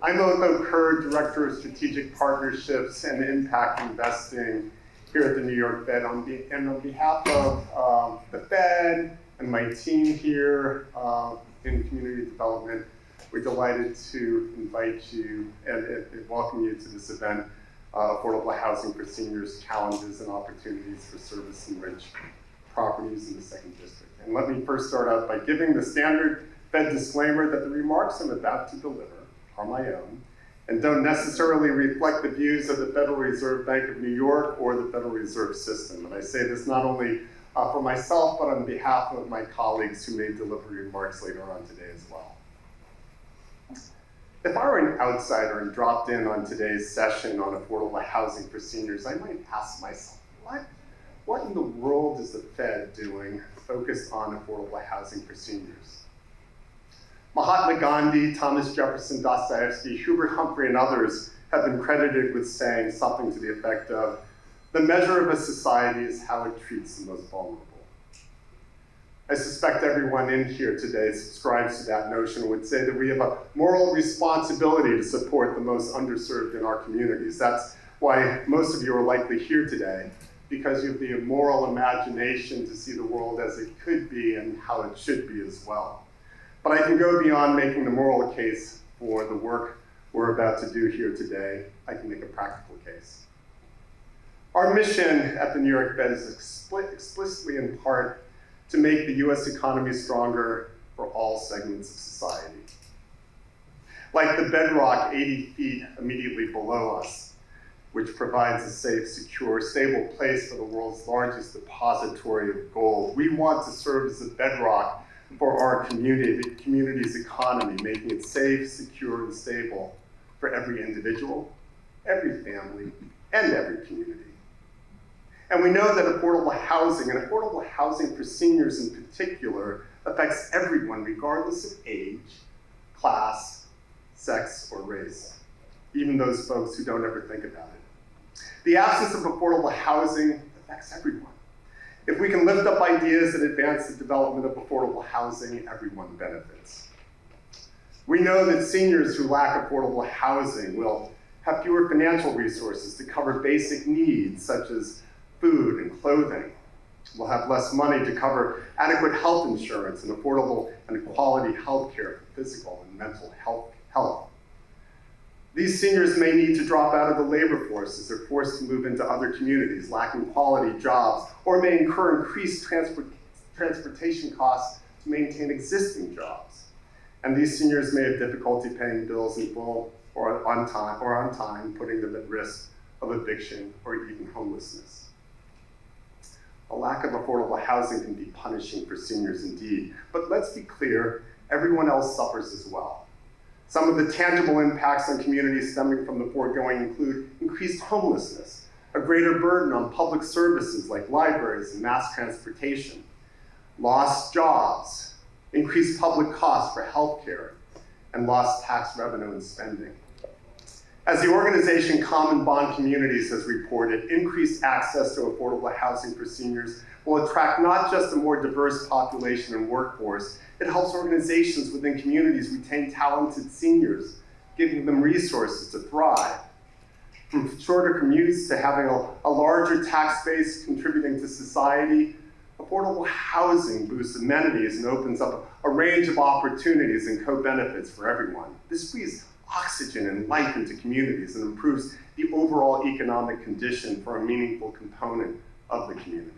I'm Otho Kerr, Director of Strategic Partnerships and Impact Investing here at the New York Fed. And on behalf of the Fed and my team here in community development, we're delighted to invite you and welcome you to this event, Affordable Housing for Seniors, Challenges and Opportunities for Service-Enriched Properties in the 2nd District. And let me first start out by giving the standard Fed disclaimer that the remarks I'm about to deliver are my own and don't necessarily reflect the views of the Federal Reserve Bank of New York or the Federal Reserve System. And I say this not only for myself, but on behalf of my colleagues who may deliver remarks later on today as well. If I were an outsider and dropped in on today's session on affordable housing for seniors, I might ask myself, what in the world is the Fed doing focused on affordable housing for seniors? Mahatma Gandhi, Thomas Jefferson, Dostoevsky, Hubert Humphrey, and others have been credited with saying something to the effect of, the measure of a society is how it treats the most vulnerable. I suspect everyone in here today subscribes to that notion and would say that we have a moral responsibility to support the most underserved in our communities. That's why most of you are likely here today, because you have the moral imagination to see the world as it could be and how it should be as well. But I can go beyond making the moral case for the work we're about to do here today. I can make a practical case. Our mission at the New York Fed is explicitly in part to make the US economy stronger for all segments of society. Like the bedrock 80 feet immediately below us, which provides a safe, secure, stable place for the world's largest depository of gold, we want to serve as a bedrock for our community's economy, making it safe, secure, and stable for every individual, every family, and every community. And we know that affordable housing, and affordable housing for seniors in particular, affects everyone regardless of age, class, sex, or race, even those folks who don't ever think about it. The absence of affordable housing affects everyone. If we can lift up ideas that advance the development of affordable housing, everyone benefits. We know that seniors who lack affordable housing will have fewer financial resources to cover basic needs such as food and clothing. We'll have less money to cover adequate health insurance and affordable and quality health care for physical and mental health. These seniors may need to drop out of the labor force as they're forced to move into other communities lacking quality jobs, or may incur increased transportation costs to maintain existing jobs. And these seniors may have difficulty paying bills in full or on time, putting them at risk of eviction or even homelessness. A lack of affordable housing can be punishing for seniors indeed, but let's be clear, everyone else suffers as well. Some of the tangible impacts on communities stemming from the foregoing include increased homelessness, a greater burden on public services like libraries and mass transportation, lost jobs, increased public costs for healthcare, and lost tax revenue and spending. As the organization Common Bond Communities has reported, increased access to affordable housing for seniors will attract not just a more diverse population and workforce, it helps organizations within communities retain talented seniors, giving them resources to thrive. From shorter commutes to having a larger tax base contributing to society, affordable housing boosts amenities and opens up a range of opportunities and co-benefits for everyone. This breathes oxygen and life into communities and improves the overall economic condition for a meaningful component of the community.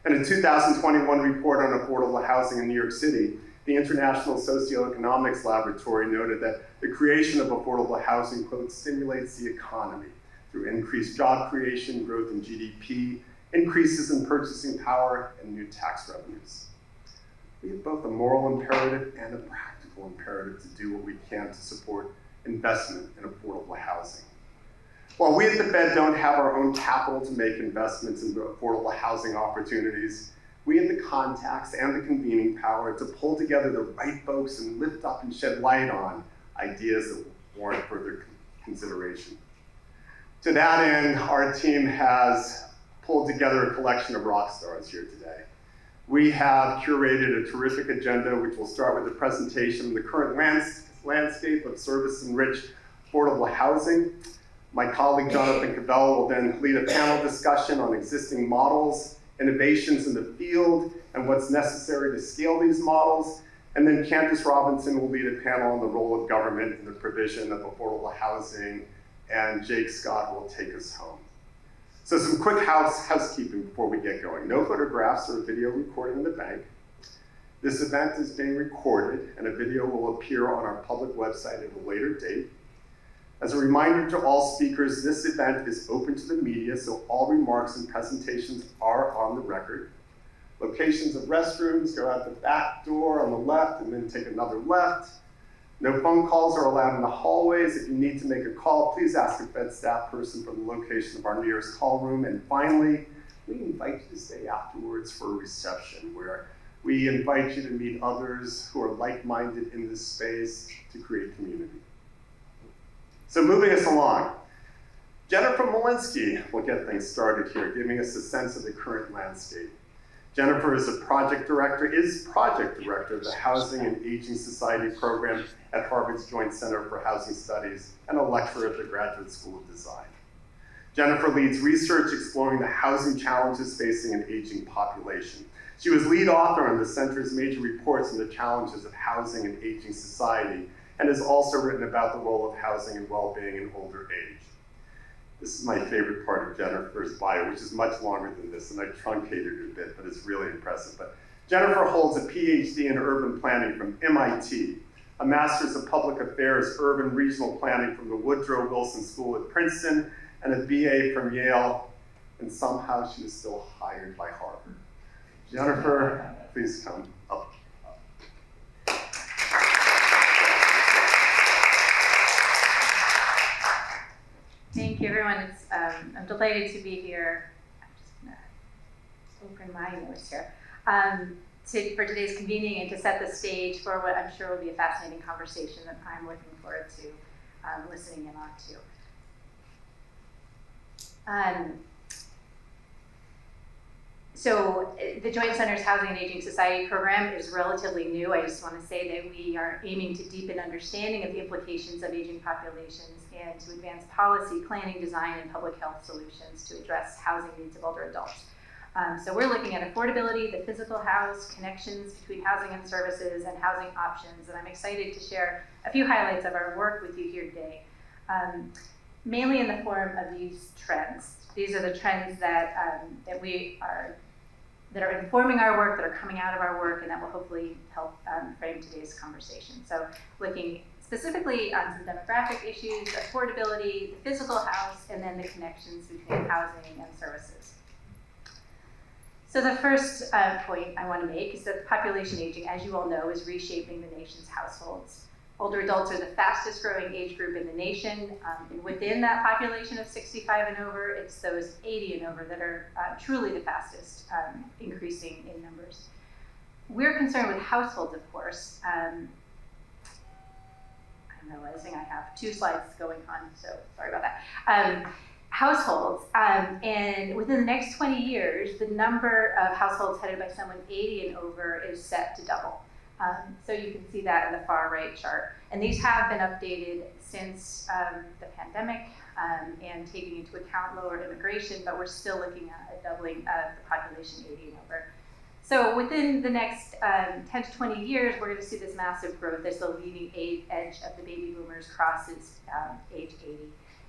In a 2021 report on affordable housing in New York City, the International Socioeconomics Laboratory noted that the creation of affordable housing, quote, stimulates the economy through increased job creation, growth in GDP, increases in purchasing power, and new tax revenues. We have both a moral imperative and a practical imperative to do what we can to support investment in affordable housing. While we at the Fed don't have our own capital to make investments in affordable housing opportunities, we have the contacts and the convening power to pull together the right folks and lift up and shed light on ideas that warrant further consideration. To that end, our team has pulled together a collection of rock stars here today. We have curated a terrific agenda, which will start with a presentation of the current landscape of service-enriched affordable housing. My colleague Jonathan Cavell will then lead a panel discussion on existing models, innovations in the field, and what's necessary to scale these models. And then Candace Robinson will lead a panel on the role of government in the provision of affordable housing, and Jake Scott will take us home. So some quick housekeeping before we get going. No photographs or video recording in the bank. This event is being recorded, and a video will appear on our public website at a later date. As a reminder to all speakers, this event is open to the media, so all remarks and presentations are on the record. Locations of restrooms, go out the back door on the left and then take another left. No phone calls are allowed in the hallways. If you need to make a call, please ask a Fed staff person for the location of our nearest call room. And finally, we invite you to stay afterwards for a reception where we invite you to meet others who are like-minded in this space to create community. So moving us along, Jennifer Malinsky will get things started here, giving us a sense of the current landscape. Jennifer is project director of the Housing and Aging Society program at Harvard's Joint Center for Housing Studies and a lecturer at the Graduate School of Design. Jennifer leads research exploring the housing challenges facing an aging population. She was lead author on the center's major reports on the challenges of housing and aging society, and has also written about the role of housing and well-being in older age. This is my favorite part of Jennifer's bio, which is much longer than this, and I truncated it a bit, but it's really impressive. But Jennifer holds a PhD in urban planning from MIT, a master's of public affairs, urban regional planning from the Woodrow Wilson School at Princeton, and a BA from Yale, and somehow she was still hired by Harvard. Jennifer, please come up. Thank you, everyone. I'm delighted to be here. I'm just going to open my notes here for today's convening and to set the stage for what I'm sure will be a fascinating conversation that I'm looking forward to listening in on too. So the Joint Center's Housing and Aging Society program is relatively new. I just want to say that we are aiming to deepen understanding of the implications of aging populations and to advance policy, planning, design, and public health solutions to address housing needs of older adults. So we're looking at affordability, the physical house, connections between housing and services, and housing options. And I'm excited to share a few highlights of our work with you here today, mainly in the form of these trends. These are the trends that are informing our work, that are coming out of our work, and that will hopefully help frame today's conversation. So looking specifically on some demographic issues, affordability, the physical house, and then the connections between housing and services. So the first point I want to make is that population aging, as you all know, is reshaping the nation's households. Older adults are the fastest growing age group in the nation. And within that population of 65 and over, it's those 80 and over that are truly the fastest increasing in numbers. We're concerned with households, of course. I'm realizing I have two slides going on, so sorry about that. Households, and within the next 20 years, the number of households headed by someone 80 and over is set to double. So you can see that in the far right chart. And these have been updated since the pandemic and taking into account lower immigration, but we're still looking at a doubling of the population 80 and over. So within the next 10 to 20 years, we're going to see this massive growth as the leading edge of the baby boomers crosses age 80.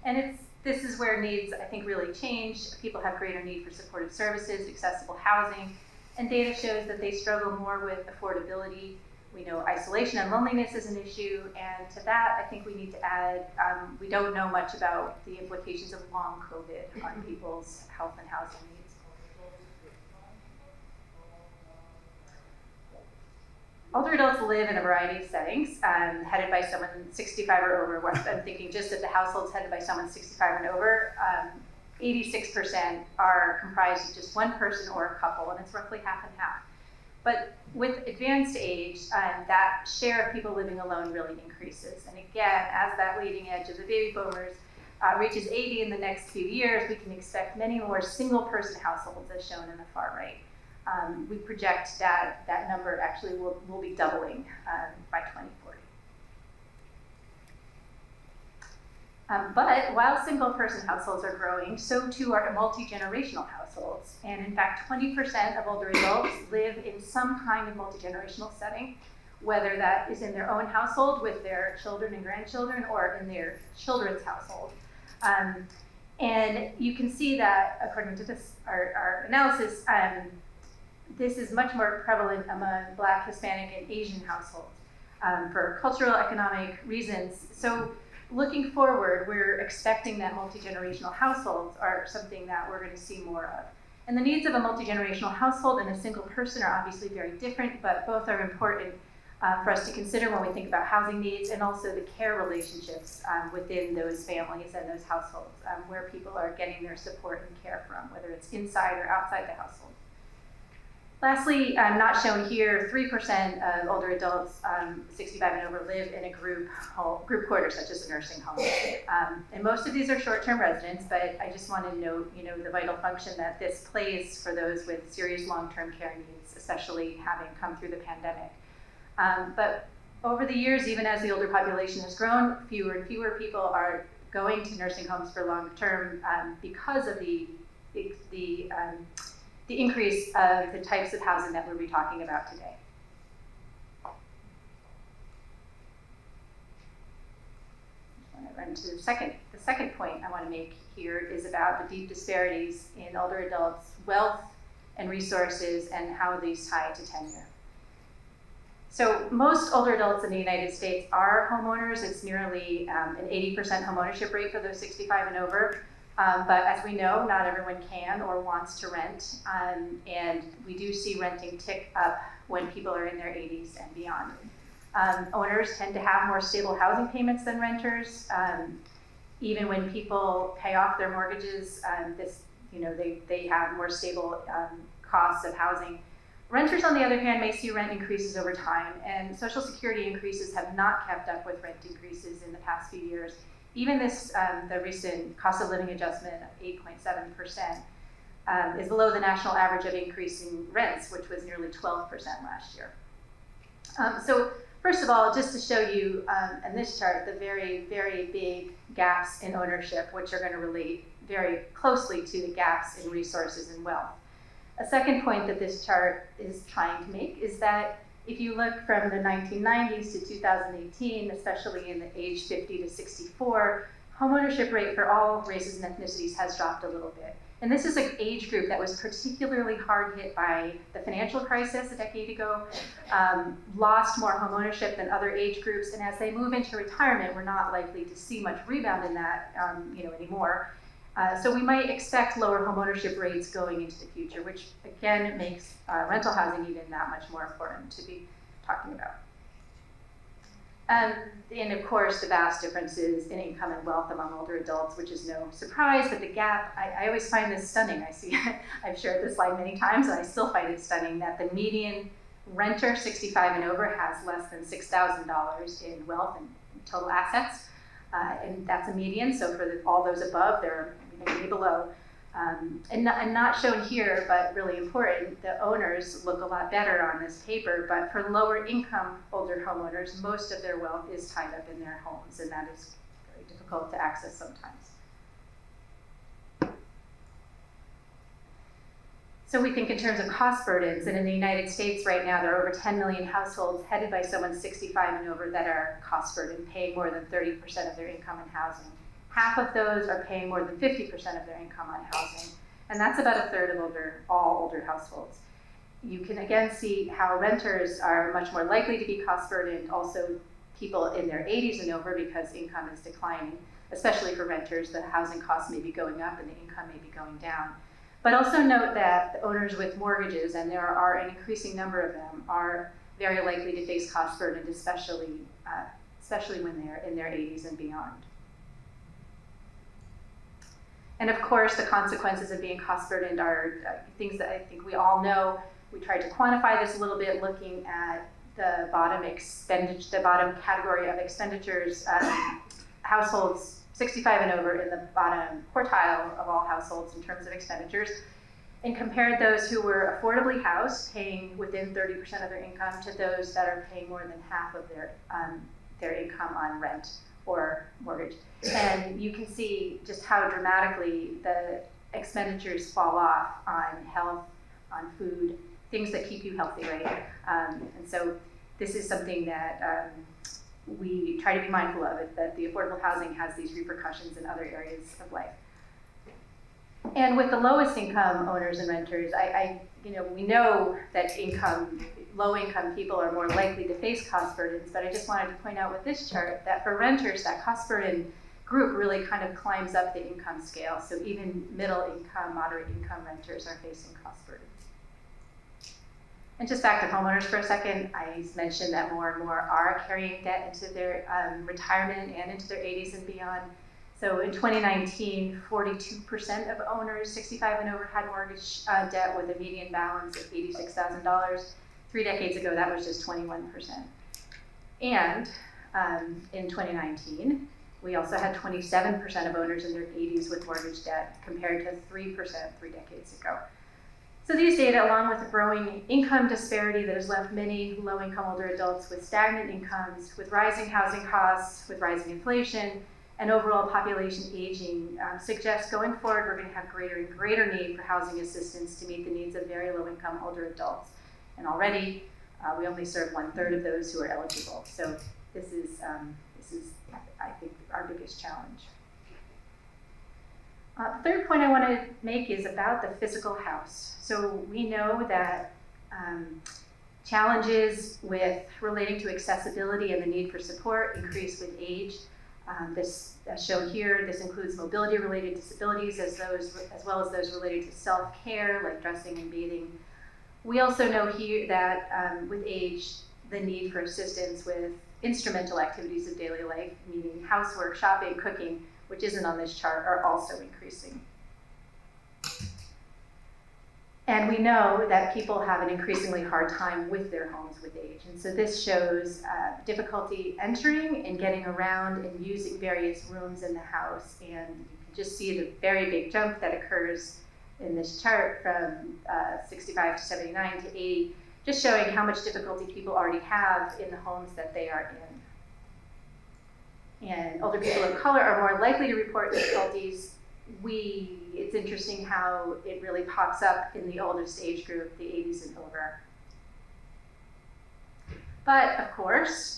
And this is where needs, I think, really change. People have greater need for supportive services, accessible housing, and data shows that they struggle more with affordability. We know isolation and loneliness is an issue, and to that, I think we need to add, we don't know much about the implications of long COVID on people's health and housing needs. Older adults live in a variety of settings, headed by someone 65 or over. I'm thinking just of the households headed by someone 65 and over, 86% are comprised of just one person or a couple, and it's roughly half and half. But with advanced age, that share of people living alone really increases. And again, as that leading edge of the baby boomers reaches 80 in the next few years, we can expect many more single-person households, as shown in the far right. We project that number actually will be doubling by 2040. But while single-person households are growing, so too are multi-generational households. And in fact, 20% of older adults live in some kind of multi-generational setting, whether that is in their own household with their children and grandchildren or in their children's household. And you can see that, according to this, our analysis, this is much more prevalent among Black, Hispanic, and Asian households for cultural, economic reasons. So looking forward, we're expecting that multi-generational households are something that we're going to see more of. And the needs of a multi-generational household and a single person are obviously very different, but both are important for us to consider when we think about housing needs, and also the care relationships within those families and those households, where people are getting their support and care from, whether it's inside or outside the household. Lastly, not shown here, 3% of older adults 65 and over live in a group quarter, such as a nursing home. And most of these are short-term residents, but I just want to note, the vital function that this plays for those with serious long-term care needs, especially having come through the pandemic. But over the years, even as the older population has grown, fewer and fewer people are going to nursing homes for long-term because of the increase of the types of housing that we'll be talking about today. I want to run to the second point I want to make here is about the deep disparities in older adults' wealth and resources and how these tie to tenure. So most older adults in the United States are homeowners. It's nearly an 80% homeownership rate for those 65 and over. But as we know, not everyone can or wants to rent, and we do see renting tick up when people are in their 80s and beyond. Owners tend to have more stable housing payments than renters. Even when people pay off their mortgages, they have more stable costs of housing. Renters, on the other hand, may see rent increases over time, and Social Security increases have not kept up with rent increases in the past few years. Even the recent cost of living adjustment of 8.7% is below the national average of increasing rents, which was nearly 12% last year. So first of all, just to show you in this chart, the very, very big gaps in ownership, which are going to relate very closely to the gaps in resources and wealth. A second point that this chart is trying to make is that if you look from the 1990s to 2018, especially in the age 50 to 64, homeownership rate for all races and ethnicities has dropped a little bit. And this is an age group that was particularly hard hit by the financial crisis a decade ago, lost more homeownership than other age groups, and as they move into retirement, we're not likely to see much rebound in that anymore. So we might expect lower homeownership rates going into the future, which again makes rental housing even that much more important to be talking about. And of course, the vast differences in income and wealth among older adults, which is no surprise, but the gap, I always find this stunning. I've shared this slide many times, and I still find it stunning that the median renter, 65 and over, has less than $6,000 in wealth and total assets. And that's a median, so for all those above, they're maybe below. And not shown here, but really important, the owners look a lot better on this paper, but for lower income older homeowners, most of their wealth is tied up in their homes, and that is very difficult to access sometimes. So we think in terms of cost burdens, and in the United States right now, there are over 10 million households headed by someone 65 and over that are cost burdened, paying more than 30% of their income in housing. Half of those are paying more than 50% of their income on housing, and that's about a third of all older households. You can again see how renters are much more likely to be cost burdened, also people in their 80s and over, because income is declining, especially for renters. The housing costs may be going up and the income may be going down. But also note that the owners with mortgages, and there are an increasing number of them, are very likely to face cost burden, especially when they're in their 80s and beyond. And of course, the consequences of being cost burdened are things that I think we all know. We tried to quantify this a little bit, looking at the bottom category of expenditures, households 65 and over in the bottom quartile of all households in terms of expenditures, and compared those who were affordably housed, paying within 30% of their income, to those that are paying more than half of their income on rent or mortgage. And you can see just how dramatically the expenditures fall off on health, on food, things that keep you healthy, right? And so this is something that we try to be mindful of, that the affordable housing has these repercussions in other areas of life. And with the lowest income owners and renters, we know that low income people are more likely to face cost burdens, but I just wanted to point out with this chart that for renters, that cost burden group really kind of climbs up the income scale. So even middle income, moderate income renters are facing cost burdens. And just back to homeowners for a second, I mentioned that more and more are carrying debt into their retirement and into their 80s and beyond. So in 2019, 42% of owners 65 and over had mortgage debt with a median balance of $86,000. 3 decades ago, that was just 21%. And in 2019, we also had 27% of owners in their 80s with mortgage debt compared to 3% 3 decades ago. So these data, along with the growing income disparity that has left many low-income older adults with stagnant incomes, with rising housing costs, with rising inflation, and overall population aging, suggest going forward we're going to have greater and greater need for housing assistance to meet the needs of very low-income older adults. And already, we only serve 1/3 of those who are eligible. So this is, I think, our biggest challenge. The third point I want to make is about the physical house. So we know that challenges relating to accessibility and the need for support increase with age. This, as shown here, this includes mobility-related disabilities as well as those related to self-care, like dressing and bathing. We also know here that with age, the need for assistance with instrumental activities of daily life, meaning housework, shopping, cooking, which isn't on this chart, are also increasing. And we know that people have an increasingly hard time with their homes with age. And so this shows difficulty entering and getting around and using various rooms in the house. And you can just see the very big jump that occurs in this chart from 65 to 79 to 80, just showing how much difficulty people already have in the homes that they are in. And older people of color are more likely to report difficulties. It's interesting how it really pops up in the oldest age group, the 80s and over. But of course,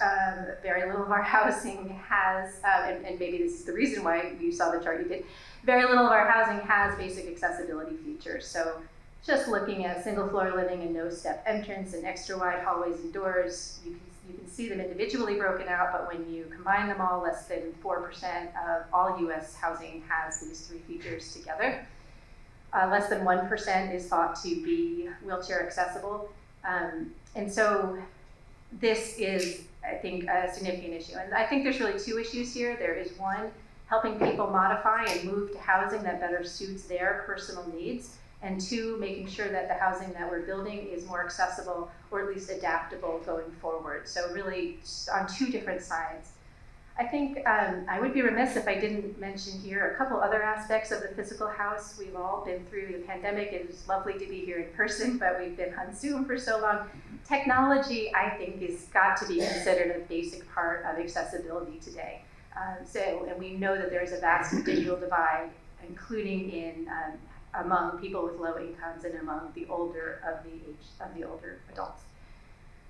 very little of our housing has, and maybe this is the reason why you saw the chart you did, very little of our housing has basic accessibility features. So just looking at single floor living and no step entrance and extra wide hallways and doors, you can see them individually broken out, but when you combine them all, less than 4% of all US housing has these 3 features together. Less than 1% is thought to be wheelchair accessible. And so this is, I think, a significant issue. And I think there's really 2 issues here. There is one, helping people modify and move to housing that better suits their personal needs. And 2, making sure that the housing that we're building is more accessible or at least adaptable going forward. So really on 2 different sides. I think I would be remiss if I didn't mention here a couple other aspects of the physical house. We've all been through the pandemic. It was lovely to be here in person, but we've been on Zoom for so long. Technology, I think, has got to be considered a basic part of accessibility today. And we know that there is a vast digital divide, including among people with low incomes and among the older adults.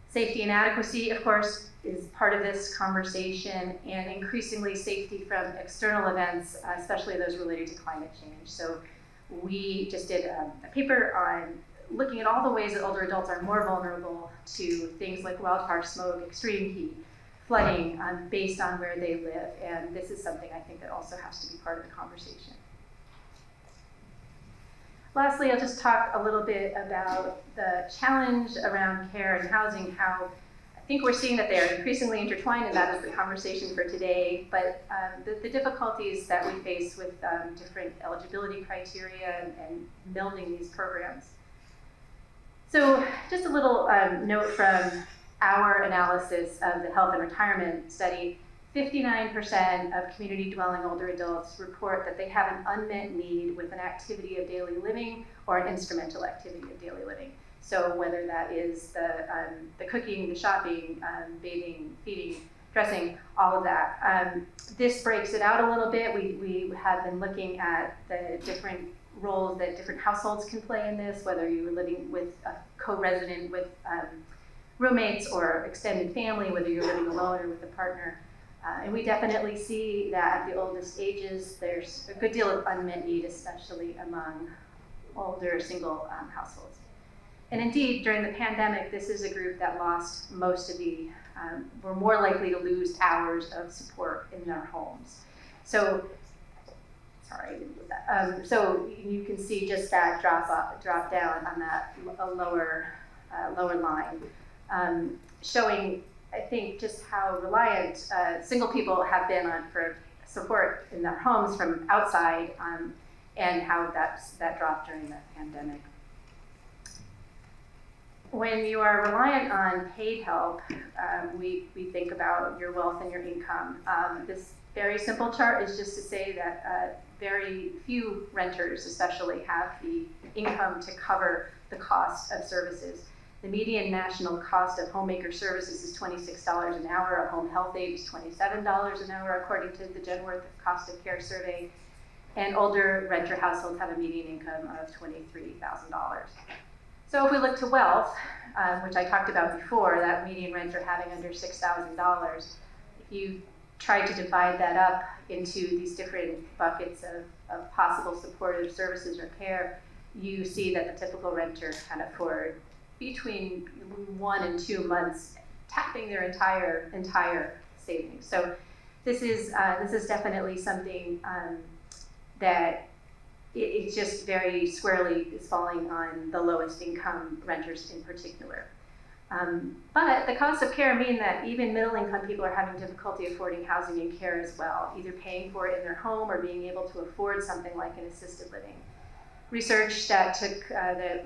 Safety and adequacy, of course, is part of this conversation, and increasingly safety from external events, especially those related to climate change. So we just did a paper on looking at all the ways that older adults are more vulnerable to things like wildfire smoke, extreme heat, flooding, based on where they live. And this is something I think that also has to be part of the conversation. Lastly, I'll just talk a little bit about the challenge around care and housing, how I think we're seeing that they are increasingly intertwined, and that is the conversation for today. But the difficulties that we face with different eligibility criteria and melding these programs. So just a little note from our analysis of the health and retirement study. 59% of community dwelling older adults report that they have an unmet need with an activity of daily living or an instrumental activity of daily living. So whether that is the cooking, the shopping, bathing, feeding, addressing all of that. This breaks it out a little bit. We have been looking at the different roles that different households can play in this, whether you're living with a co-resident with roommates or extended family, whether you're living alone or with a partner. And we definitely see that at the oldest ages, there's a good deal of unmet need, especially among older single households. And indeed, during the pandemic, this is a group that lost most of the, were more likely to lose hours of support in their homes. So, sorry, I didn't do that. So you can see just that drop down on that lower line, showing, I think, just how reliant single people have been on for support in their homes from outside, and how that dropped during the pandemic. When you are reliant on paid help, we think about your wealth and your income. This very simple chart is just to say that very few renters especially have the income to cover the cost of services. The median national cost of homemaker services is $26 an hour. A home health aide is $27 an hour, according to the Genworth Cost of Care Survey. And older renter households have a median income of $23,000. So if we look to wealth, which I talked about before, that median renter having under $6,000, if you try to divide that up into these different buckets of possible supportive services or care, you see that the typical renter can afford between 1 and 2 months tapping their entire savings. So this is definitely something that it just very squarely is falling on the lowest income renters in particular. But the costs of care mean that even middle income people are having difficulty affording housing and care as well, either paying for it in their home or being able to afford something like an assisted living. Research that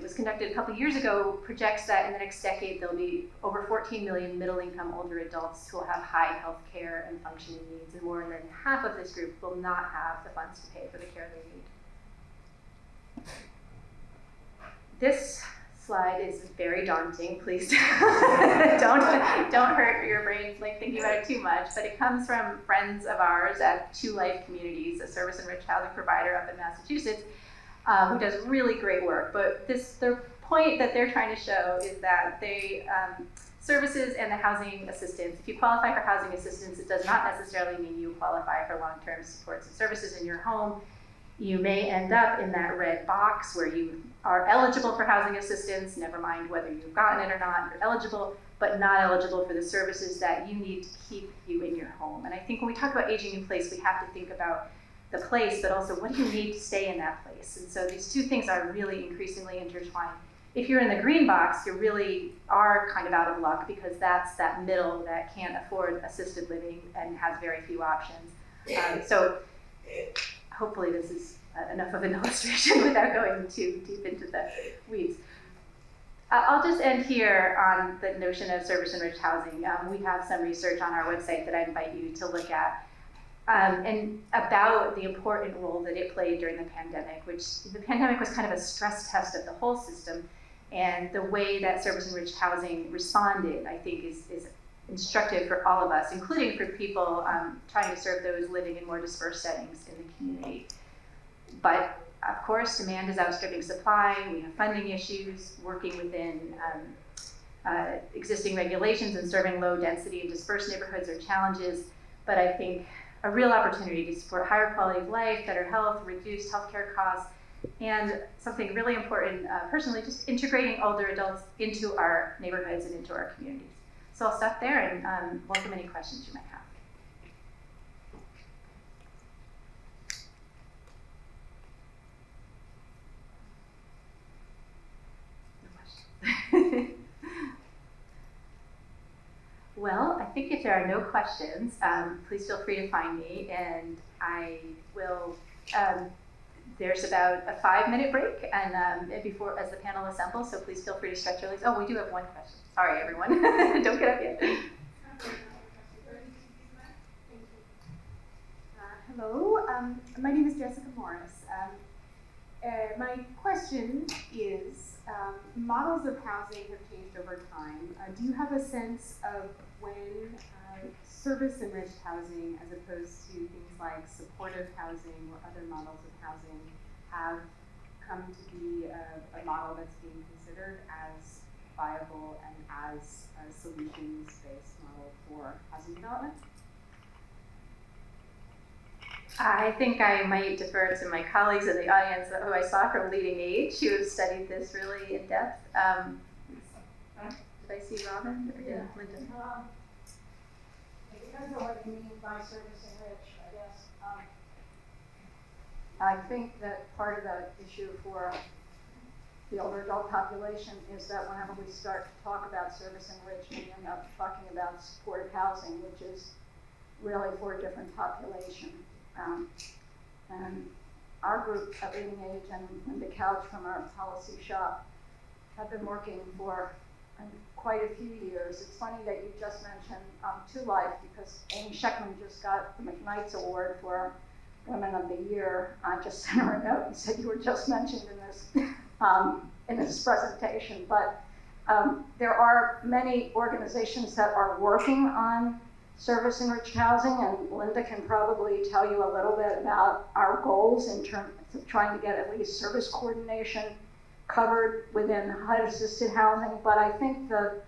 was conducted a couple years ago projects that in the next decade there'll be over 14 million middle-income older adults who will have high health care and functioning needs, and more than half of this group will not have the funds to pay for the care they need. This slide is very daunting. Please don't hurt your brain thinking about it too much. But it comes from friends of ours at Two Life Communities, a service-enriched housing provider up in Massachusetts, who does really great work. But the point that they're trying to show is that they services and the housing assistance. If you qualify for housing assistance, it does not necessarily mean you qualify for long-term supports and services in your home. You may end up in that red box where you are eligible for housing assistance, never mind whether you've gotten it or not, you're eligible, but not eligible for the services that you need to keep you in your home. And I think when we talk about aging in place, we have to think about the place, but also what do you need to stay in that place? And so these two things are really increasingly intertwined. If you're in the green box, you really are kind of out of luck, because that's that middle that can't afford assisted living and has very few options. So hopefully this is enough of an illustration without going too deep into the weeds. I'll just end here on the notion of service-enriched housing. We have some research on our website that I invite you to look at, and about the important role that it played during the pandemic, which the pandemic was kind of a stress test of the whole system, and the way that service-enriched housing responded, I think, is instructive for all of us, including for people trying to serve those living in more dispersed settings in the community. But of course, demand is outstripping supply. We have funding issues, working within existing regulations and serving low density and dispersed neighborhoods are challenges. But I think a real opportunity to support higher quality of life, better health, reduced healthcare costs, and something really important, personally, just integrating older adults into our neighborhoods and into our communities. So I'll stop there and welcome any questions you might have. Well, I think if there are no questions, please feel free to find me, and I will. There's about a 5-minute break, and before as the panel assembles, so please feel free to stretch your legs. Oh, we do have one question. Sorry, everyone. Don't get up yet. Hello, my name is Jessica Morris. My question is, models of housing have changed over time. Do you have a sense of when service-enriched housing as opposed to things like supportive housing or other models of housing have come to be a model that's being considered as viable and as a solutions-based model for housing development? I think I might defer to my colleagues in the audience who I saw from Leading Age who have studied this really in depth. Did I see Robin? Or Yeah. Linda? It depends on what you mean by service-enriched, I guess. I think that part of the issue for the older adult population is that whenever we start to talk about service-enriched, we end up talking about supportive housing, which is really for a different population. And our group at Leading Age and Linda Couch from our policy shop have been working for quite a few years. It's funny that you just mentioned Two Life, because Amy Scheckman just got the McKnight's Award for Women of the Year. I just sent her a note and said you were just mentioned in this presentation. But there are many organizations that are working on service-enriched housing, and Linda can probably tell you a little bit about our goals in terms of trying to get at least service coordination covered within HUD-assisted housing. But I think the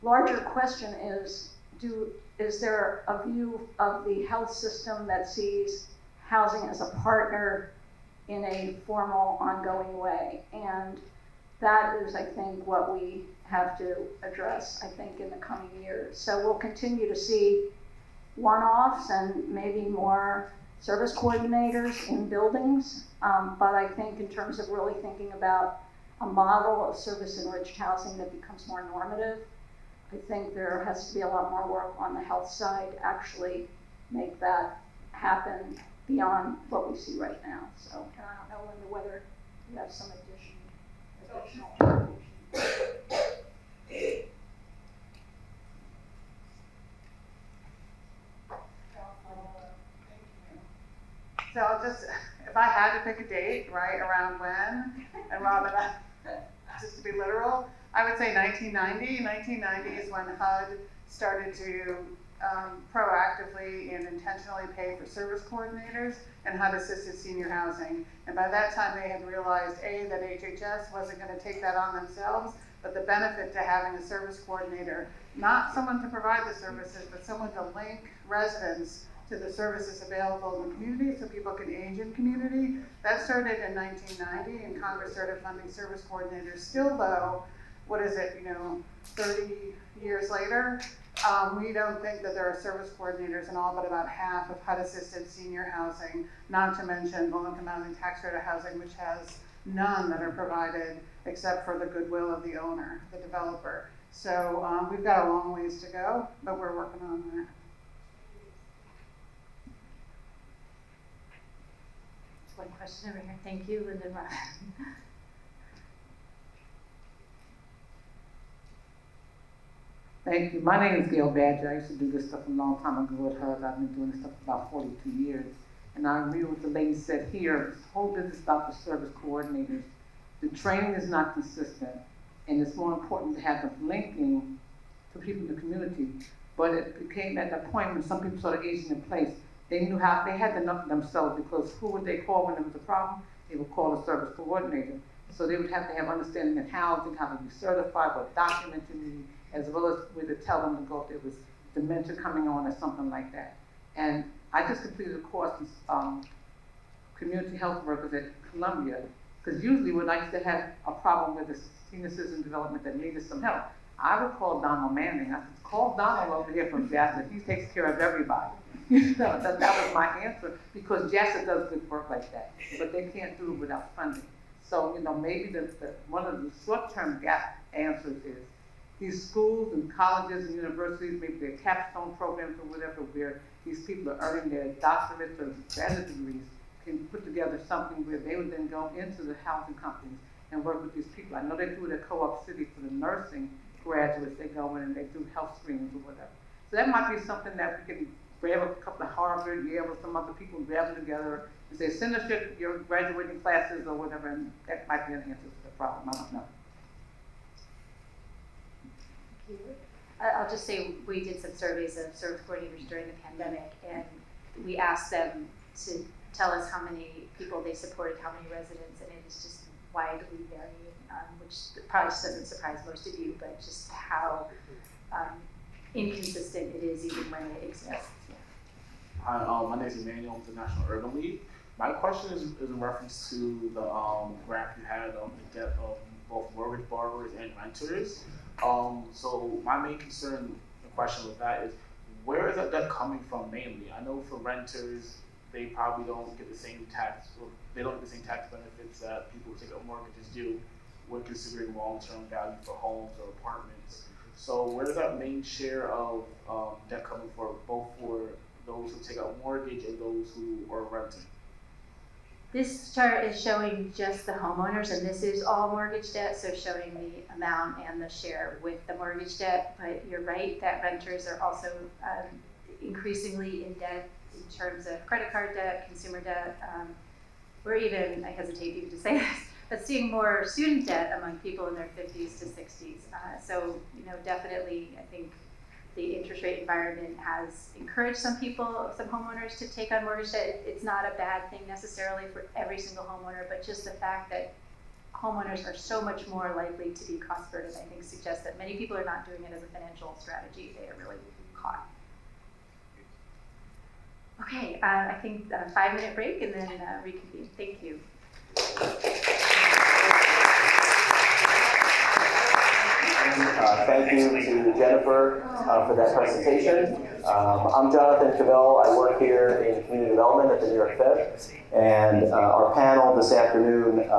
larger question is there a view of the health system that sees housing as a partner in a formal, ongoing way? And that is, I think, what we have to address, I think, in the coming years. So we'll continue to see one-offs and maybe more service coordinators in buildings. But I think in terms of really thinking about a model of service-enriched housing that becomes more normative, I think there has to be a lot more work on the health side to actually make that happen beyond what we see right now. So, and I don't know, Linda, whether you have some additional information. So I'll just, if I had to pick a date, right, around when, and Robin, just to be literal, I would say 1990. 1990 is when HUD started to proactively and intentionally pay for service coordinators and HUD-assisted senior housing. And by that time, they had realized, A, that HHS wasn't going to take that on themselves, but the benefit to having a service coordinator, not someone to provide the services, but someone to link residents to the services available in the community so people can age in community. That started in 1990, and Congress started funding service coordinators. Still though, 30 years later, we don't think that there are service coordinators in all but about half of HUD-assisted senior housing, not to mention low-income housing, tax credit housing, which has none that are provided except for the goodwill of the owner, the developer. So we've got a long ways to go, but we're working on that. One question over here. Thank you, Linda and Robin. Thank you. My name is Gail Badger. I used to do this stuff a long time ago at HUD. I've been doing this stuff for about 42 years. And I agree with what the lady said here. This whole business about the service coordinators. The training is not consistent, and it's more important to have them linking to people in the community. But it became at that point when some people started aging in place, they knew how, they had to know for themselves, because who would they call when there was a problem? They would call a service coordinator. So they would have to have understanding in housing, how to be certified, what documents you need, as well as where to tell them to go if there was dementia coming on or something like that. And I just completed a course in community health workers at Columbia, because usually when I used to have a problem with the senior citizen development that needed some help, I would call Donald Manning. I said, call Donald over here from JASA. He takes care of everybody. That was my answer, because JASA does good work like that, but they can't do it without funding. So, maybe one of the short-term gap answers is these schools and colleges and universities, maybe their capstone programs or whatever, where these people are earning their doctorates or graduate degrees, can put together something where they would then go into the housing companies and work with these people. I know they do it at Co-op City for the nursing graduates. They go in and they do health screenings or whatever. So that might be something that we can grab a couple of Harvard, Yale, or some other people, grab them together and say, send us your graduating classes or whatever, and that might be an answer to the problem. I don't know. Thank you. I'll just say we did some surveys of service coordinators during the pandemic, and we asked them to tell us how many people they supported, how many residents, and it is just widely varying, which probably doesn't surprise most of you, but just how inconsistent it is even when it exists. Hi, my name is Emmanuel with the National Urban League. My question is in reference to the graph you had on the debt of both mortgage borrowers and renters. So my main concern and question with that is, where is that debt coming from mainly? I know for renters, they probably don't get the same tax, or they don't get the same tax benefits that people who take out mortgages do when considering long-term value for homes or apartments. So where is that main share of debt coming from, both for those who take out mortgage and those who are renting? This chart is showing just the homeowners, and this is all mortgage debt, so showing the amount and the share with the mortgage debt. But you're right that renters are also increasingly in debt in terms of credit card debt, consumer debt. We're even, I hesitate even to say this, but seeing more student debt among people in their 50s to 60s. So, definitely, I think the interest rate environment has encouraged some homeowners to take on mortgage debt. It's not a bad thing necessarily for every single homeowner, but just the fact that homeowners are so much more likely to be cost burdened, I think, suggests that many people are not doing it as a financial strategy. They are really caught. Okay, I think a 5-minute break and then reconvene. Thank you. Thank you to Jennifer for that presentation. I'm Jonathan Cavell. I work here in community development at the New York Fed. And our panel this afternoon,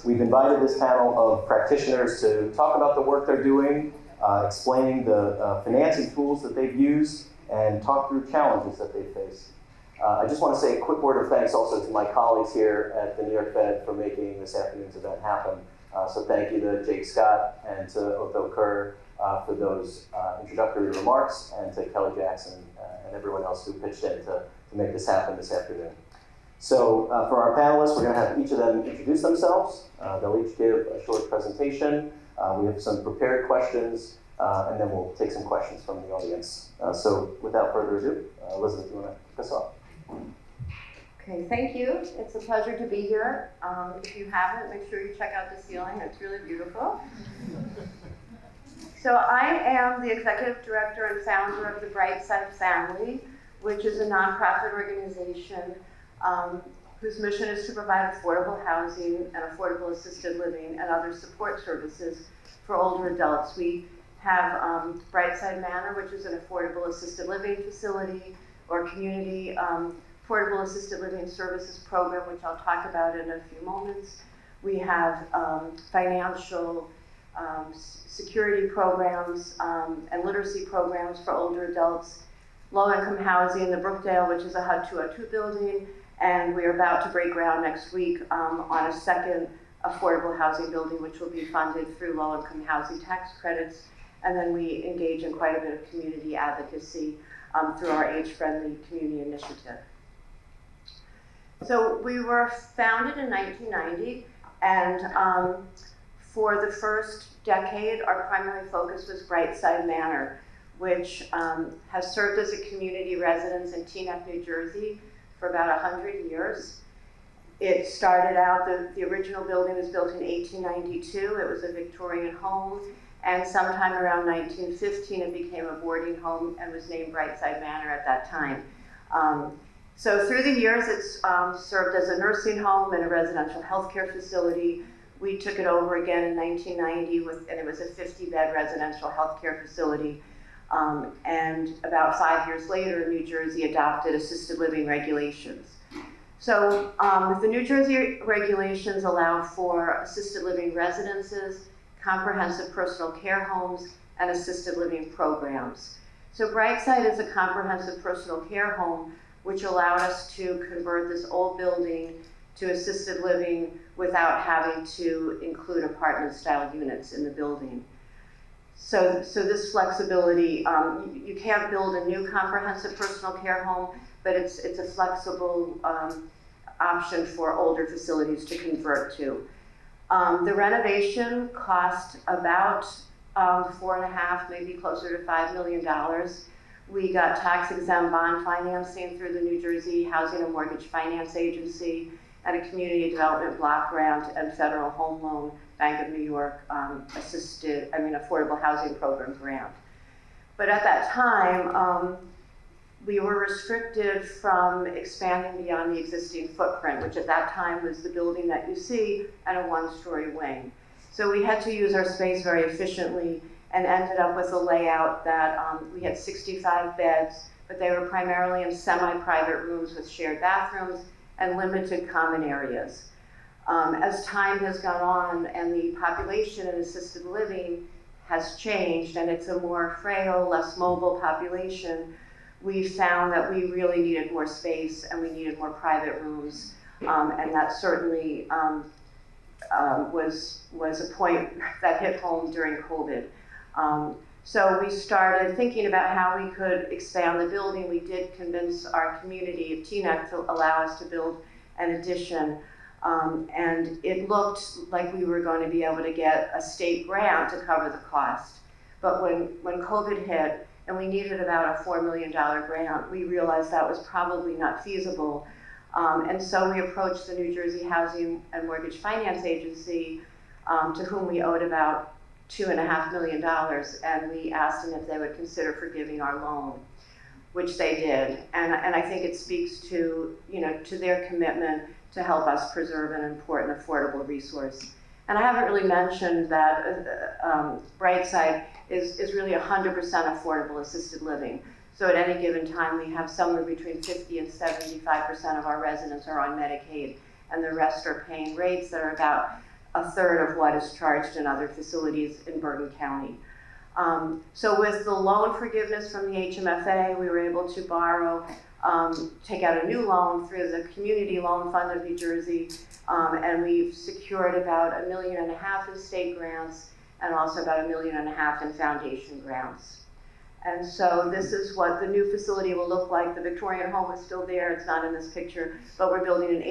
we've invited this panel of practitioners to talk about the work they're doing, explaining the financing tools that they've used, and talk through challenges that they face. I just want to say a quick word of thanks also to my colleagues here at the New York Fed for making this afternoon's event happen. So thank you to Jake Scott and to Otho Kerr for those introductory remarks, and to Kelly Jackson and everyone else who pitched in to make this happen this afternoon. So for our panelists, we're going to have each of them introduce themselves. They'll each give a short presentation. We have some prepared questions, and then we'll take some questions from the audience. So without further ado, Elizabeth, you want to kick us off? Okay, thank you. It's a pleasure to be here. If you haven't, make sure you check out the ceiling. It's really beautiful. So I am the executive director and founder of the Brightside Family, which is a nonprofit organization whose mission is to provide affordable housing and affordable assisted living and other support services for older adults. We have Brightside Manor, which is an affordable assisted living facility or community affordable assisted living services program, which I'll talk about in a few moments. We have financial security programs and literacy programs for older adults, low-income housing, the Brookdale, which is a HUD 202 building, and we're about to break ground next week on a second affordable housing building, which will be funded through low-income housing tax credits. And then we engage in quite a bit of community advocacy through our age-friendly community initiative. So we were founded in 1990, and for the first decade, our primary focus was Brightside Manor, which has served as a community residence in Teaneck, New Jersey for about 100 years. It started out, the original building was built in 1892. It was a Victorian home, and sometime around 1915, it became a boarding home and was named Brightside Manor at that time. So through the years, it's served as a nursing home and a residential healthcare facility. We took it over again in 1990, and it was a 50-bed residential healthcare facility. And about 5 years later, New Jersey adopted assisted living regulations. So the New Jersey regulations allow for assisted living residences, comprehensive personal care homes, and assisted living programs. So Brightside is a comprehensive personal care home, which allowed us to convert this old building to assisted living without having to include apartment-style units in the building. So this flexibility, you can't build a new comprehensive personal care home, but it's a flexible option for older facilities to convert to. The renovation cost about 4.5, maybe closer to $5 million. We got tax-exempt bond financing through the New Jersey Housing and Mortgage Finance Agency and a community development block grant and federal home loan Bank of New York affordable housing program grant. But at that time, we were restricted from expanding beyond the existing footprint, which at that time was the building that you see and a one-story wing. So we had to use our space very efficiently and ended up with a layout that we had 65 beds, but they were primarily in semi-private rooms with shared bathrooms and limited common areas. As time has gone on and the population in assisted living has changed and it's a more frail, less mobile population, we found that we really needed more space and we needed more private rooms, and that certainly was a point that hit home during COVID. So we started thinking about how we could expand the building. We did convince our community of TNEC to allow us to build an addition, and it looked like we were going to be able to get a state grant to cover the cost. But when COVID hit and we needed about a $4 million grant, we realized that was probably not feasible. And so we approached the New Jersey Housing and Mortgage Finance Agency, to whom we owed about $2.5 million, and we asked them if they would consider forgiving our loan, which they did. And I think it speaks to, to their commitment to help us preserve an important affordable resource. And I haven't really mentioned that Brightside is really 100% affordable assisted living. So at any given time, we have somewhere between 50 and 75% of our residents are on Medicaid, and the rest are paying rates that are about a third of what is charged in other facilities in Bergen County. So with the loan forgiveness from the HMFA, we were able to borrow, take out a new loan through the Community Loan Fund of New Jersey, and we've secured about $1.5 million in state grants and also about $1.5 million in foundation grants. And so this is what the new facility will look like. The Victorian home is still there, it's not in this picture, but we're building an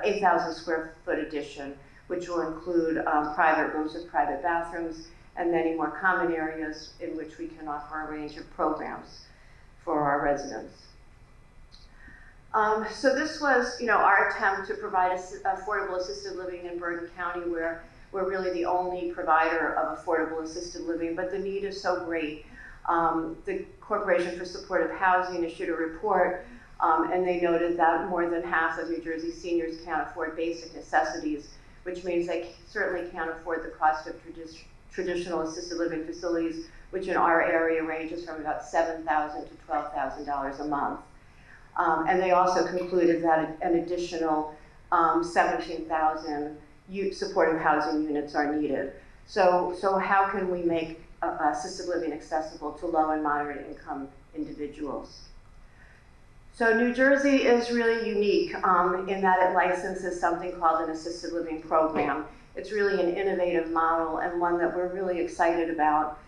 8,000 square foot addition, which will include private rooms with private bathrooms and many more common areas in which we can offer a range of programs for our residents. So this was, our attempt to provide affordable assisted living in Bergen County, where we're really the only provider of affordable assisted living, but the need is so great. The Corporation for Supportive Housing issued a report, and they noted that more than half of New Jersey seniors can't afford basic necessities, which means they certainly can't afford the cost of traditional assisted living facilities, which in our area ranges from about $7,000 to $12,000 a month. And they also concluded that an additional 17,000 supportive housing units are needed. So how can we make assisted living accessible to low and moderate income individuals? So New Jersey is really unique in that it licenses something called an assisted living program. It's really an innovative model and one that we're really excited about.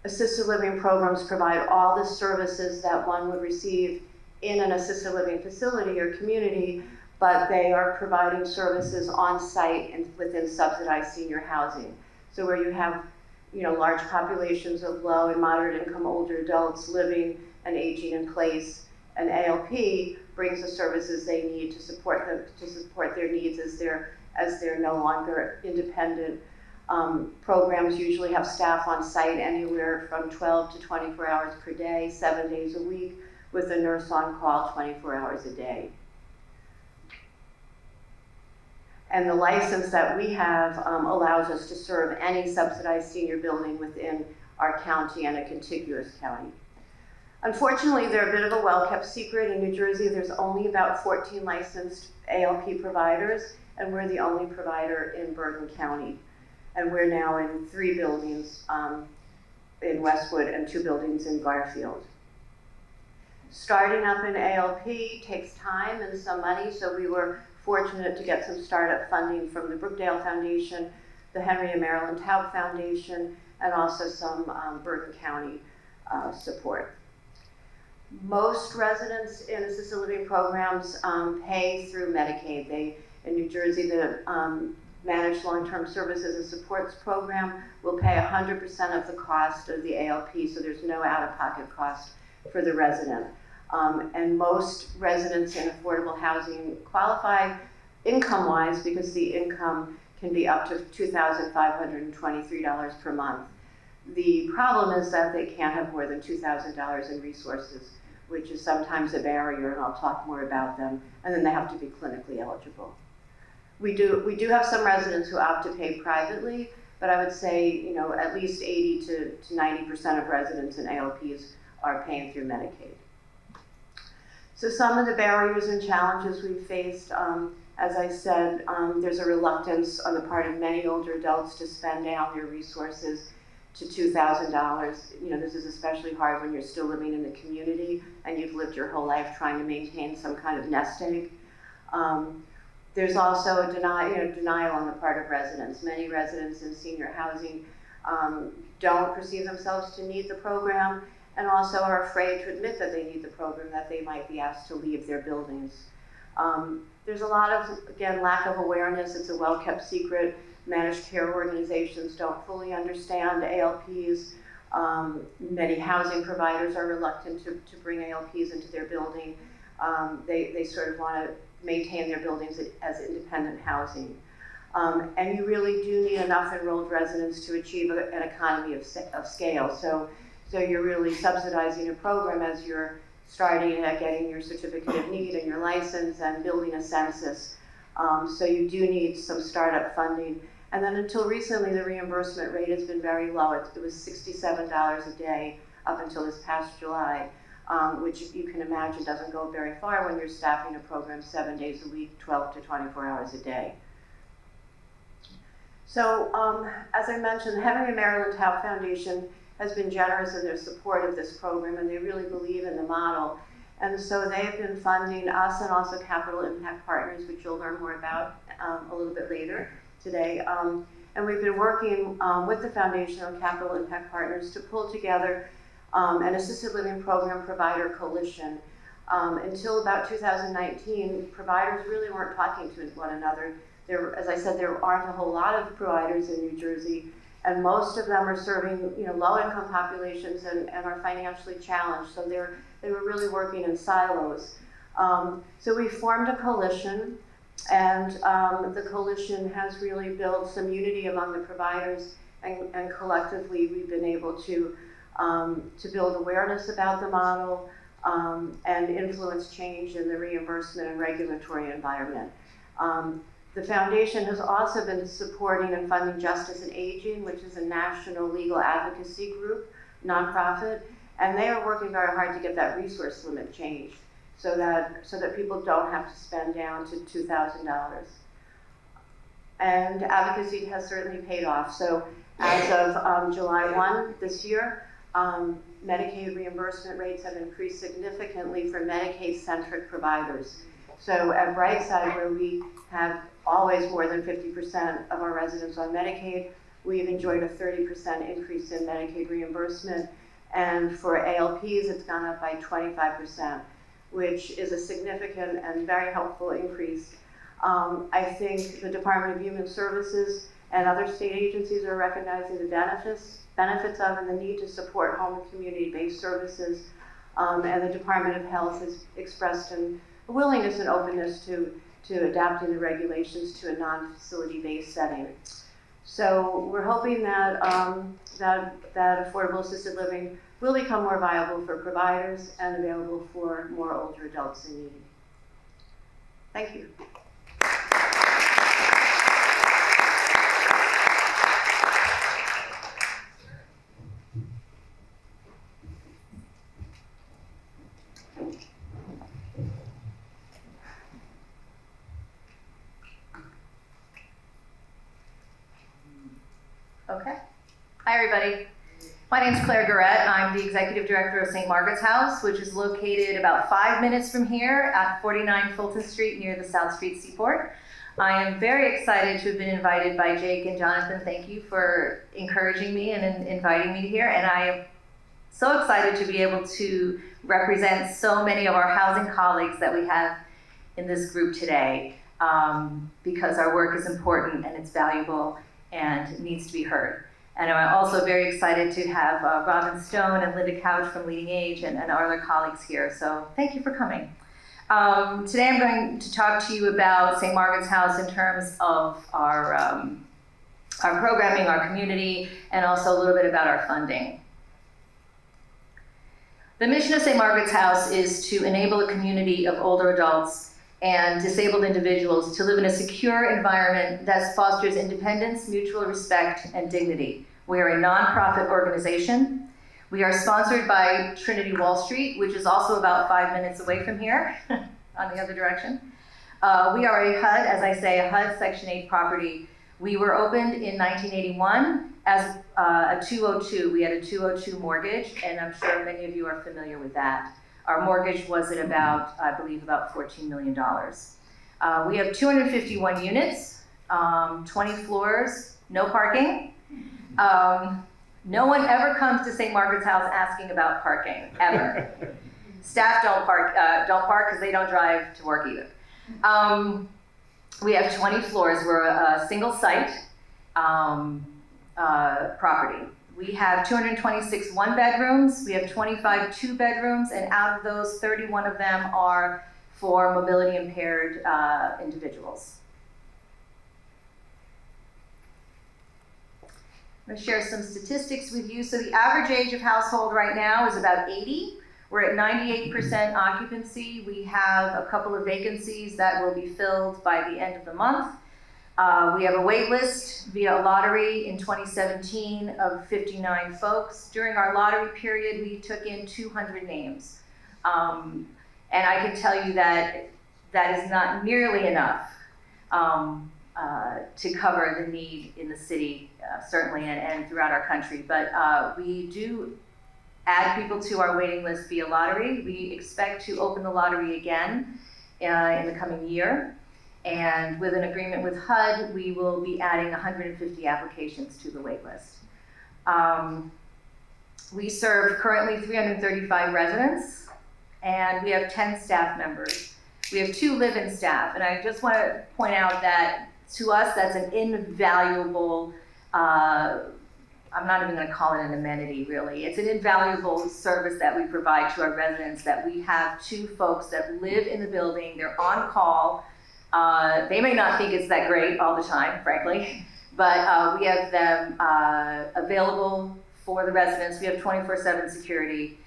Assisted living programs provide all the services that one would receive in an assisted living facility or community, but they are providing services on site and within subsidized senior housing. So where you have large populations of low and moderate income older adults living and aging in place, and ALP brings the services they need to support their needs as they're no longer independent. Programs usually have staff on site anywhere from 12 to 24 hours per day, 7 days a week, with a nurse on call 24 hours a day. And the license that we have allows us to serve any subsidized senior building within our county and a contiguous county. Unfortunately, they're a bit of a well-kept secret. In New Jersey, there's only about 14 licensed ALP providers, and we're the only provider in Bergen County. And we're now in 3 buildings in Westwood and 2 buildings in Garfield. Starting up in ALP takes time and some money, so we were fortunate to get some startup funding from the Brookdale Foundation, the Henry and Marilyn Taub Foundation, and also some Bergen County support. Most residents in assisted living programs pay through Medicaid. In New Jersey, the Managed Long-Term Services and Supports program will pay 100% of the cost of the ALP, so there's no out-of-pocket cost for the resident. And most residents in affordable housing qualify income-wise because the income can be up to $2,523 per month. The problem is that they can't have more than $2,000 in resources, which is sometimes a barrier, and I'll talk more about them, and then they have to be clinically eligible. We do have some residents who opt to pay privately, but I would say, at least 80 to 90% of residents in ALPs are paying through Medicaid. So some of the barriers and challenges we've faced, as I said, there's a reluctance on the part of many older adults to spend down their resources to $2,000. This is especially hard when you're still living in the community and you've lived your whole life trying to maintain some kind of nest egg. There's also a denial on the part of residents. Many residents in senior housing don't perceive themselves to need the program, and also are afraid to admit that they need the program, that they might be asked to leave their buildings. There's a lot of, again, lack of awareness. It's a well-kept secret. Managed care organizations don't fully understand ALPs. Many housing providers are reluctant to bring ALPs into their building. They sort of want to maintain their buildings as independent housing. And you really do need enough enrolled residents to achieve an economy of scale. So you're really subsidizing a program as you're starting at getting your certificate of need and your license and building a census. So you do need some startup funding. And then until recently, the reimbursement rate has been very low. It was $67 a day up until this past July, which you can imagine doesn't go very far when you're staffing a program 7 days a week, 12 to 24 hours a day. So as I mentioned, the Henry and Marilyn Taub Foundation has been generous in their support of this program, and they really believe in the model. And so they have been funding us and also Capital Impact Partners, which you'll learn more about a little bit later today. And we've been working with the Foundation on Capital Impact Partners to pull together an assisted living program provider coalition. Until about 2019, providers really weren't talking to one another. As I said, there aren't a whole lot of providers in New Jersey, and most of them are serving low-income populations and are financially challenged. So they were really working in silos. So we formed a coalition, and the coalition has really built some unity among the providers, and collectively we've been able to build awareness about the model and influence change in the reimbursement and regulatory environment. The foundation has also been supporting and funding Justice and Aging, which is a national legal advocacy group, nonprofit, and they are working very hard to get that resource limit changed so that people don't have to spend down to $2,000. And advocacy has certainly paid off. So as of July 1 this year, Medicaid reimbursement rates have increased significantly for Medicaid-centric providers. So at Brightside, where we have always more than 50% of our residents on Medicaid, we've enjoyed a 30% increase in Medicaid reimbursement. And for ALPs, it's gone up by 25%, which is a significant and very helpful increase. I think the Department of Human Services and other state agencies are recognizing the benefits of and the need to support home and community-based services. And the Department of Health has expressed a willingness and openness to adapting the regulations to a non-facility-based setting. So we're hoping that that affordable assisted living will become more viable for providers and available for more older adults in need. Thank you. Okay. Hi, everybody. My name is Claire Garrett. I'm the Executive Director of St. Margaret's House, which is located about 5 minutes from here at 49 Fulton Street near the South Street Seaport. I am very excited to have been invited by Jake and Jonathan. Thank you for encouraging me and inviting me here. And I am so excited to be able to represent so many of our housing colleagues that we have in this group today. because our work is important and it's valuable and needs to be heard. And I'm also very excited to have Robin Stone and Linda Couch from Leading Age and our other colleagues here. So thank you for coming. Today I'm going to talk to you about St. Margaret's House in terms of our programming, our community, and also a little bit about our funding. The mission of St. Margaret's House is to enable a community of older adults and disabled individuals to live in a secure environment that fosters independence, mutual respect, and dignity. We are a nonprofit organization. We are sponsored by Trinity Wall Street, which is also about 5 minutes away from here, on the other direction. We are a HUD, as I say, a HUD Section 8 property. We were opened in 1981 as a 202. We had a 202 mortgage, and I'm sure many of you are familiar with that. Our mortgage was at about, I believe, about $14 million. We have 251 units, 20 floors, no parking. No one ever comes to St. Margaret's House asking about parking, ever. Staff don't park because they don't drive to work either. We have 20 floors. We're a single site property. We have 226 one-bedrooms. We have 25 two-bedrooms, and out of those, 31 of them are for mobility impaired individuals. I'm going to share some statistics with you. So the average age of household right now is about 80. We're at 98% occupancy. We have a couple of vacancies that will be filled by the end of the month. We have a wait list via a lottery in 2017 of 59 folks. During our lottery period, we took in 200 names. And I can tell you that that is not nearly enough to cover the need in the city, certainly, and throughout our country. But we do add people to our waiting list via lottery. We expect to open the lottery again in the coming year. And with an agreement with HUD, we will be adding 150 applications to the wait list. We serve currently 335 residents, and we have 10 staff members. We have 2 live-in staff, and I just want to point out that to us, that's an invaluable, I'm not even going to call it an amenity, really. It's an invaluable service that we provide to our residents, that we have 2 folks that live in the building. They're on call. They may not think it's that great all the time, frankly, but we have them available for the residents. We have 24/7 security.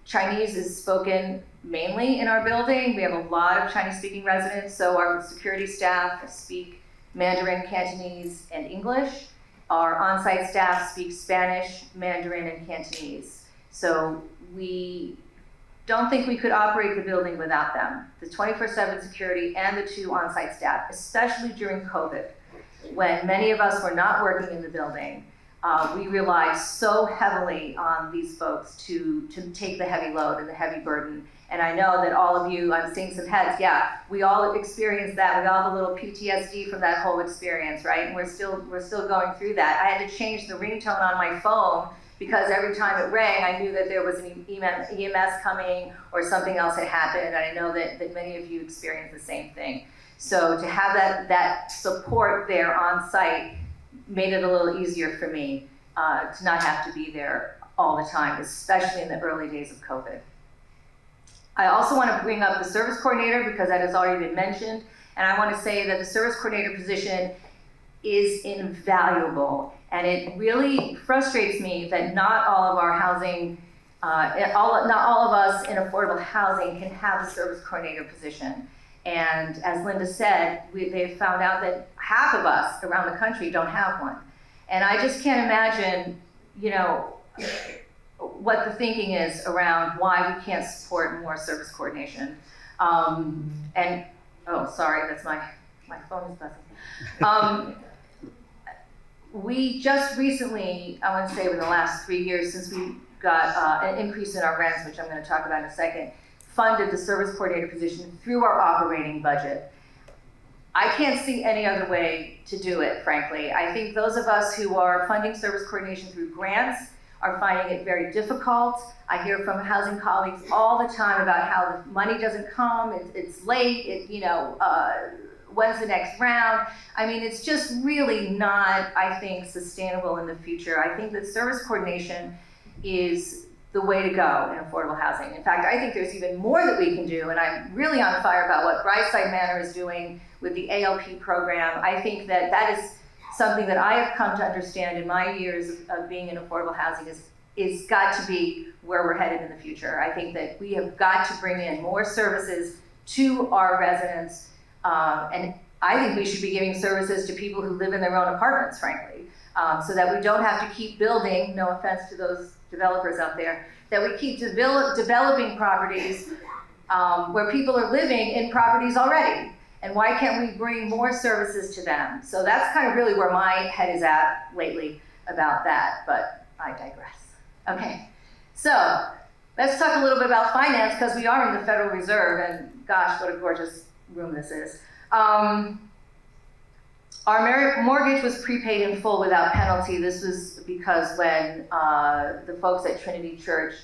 Chinese is spoken mainly in our building. We have a lot of Chinese-speaking residents, so our security staff speak Mandarin, Cantonese, and English. Our on-site staff speaks Spanish, Mandarin, and Cantonese. So we don't think we could operate the building without them. The 24/7 security and the 2 on-site staff, especially during COVID, when many of us were not working in the building. We relied so heavily on these folks to take the heavy load and the heavy burden. And I know that all of you, I'm seeing some heads, yeah, we all experienced that. We all have a little PTSD from that whole experience, right? And we're still going through that. I had to change the ringtone on my phone because every time it rang, I knew that there was an EMS coming or something else had happened. And I know that many of you experienced the same thing. So to have that support there on site made it a little easier for me to not have to be there all the time, especially in the early days of COVID. I also want to bring up the service coordinator because that has already been mentioned. And I want to say that the service coordinator position is invaluable. And it really frustrates me that not all of our housing, not all of us in affordable housing can have a service coordinator position. And as Linda said, they've found out that half of us around the country don't have one. And I just can't imagine, what the thinking is around why we can't support more service coordination. Sorry, that's my phone is buzzing. We just recently, I want to say within the last 3 years, since we got an increase in our rents, which I'm going to talk about in a second, funded the service coordinator position through our operating budget. I can't see any other way to do it, frankly. I think those of us who are funding service coordination through grants are finding it very difficult. I hear from housing colleagues all the time about how the money doesn't come, it's late, when's the next round? I mean, it's just really not, I think, sustainable in the future. I think that service coordination is the way to go in affordable housing. In fact, I think there's even more that we can do, and I'm really on fire about what Brightside Manor is doing with the ALP program. I think that that is something that I have come to understand in my years of being in affordable housing is got to be where we're headed in the future. I think that we have got to bring in more services to our residents, and I think we should be giving services to people who live in their own apartments, frankly, so that we don't have to keep building, no offense to those developers out there, that we keep developing properties where people are living in properties already. And why can't we bring more services to them? So that's kind of really where my head is at lately about that, but I digress. Okay, so let's talk a little bit about finance, because we are in the Federal Reserve, and gosh, what a gorgeous room this is. Our mortgage was prepaid in full without penalty. This was because when the folks at Trinity Church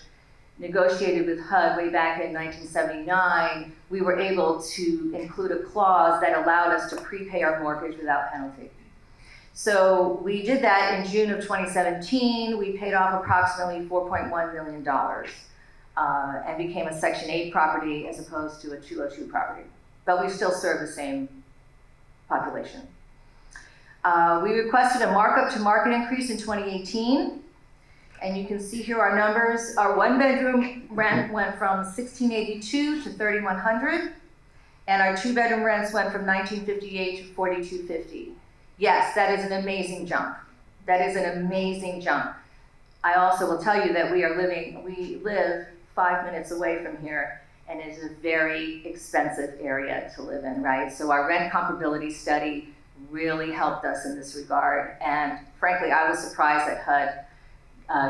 negotiated with HUD way back in 1979, we were able to include a clause that allowed us to prepay our mortgage without penalty. So we did that in June of 2017. We paid off approximately $4.1 million and became a Section 8 property as opposed to a 202 property. But we still serve the same population. We requested a markup to market increase in 2018. And you can see here our numbers. Our one-bedroom rent went from $1,682 to $3,100, and our two-bedroom rents went from $1,958 to $4,250. Yes, that is an amazing jump. That is an amazing jump. I also will tell you that we live 5 minutes away from here, and it is a very expensive area to live in, right? So our rent comparability study really helped us in this regard, and frankly, I was surprised that HUD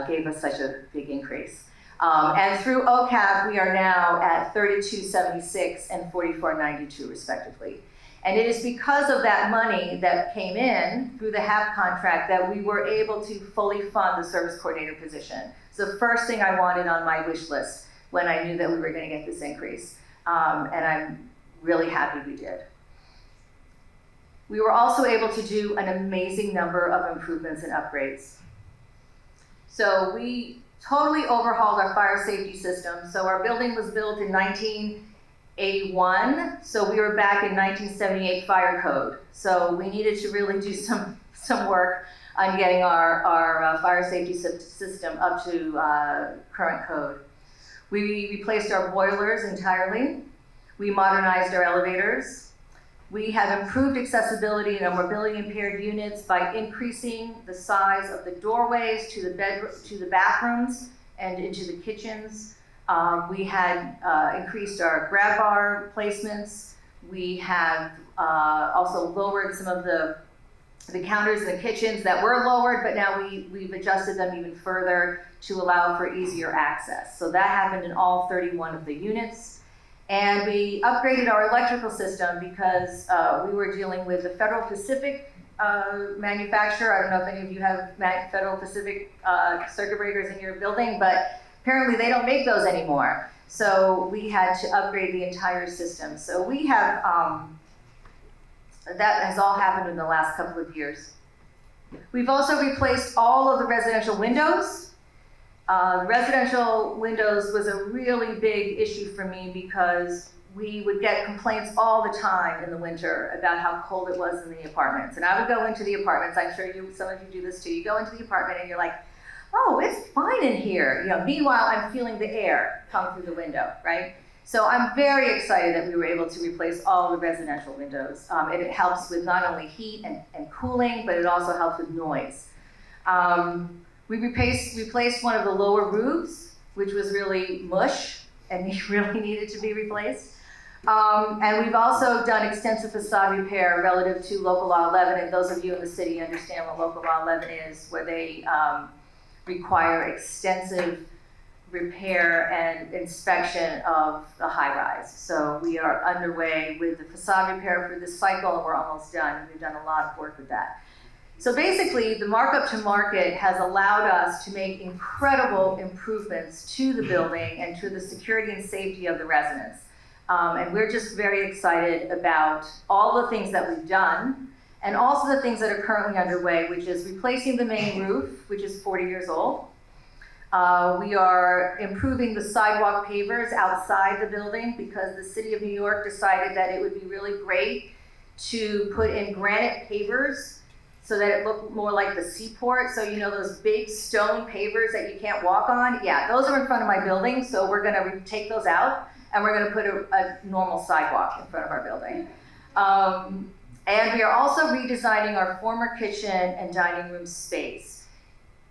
gave us such a big increase. And through OCAP, we are now at $32.76 and $44.92 respectively. And it is because of that money that came in through the HAP contract that we were able to fully fund the service coordinator position. It's the first thing I wanted on my wish list when I knew that we were going to get this increase. And I'm really happy we did. We were also able to do an amazing number of improvements and upgrades. So we totally overhauled our fire safety system. So our building was built in 1981. So we were back in 1978 fire code. So we needed to really do some work on getting our fire safety system up to current code. We replaced our boilers entirely. We modernized our elevators. We have improved accessibility in our mobility impaired units by increasing the size of the doorways to the bathrooms and into the kitchens. We had increased our grab bar placements. We have also lowered some of the counters in the kitchens that were lowered, but now we've adjusted them even further to allow for easier access. So that happened in all 31 of the units. And we upgraded our electrical system because we were dealing with the Federal Pacific manufacturer. I don't know if any of you have Federal Pacific circuit breakers in your building, but apparently they don't make those anymore. So we had to upgrade the entire system. So we have, that has all happened in the last couple of years. We've also replaced all of the residential windows. Residential windows was a really big issue for me because we would get complaints all the time in the winter about how cold it was in the apartments. And I would go into the apartments, I'm sure some of you do this too, you go into the apartment and you're like, oh, it's fine in here. Meanwhile, I'm feeling the air come through the window, right? So I'm very excited that we were able to replace all the residential windows. It helps with not only heat and cooling, but it also helps with noise. We replaced one of the lower roofs, which was really mush and really needed to be replaced. And we've also done extensive facade repair relative to Local Law 11, and those of you in the city understand what Local Law 11 is, where they require extensive repair and inspection of the high rise. So we are underway with the facade repair for this cycle, and we're almost done. We've done a lot of work with that. So basically, the markup to market has allowed us to make incredible improvements to the building and to the security and safety of the residents. And we're just very excited about all the things that we've done and also the things that are currently underway, which is replacing the main roof, which is 40 years old. We are improving the sidewalk pavers outside the building because the city of New York decided that it would be really great to put in granite pavers so that it looked more like the seaport. So you know those big stone pavers that you can't walk on? Yeah, those are in front of my building, so we're gonna take those out and we're gonna put a normal sidewalk in front of our building. And we are also redesigning our former kitchen and dining room space.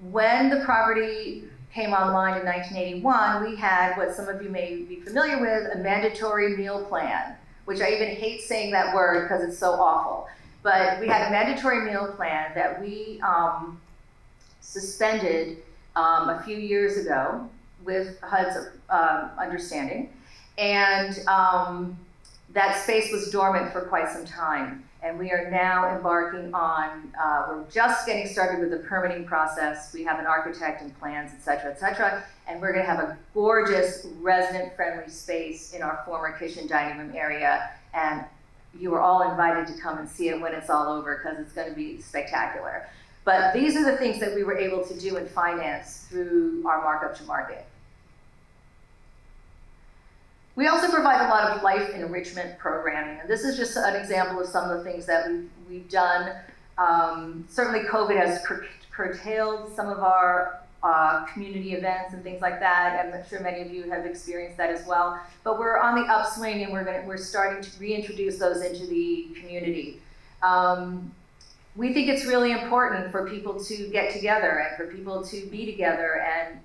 When the property came online in 1981, we had what some of you may be familiar with, a mandatory meal plan, which I even hate saying that word because it's so awful. But we had a mandatory meal plan that we suspended a few years ago with HUD's understanding. And that space was dormant for quite some time. And we are now embarking on, we're just getting started with the permitting process. We have an architect and plans, et cetera, and we're gonna have a gorgeous resident-friendly space in our former kitchen dining room area. And you are all invited to come and see it when it's all over because it's gonna be spectacular. But these are the things that we were able to do and finance through our markup to market. We also provide a lot of life enrichment programming, and this is just an example of some of the things that we've done. Certainly COVID has curtailed some of our community events and things like that. I'm sure many of you have experienced that as well. But we're on the upswing and we're starting to reintroduce those into the community. We think it's really important for people to get together and for people to be together,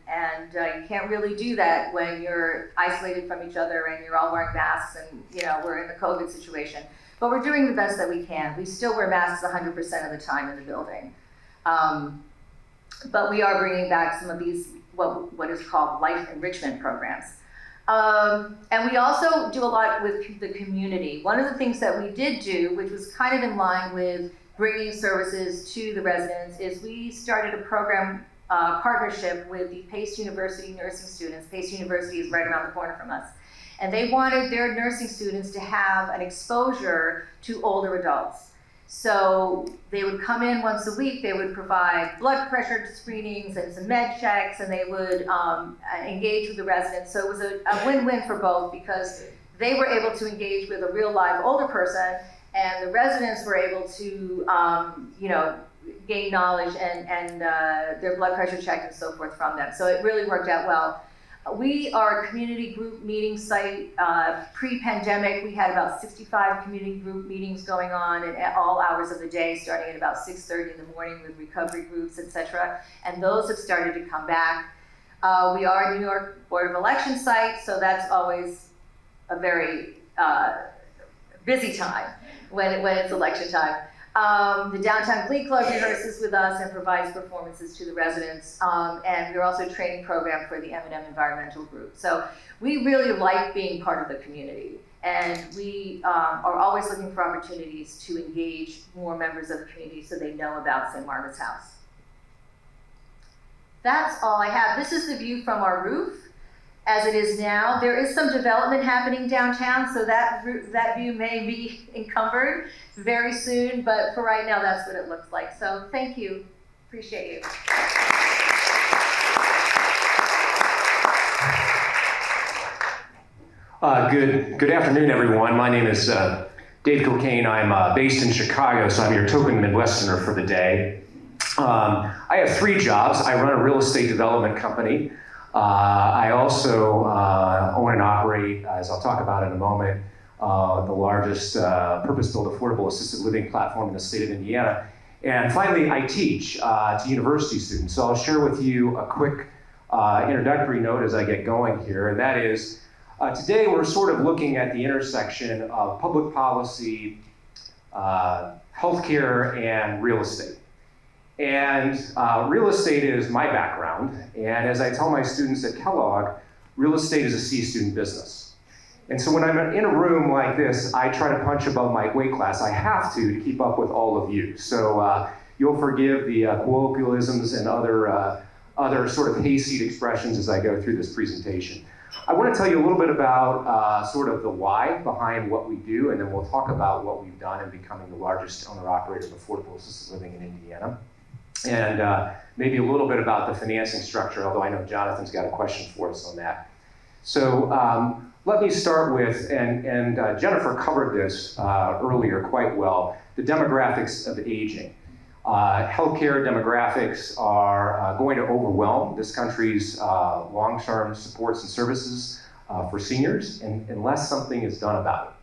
and you can't really do that when you're isolated from each other and you're all wearing masks and we're in the COVID situation. But we're doing the best that we can. We still wear masks 100% of the time in the building. But we are bringing back some of these, what is called life enrichment programs. And we also do a lot with the community. One of the things that we did do, which was kind of in line with bringing services to the residents, is we started a program partnership with the Pace University nursing students. Pace University is right around the corner from us. And they wanted their nursing students to have an exposure to older adults. So they would come in once a week, they would provide blood pressure screenings and some med checks, and they would engage with the residents. So it was a win-win for both because they were able to engage with a real live older person, and the residents were able to, gain knowledge and their blood pressure checked and so forth from them. So it really worked out well. We are a community group meeting site. Pre-pandemic, we had about 65 community group meetings going on at all hours of the day, starting at about 6:30 in the morning with recovery groups, et cetera. And those have started to come back. We are a New York Board of Election site, so that's always a very busy time when it's election time. The Downtown Glee Club rehearses with us and provides performances to the residents. And we're also a training program for the M&M Environmental Group. So we really like being part of the community. And we are always looking for opportunities to engage more members of the community so they know about St. Margaret's House. That's all I have. This is the view from our roof as it is now. There is some development happening downtown, so that view may be encumbered very soon, but for right now, that's what it looks like. So thank you, appreciate you. Good afternoon, everyone. My name is Dave Cocaine. I'm based in Chicago, so I'm your token Midwesterner for the day. I have 3 jobs. I run a real estate development company. I also own and operate, as I'll talk about in a moment, the largest purpose-built affordable assisted living platform in the state of Indiana. And finally, I teach to university students. So I'll share with you a quick introductory note as I get going here, and that is, today we're sort of looking at the intersection of public policy, healthcare, and real estate. And real estate is my background, and as I tell my students at Kellogg, real estate is a C student business. And so when I'm in a room like this, I try to punch above my weight class. I have to keep up with all of you. So you'll forgive the colloquialisms and other sort of hayseed expressions as I go through this presentation. I want to tell you a little bit about sort of the why behind what we do, and then we'll talk about what we've done in becoming the largest owner-operator of affordable assisted living in Indiana. And maybe a little bit about the financing structure, although I know Jonathan's got a question for us on that. So let me start with, and Jennifer covered this earlier quite well, the demographics of aging. Healthcare demographics are going to overwhelm this country's long-term supports and services for seniors unless something is done about it.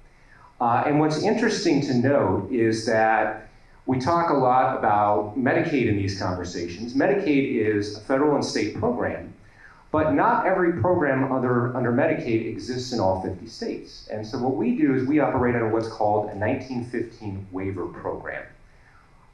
And what's interesting to note is that we talk a lot about Medicaid in these conversations. Medicaid is a federal and state program, but not every program under Medicaid exists in all 50 states. And so what we do is we operate under what's called a 1915 waiver program.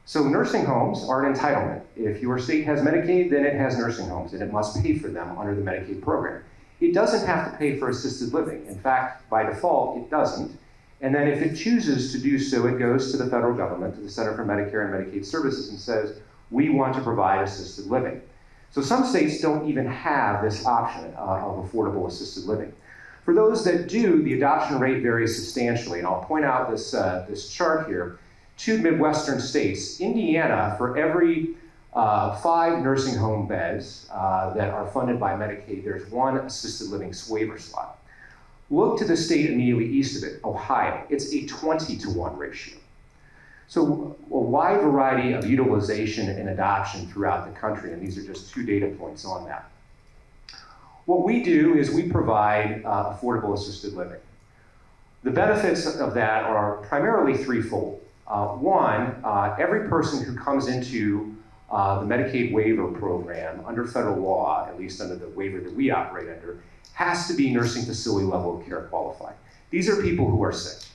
So nursing homes are an entitlement. If your state has Medicaid, then it has nursing homes, and it must pay for them under the Medicaid program. It doesn't have to pay for assisted living. In fact, by default, it doesn't. And then if it chooses to do so, it goes to the federal government, to the Center for Medicare and Medicaid Services, and says, we want to provide assisted living. So some states don't even have this option of affordable assisted living. For those that do, the adoption rate varies substantially. And I'll point out this chart here. 2 Midwestern states, Indiana, for every 5 nursing home beds that are funded by Medicaid, there's 1 assisted living waiver slot. Look to the state immediately east of it, Ohio. It's a 20-to-1 ratio. So a wide variety of utilization and adoption throughout the country, and these are just 2 data points on that. What we do is we provide affordable assisted living. The benefits of that are primarily threefold. One, every person who comes into the Medicaid waiver program under federal law, at least under the waiver that we operate under, has to be nursing facility level of care qualified. These are people who are sick.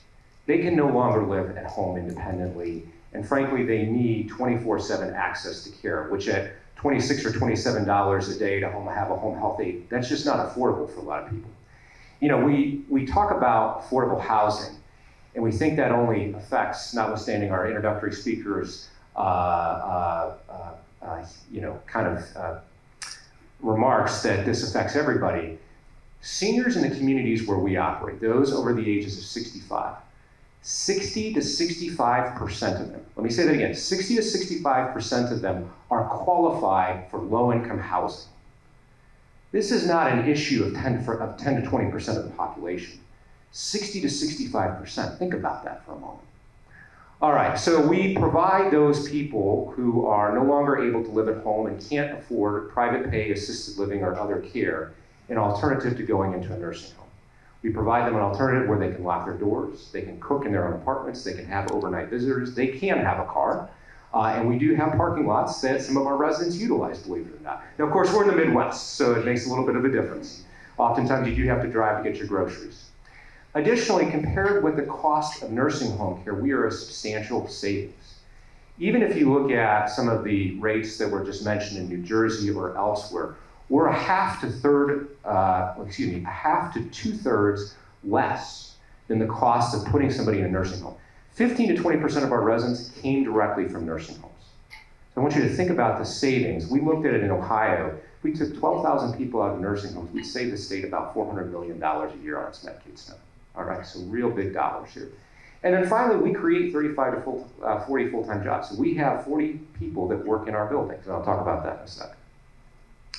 They can no longer live at home independently, and frankly, they need 24/7 access to care, which at $26 or $27 a day to have a home health aide, that's just not affordable for a lot of people. You know, we talk about affordable housing, and we think that only affects, notwithstanding our introductory speakers, remarks that this affects everybody. Seniors in the communities where we operate, those over the ages of 65, 60 to 65% of them, let me say that again, 60 to 65% of them are qualified for low-income housing. This is not an issue of 10 to 20% of the population. 60 to 65%, think about that for a moment. All right, so we provide those people who are no longer able to live at home and can't afford private pay, assisted living, or other care an alternative to going into a nursing home. We provide them an alternative where they can lock their doors, they can cook in their own apartments, they can have overnight visitors, they can have a car, and we do have parking lots that some of our residents utilize, believe it or not. Now, of course, we're in the Midwest, so it makes a little bit of a difference. Oftentimes, you do have to drive to get your groceries. Additionally, compared with the cost of nursing home care, we are a substantial savings. Even if you look at some of the rates that were just mentioned in New Jersey or elsewhere, we're a half to 2/3 less than the cost of putting somebody in a nursing home. 15 to 20% of our residents came directly from nursing homes. So I want you to think about the savings. We looked at it in Ohio. We took 12,000 people out of nursing homes. We saved the state about $400 million a year on its Medicaid spend. All right, so real big dollars here. And then finally, we create 35 to 40 full-time jobs. So we have 40 people that work in our buildings, and I'll talk about that in a second.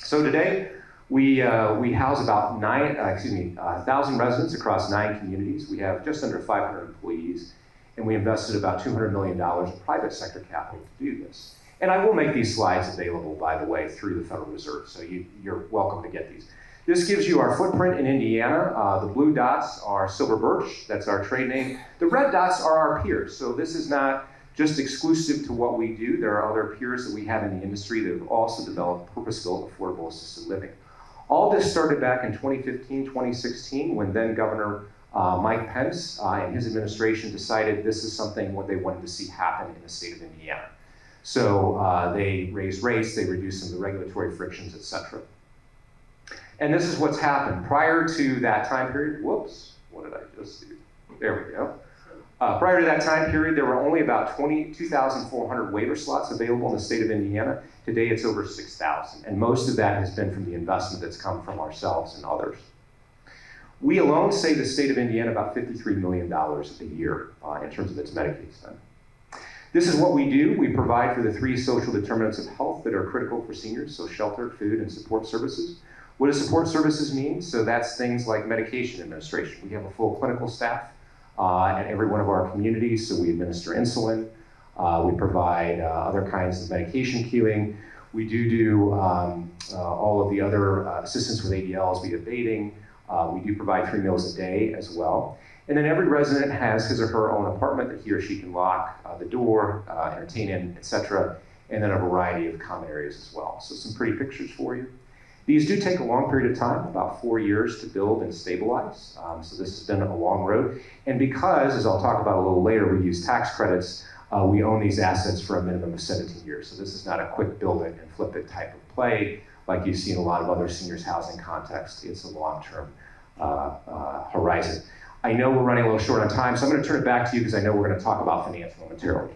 So today, we house about 1,000 residents across 9 communities. We have just under 500 employees, and we invested about $200 million in private sector capital to do this. And I will make these slides available, by the way, through the Federal Reserve, so you're welcome to get these. This gives you our footprint in Indiana. The blue dots are Silver Birch, that's our trade name. The red dots are our peers, so this is not just exclusive to what we do. There are other peers that we have in the industry that have also developed purpose-built affordable assisted living. All this started back in 2015, 2016, when then Governor Mike Pence and his administration decided this is something what they wanted to see happen in the state of Indiana. So they raised rates, they reduced some of the regulatory frictions, et cetera. And this is what's happened. Prior to that time period, whoops, what did I just do? There we go. Prior to that time period, there were only about 22,400 waiver slots available in the state of Indiana. Today, it's over 6,000, and most of that has been from the investment that's come from ourselves and others. We alone save the state of Indiana about $53 million a year in terms of its Medicaid spend. This is what we do. We provide for the 3 social determinants of health that are critical for seniors, so shelter, food, and support services. What does support services mean? So that's things like medication administration. We have a full clinical staff at every one of our communities, so we administer insulin. We provide other kinds of medication queuing. We do all of the other assistance with ADLs via bathing. We do provide 3 meals a day as well. And then every resident has his or her own apartment that he or she can lock the door, entertain in, etc., and then a variety of common areas as well. So some pretty pictures for you. These do take a long period of time, about 4 years to build and stabilize. So this has been a long road. And because, as I'll talk about a little later, we use tax credits, we own these assets for a minimum of 17 years. So this is not a quick build it and flip it type of play like you see in a lot of other seniors housing contexts. It's a long-term horizon. I know we're running a little short on time, so I'm going to turn it back to you because I know we're going to talk about finance momentarily.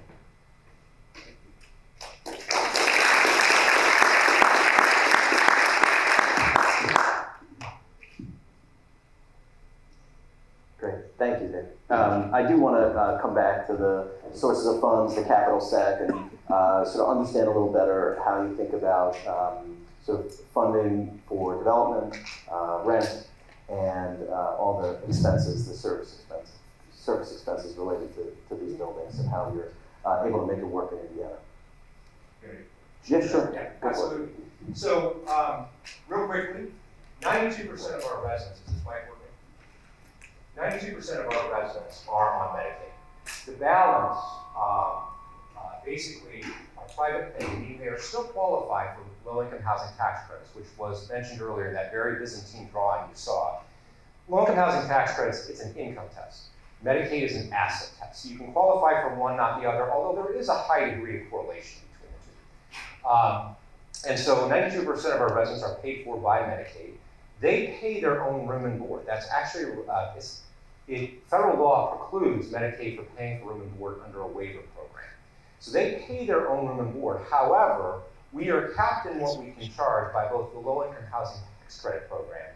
Great, thank you, Dave. I do want to come back to the sources of funds, the capital stack, and sort of understand a little better how you think about sort of funding for development, rent, and all the expenses, the service expenses related to these buildings, and how you're able to make it work in Indiana. Yeah, sure. Yeah, absolutely. So, real quickly, 92% of our residents, is this mic working? 92% of our residents are on Medicaid. The balance, basically, are private pay, meaning they are still qualified for low-income housing tax credits, which was mentioned earlier, that very Byzantine drawing you saw. Low-income housing tax credits, it's an income test. Medicaid is an asset test. So you can qualify for one, not the other, although there is a high degree of correlation between the two. And so 92% of our residents are paid for by Medicaid. They pay their own room and board. That's actually, federal law precludes Medicaid from paying for room and board under a waiver program. So they pay their own room and board. However, we are capped in what we can charge by both the low-income housing tax credit program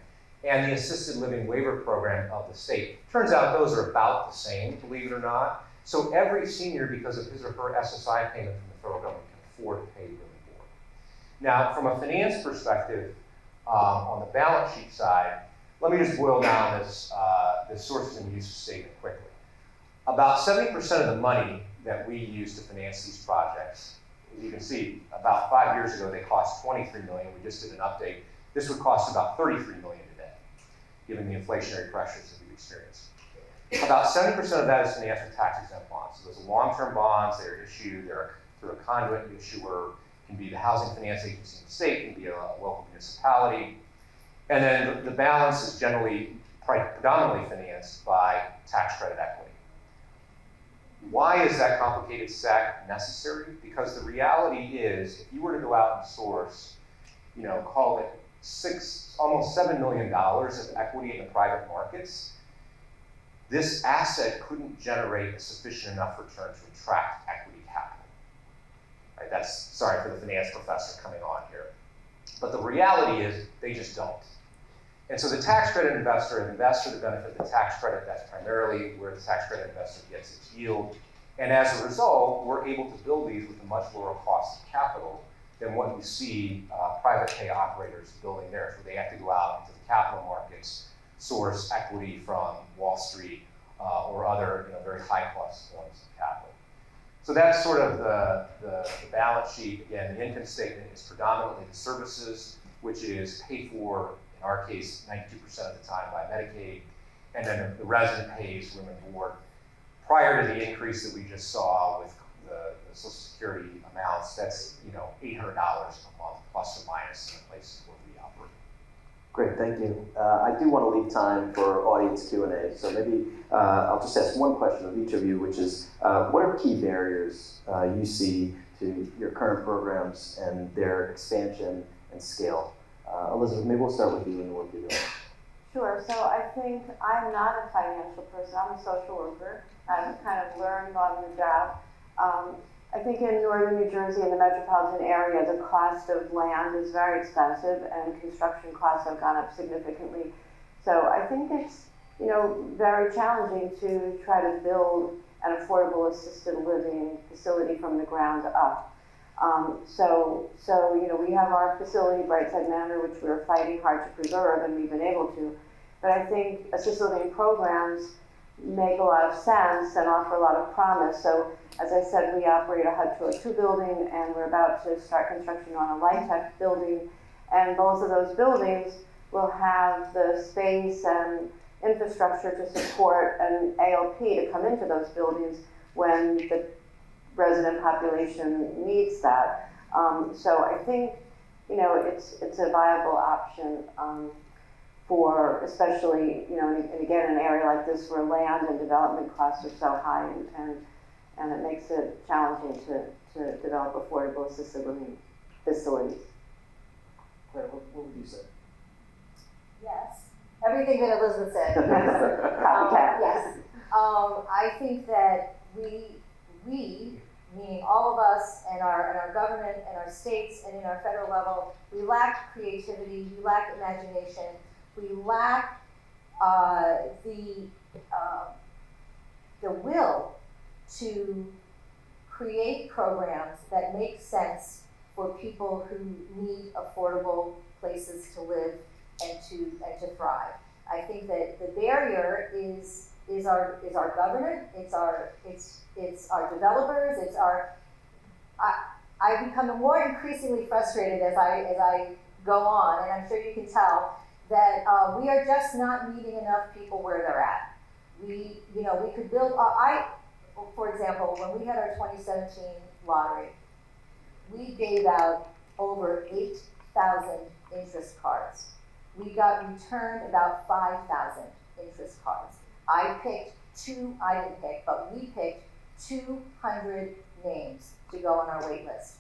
and the assisted living waiver program of the state. Turns out those are about the same, believe it or not. So every senior, because of his or her SSI payment from the federal government, can afford to pay room and board. Now, from a finance perspective, on the balance sheet side, let me just boil down this sources and uses statement quickly. About 70% of the money that we use to finance these projects, as you can see, about 5 years ago, they cost $23 million. We just did an update. This would cost about $33 million today, given the inflationary pressures that we've experienced. About 70% of that is financed with tax-exempt bonds. So those are long-term bonds. They're issued through a conduit issuer. Can be the housing finance agency in the state, can be a local municipality. And then the balance is generally predominantly financed by tax credit equity. Why is that complicated stack necessary? Because the reality is, if you were to go out and source, call it almost $7 million of equity in the private markets, this asset couldn't generate a sufficient enough return to attract equity capital. Right? That's, sorry for the finance professor coming on here. But the reality is, they just don't. And so the tax credit investor invests for the benefit of the tax credit. That's primarily where the tax credit investor gets its yield. And as a result, we're able to build these with a much lower cost of capital than what you see private pay operators building theirs, where they have to go out into the capital markets, source equity from Wall Street or other very high-cost forms of capital. So that's sort of the balance sheet. Again, the income statement is predominantly the services, which is paid for, in our case, 92% of the time by Medicaid, and then the resident pays room and board. Prior to the increase that we just saw with the Social Security amounts, that's $800 a month, plus or minus in the places where we operate. Great, thank you. I do want to leave time for audience Q&A, so maybe I'll just ask one question of each of you, which is, what are key barriers you see to your current programs and their expansion and scale? Elizabeth, maybe we'll start with you and work you doing. Sure, so I think I'm not a financial person, I'm a social worker. I've kind of learned on the job. I think in northern New Jersey and the metropolitan area, the cost of land is very expensive and construction costs have gone up significantly. So I think it's, very challenging to try to build an affordable assisted living facility from the ground up. We have our facility, Brightside Manor, which we're fighting hard to preserve, and we've been able to. But I think assisted living programs make a lot of sense and offer a lot of promise. So, as I said, we operate a HUD 202 building, and we're about to start construction on a LIHTC building. And both of those buildings will have the space and infrastructure to support an ALP to come into those buildings when the resident population needs that. So I think, it's a viable option for especially, and again, in an area like this where land and development costs are so high and it makes it challenging to develop affordable assisted living facilities. Claire, what would you say? Yes, everything that Elizabeth said. Copycat. Yes. I think that we, meaning all of us and our government and our states and in our federal level, we lack creativity, we lack imagination, we lack the will to create programs that make sense for people who need affordable places to live and to thrive. I think that the barrier is our government, it's our developers, I become more increasingly frustrated as I go on, and I'm sure you can tell that we are just not meeting enough people where they're at. We could build. For example, when we had our 2017 lottery, we gave out over 8,000 interest cards. We got returned about 5,000 interest cards. I didn't pick, but we picked 200 names to go on our wait list.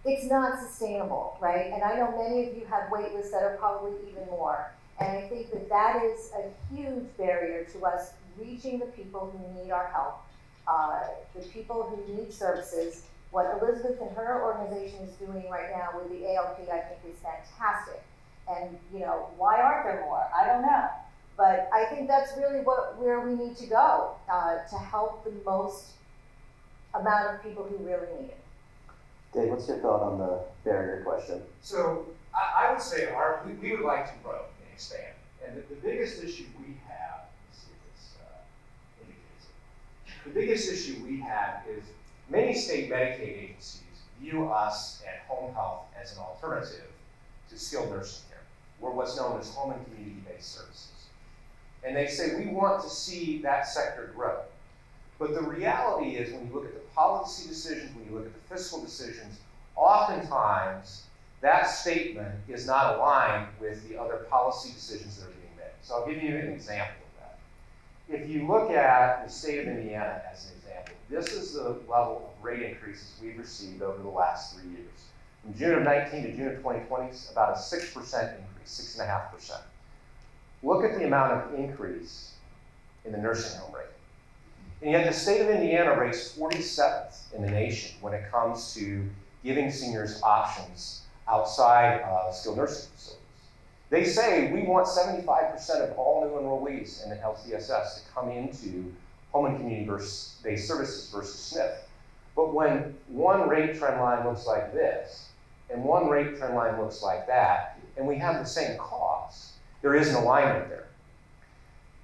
It's not sustainable, right? And I know many of you have wait lists that are probably even more. And I think that is a huge barrier to us reaching the people who need our help, the people who need services. What Elizabeth and her organization is doing right now with the ALP, I think, is fantastic. And why aren't there more? I don't know. But I think that's really where we need to go to help the most amount of people who really need it. Dave, what's your thought on the barrier question? So I would say we would like to grow and expand. And the biggest issue we have, let's see if this indicates it. The biggest issue we have is many state Medicaid agencies view us at home health as an alternative to skilled nursing care, or what's known as home and community-based services. And they say we want to see that sector grow. But the reality is when you look at the policy decisions, when you look at the fiscal decisions, oftentimes that statement is not aligned with the other policy decisions that are being made. So I'll give you an example of that. If you look at the state of Indiana as an example, this is the level of rate increases we've received over the last 3 years. From June of 19 to June of 2020, it's about a 6% increase, 6.5%. Look at the amount of increase in the nursing home rate. And yet the state of Indiana rates 47th in the nation when it comes to giving seniors options outside of skilled nursing facilities. They say we want 75% of all new enrollees in the LTSS to come into home and community-based services versus SNF. But when one rate trend line looks like this, and one rate trend line looks like that, and we have the same costs, there is an alignment there.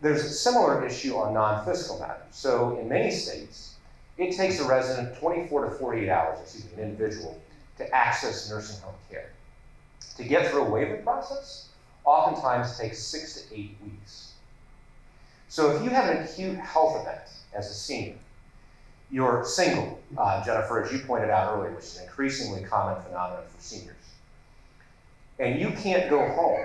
There's a similar issue on non-fiscal matters. So in many states, it takes a resident 24 to 48 hours, an individual, to access nursing home care. To get through a waiver process, oftentimes takes 6 to 8 weeks. So if you have an acute health event as a senior, you're single, Jennifer, as you pointed out earlier, which is an increasingly common phenomenon for seniors, and you can't go home,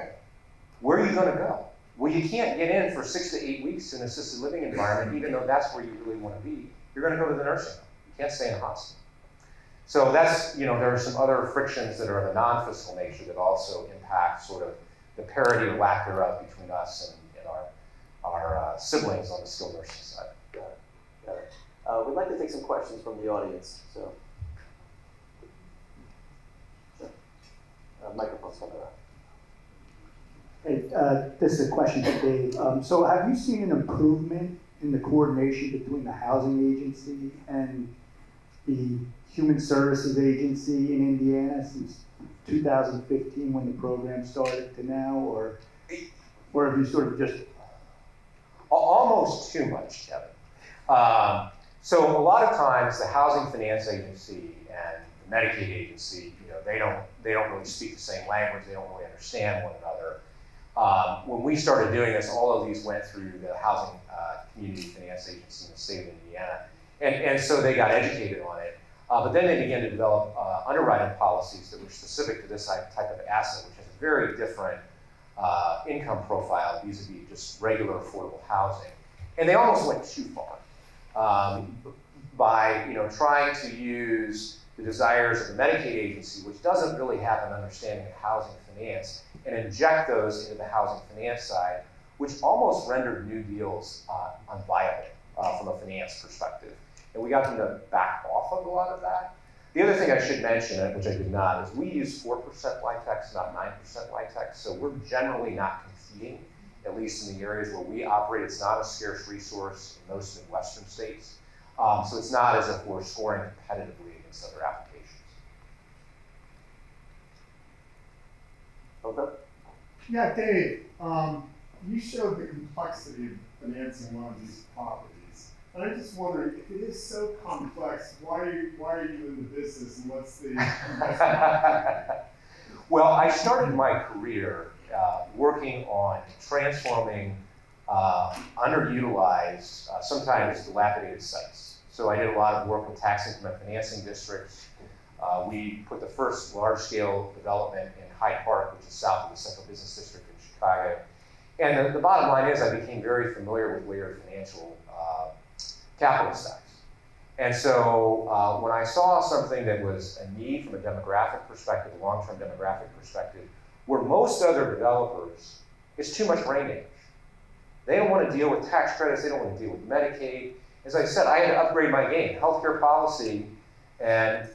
where are you going to go? Well, you can't get in for 6 to 8 weeks in an assisted living environment, even though that's where you really want to be. You're going to go to the nursing home. You can't stay in a hospital. So that's, there are some other frictions that are of a non-fiscal nature that also impact sort of the parity or lack thereof between us and our siblings on the skilled nursing side. Got it. Got it. We'd like to take some questions from the audience. So, sure. Microphone's coming around. Hey, this is a question for Dave. So have you seen an improvement in the coordination between the housing agency and the Human Services Agency in Indiana since 2015 when the program started to now, or have you sort of just... Almost too much, Kevin. So a lot of times the Housing Finance Agency and the Medicaid Agency, they don't really speak the same language. They don't really understand one another. When we started doing this, all of these went through the Housing Community Finance Agency in the state of Indiana. And so they got educated on it. But then they began to develop underwriting policies that were specific to this type of asset, which has a very different income profile vis-a-vis just regular affordable housing. And they almost went too far by trying to use the desires of the Medicaid agency, which doesn't really have an understanding of housing finance, and inject those into the housing finance side, which almost rendered new deals unviable from a finance perspective. And we got them to back off of a lot of that. The other thing I should mention, which I did not, is we use 4% LIHTC, not 9% LIHTC, so we're generally not competing, at least in the areas where we operate. It's not a scarce resource in most Midwestern states. So it's not as if we're scoring competitively against other applications. Okay. Yeah, Dave, you showed the complexity of financing one of these properties. And I just wonder, if it is so complex, why are you in the business, and what's the investment? Well, I started my career working on transforming underutilized, sometimes dilapidated sites. So I did a lot of work with tax increment financing districts. We put the first large-scale development in Hyde Park, which is south of the Central Business District in Chicago. And the bottom line is I became very familiar with layered financial capital stacks. And so when I saw something that was a need from a demographic perspective, a long-term demographic perspective, where most other developers, it's too much brain damage. They don't want to deal with tax credits, they don't want to deal with Medicaid. As I said, I had to upgrade my game. Healthcare policy and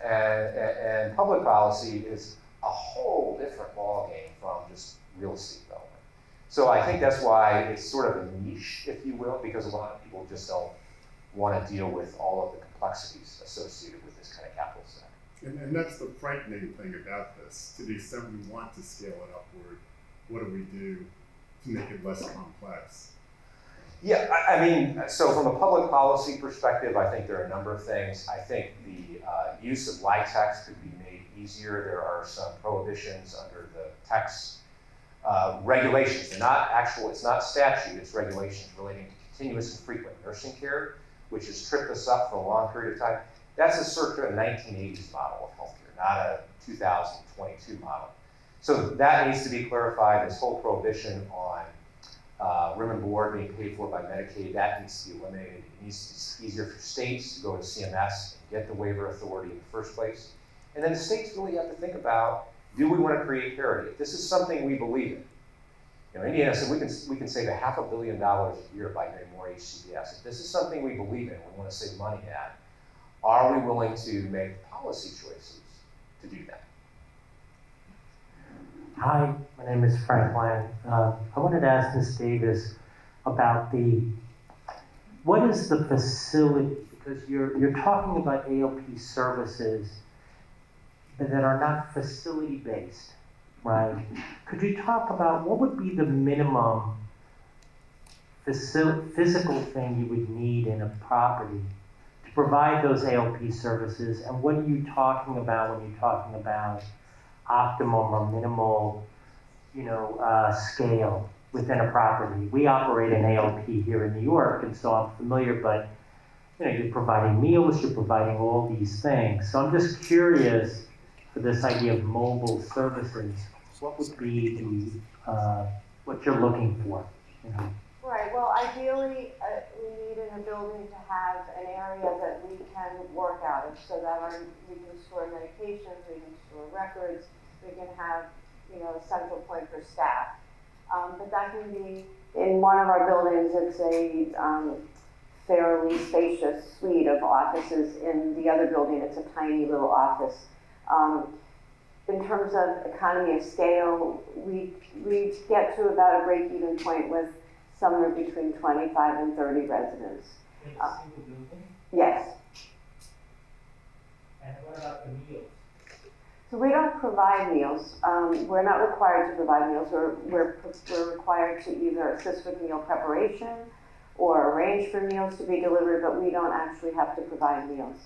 public policy is a whole different ballgame from just real estate development. So I think that's why it's sort of a niche, if you will, because a lot of people just don't want to deal with all of the complexities associated with this kind of capital stack. And that's the frightening thing about this. To the extent we want to scale it upward, what do we do to make it less complex? Yeah, I mean, so from a public policy perspective, I think there are a number of things. I think the use of LIHTC could be made easier. There are some prohibitions under the tax regulations. They're not actual, it's not statute, it's regulations relating to continuous and frequent nursing care, which has tripped us up for a long period of time. That's a circa 1980s model of healthcare, not a 2022 model. So that needs to be clarified. This whole prohibition on room and board being paid for by Medicaid, that needs to be eliminated. It needs to be easier for states to go to CMS and get the waiver authority in the first place. And then the states really have to think about, do we want to create parity? If this is something we believe in, Indiana said we can save $500 million a year by doing more HCBS. If this is something we believe in, we want to save money at, are we willing to make policy choices to do that? Hi, my name is Frank Lang. I wanted to ask Ms. Davis about what is the facility, because you're talking about ALP services that are not facility-based, right? Could you talk about what would be the minimum physical thing you would need in a property to provide those ALP services, and what are you talking about when you're talking about optimum or minimal, scale within a property? We operate an ALP here in New York, and so I'm familiar, but you're providing meals, you're providing all these things. So I'm just curious for this idea of mobile services, what would be what you're looking for? Right, well, ideally, we need in a building to have an area that we can work out of so that we can store medications, we can store records, we can have, a central point for staff. But that can be, in one of our buildings, it's a fairly spacious suite of offices. In the other building, it's a tiny little office. In terms of economy of scale, we get to about a break-even point with somewhere between 25 and 30 residents. In a single building? Yes. And what about the meals? So we don't provide meals. We're not required to provide meals. We're required to either assist with meal preparation or arrange for meals to be delivered, but we don't actually have to provide meals.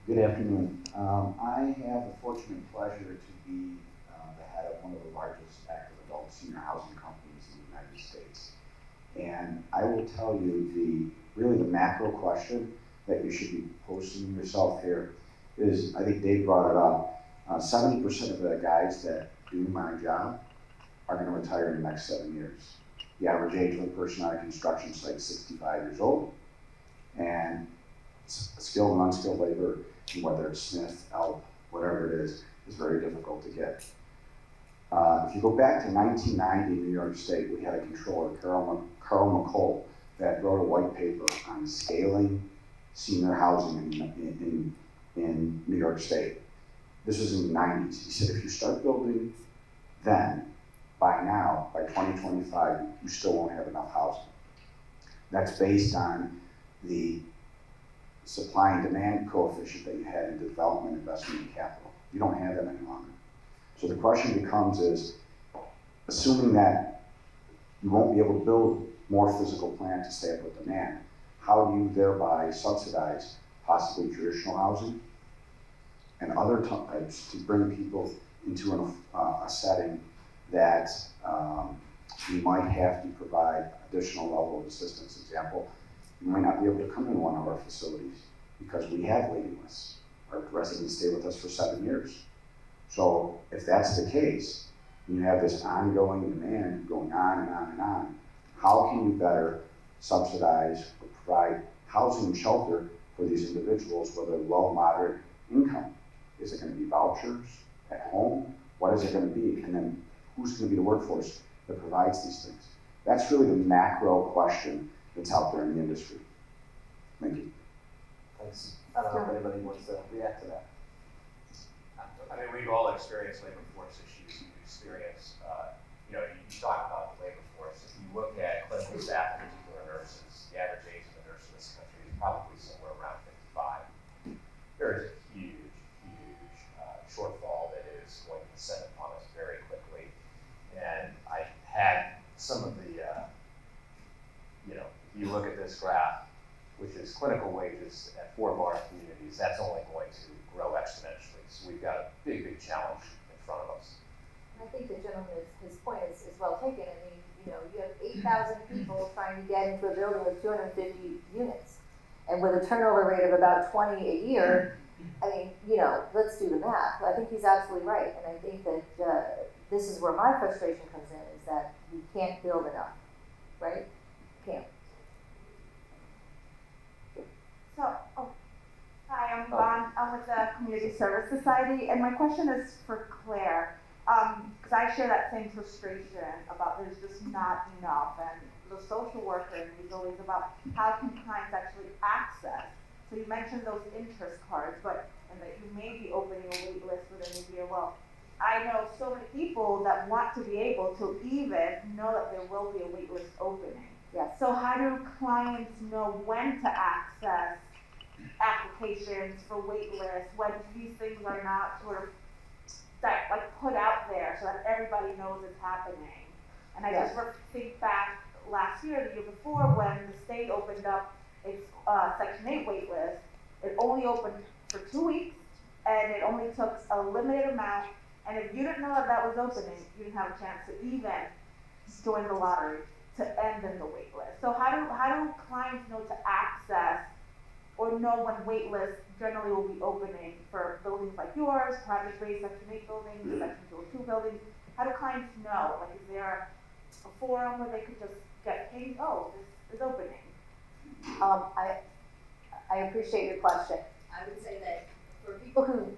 Good afternoon. I have the fortunate pleasure to be the head of one of the largest active adult senior housing companies in the United States. And I will tell you really the macro question that you should be posing yourself here is, I think Dave brought it up, 70% of the guys that do my job are going to retire in the next 7 years. The average age of a person on a construction site is 65 years old. And skilled and unskilled labor, whether it's Smith, Elp, whatever it is very difficult to get. If you go back to 1990 in New York State, we had a controller, Carl McColl, that wrote a white paper on scaling senior housing in New York State. This was in the 90s. He said, if you start building then, by now, by 2025, you still won't have enough housing. That's based on the supply and demand coefficient that you had in development, investment, and capital. You don't have that any longer. So the question becomes is, assuming that you won't be able to build more physical plant to stay up with demand, how do you thereby subsidize possibly traditional housing and other types to bring people into a setting that you might have to provide additional level of assistance? Example, you might not be able to come in one of our facilities because we have waiting lists. Our residents stay with us for 7 years. So if that's the case, and you have this ongoing demand going on and on and on, how can you better subsidize or provide housing and shelter for these individuals, whether low, moderate income? Is it going to be vouchers at home? What is it going to be? And then who's going to be the workforce that provides these things? That's really the macro question that's out there in the industry. Thank you. Thanks. I don't know if anybody wants to react to that. I mean, we've all experienced labor force issues. We've experienced, you talk about the labor force. If you look at clinical staff, in particular nurses, the average age of a nurse in this country is probably somewhere around 55. There is a huge shortfall that is going to descend upon us very quickly. And I had some of the, if you look at this graph, which is clinical wages at 4 of our communities, that's only going to grow exponentially. So we've got a big, big challenge in front of us. I think the gentleman, his point is well taken. I mean, you have 8,000 people trying to get into a building with 250 units. And with a turnover rate of about 20 a year, I mean, let's do the math. I think he's absolutely right. And I think that this is where my frustration comes in, is that we can't build enough, right? Can't. So, hi, I'm Yvonne. I'm with the Community Service Society, and my question is for Claire, because I share that same frustration about there's just not enough, and the social worker in these buildings about how can clients actually access. So you mentioned those interest cards, and that you may be opening a wait list within a year. Well, I know so many people that want to be able to even know that there will be a wait list opening. Yes. So how do clients know when to access applications for wait lists when these things are not sort of put out there so that everybody knows it's happening? And I just think back last year, the year before, when the state opened up its Section 8 wait list. It only opened for 2 weeks, and it only took a limited amount. And if you didn't know that was opening, you didn't have a chance to even join the lottery to end in the wait list. So how do clients know to access or know when wait lists generally will be opening for buildings like yours, project-based Section 8 buildings, Section 202 buildings? How do clients know? Is there a forum where they could just get pinged, oh, this is opening? I appreciate your question. I would say that for people who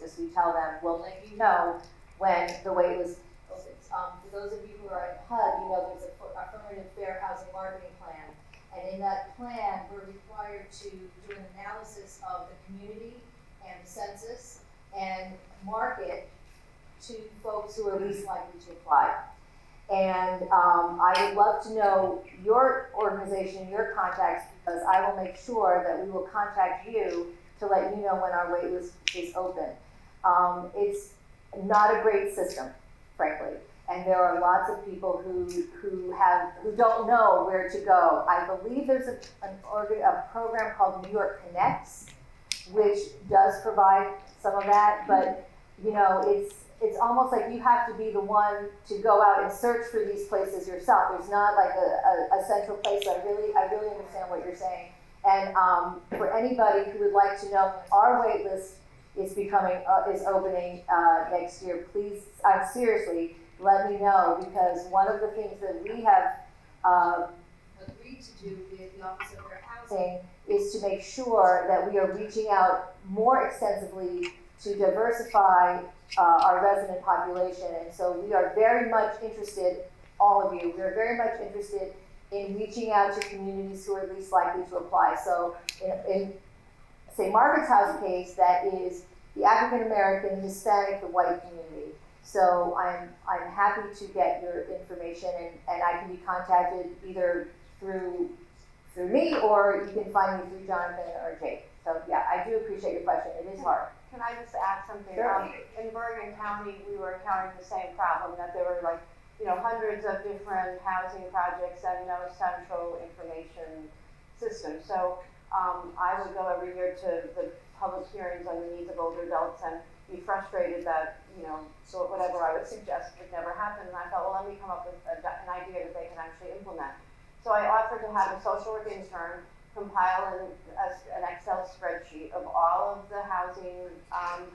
as we tell them, we'll let you know when the wait list opens. For those of you who are at HUD, you know there's a affirmative fair housing marketing plan. And in that plan, we're required to do an analysis of the community and the census and market to folks who are least likely to apply. And I would love to know your organization, your contacts, because I will make sure that we will contact you to let you know when our wait list is open. It's not a great system, frankly. And there are lots of people who don't know where to go. I believe there's a program called New York Connects, which does provide some of that, but you know, it's almost like you have to be the one to go out and search for these places yourself. There's not like a central place. I really understand what you're saying. And for anybody who would like to know, our wait list is opening next year. Please, seriously, let me know, because one of the things that we have agreed to do with the Office of Fair Housing is to make sure that we are reaching out more extensively to diversify our resident population. And so we are very much interested, all of you, we are very much interested in reaching out to communities who are least likely to apply. So in St. Margaret's House case, that is the African American, Hispanic, the white community. So I'm happy to get your information, and I can be contacted either through me, or you can find me through Jonathan or Jake. So yeah, I do appreciate your question. It is hard. Can I just add something? Sure. In Bergen County, we were encountering the same problem, that there were like, hundreds of different housing projects and no central information system. So I would go every year to the public hearings on the needs of older adults and be frustrated that, so whatever I would suggest would never happen. And I thought, well, let me come up with an idea that they can actually implement. So I offered to have a social work intern compile an Excel spreadsheet of all of the housing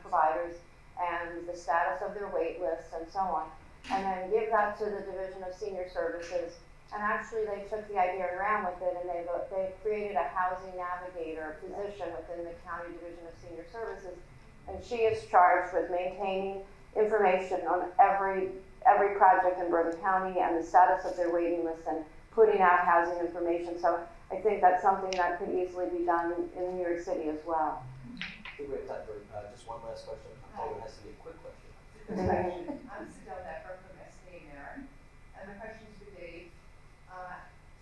providers and the status of their wait lists and so on, and then give that to the Division of Senior Services. And actually they took the idea and ran with it, and they created a housing navigator position within the County Division of Senior Services. And she is charged with maintaining information on every project in Bergen County and the status of their waiting list and putting out housing information. So I think that's something that could easily be done in New York City as well. I think we have time for just one last question. It has to be a quick question. I'm Stella Decker from SK Marin, and my question is for Dave.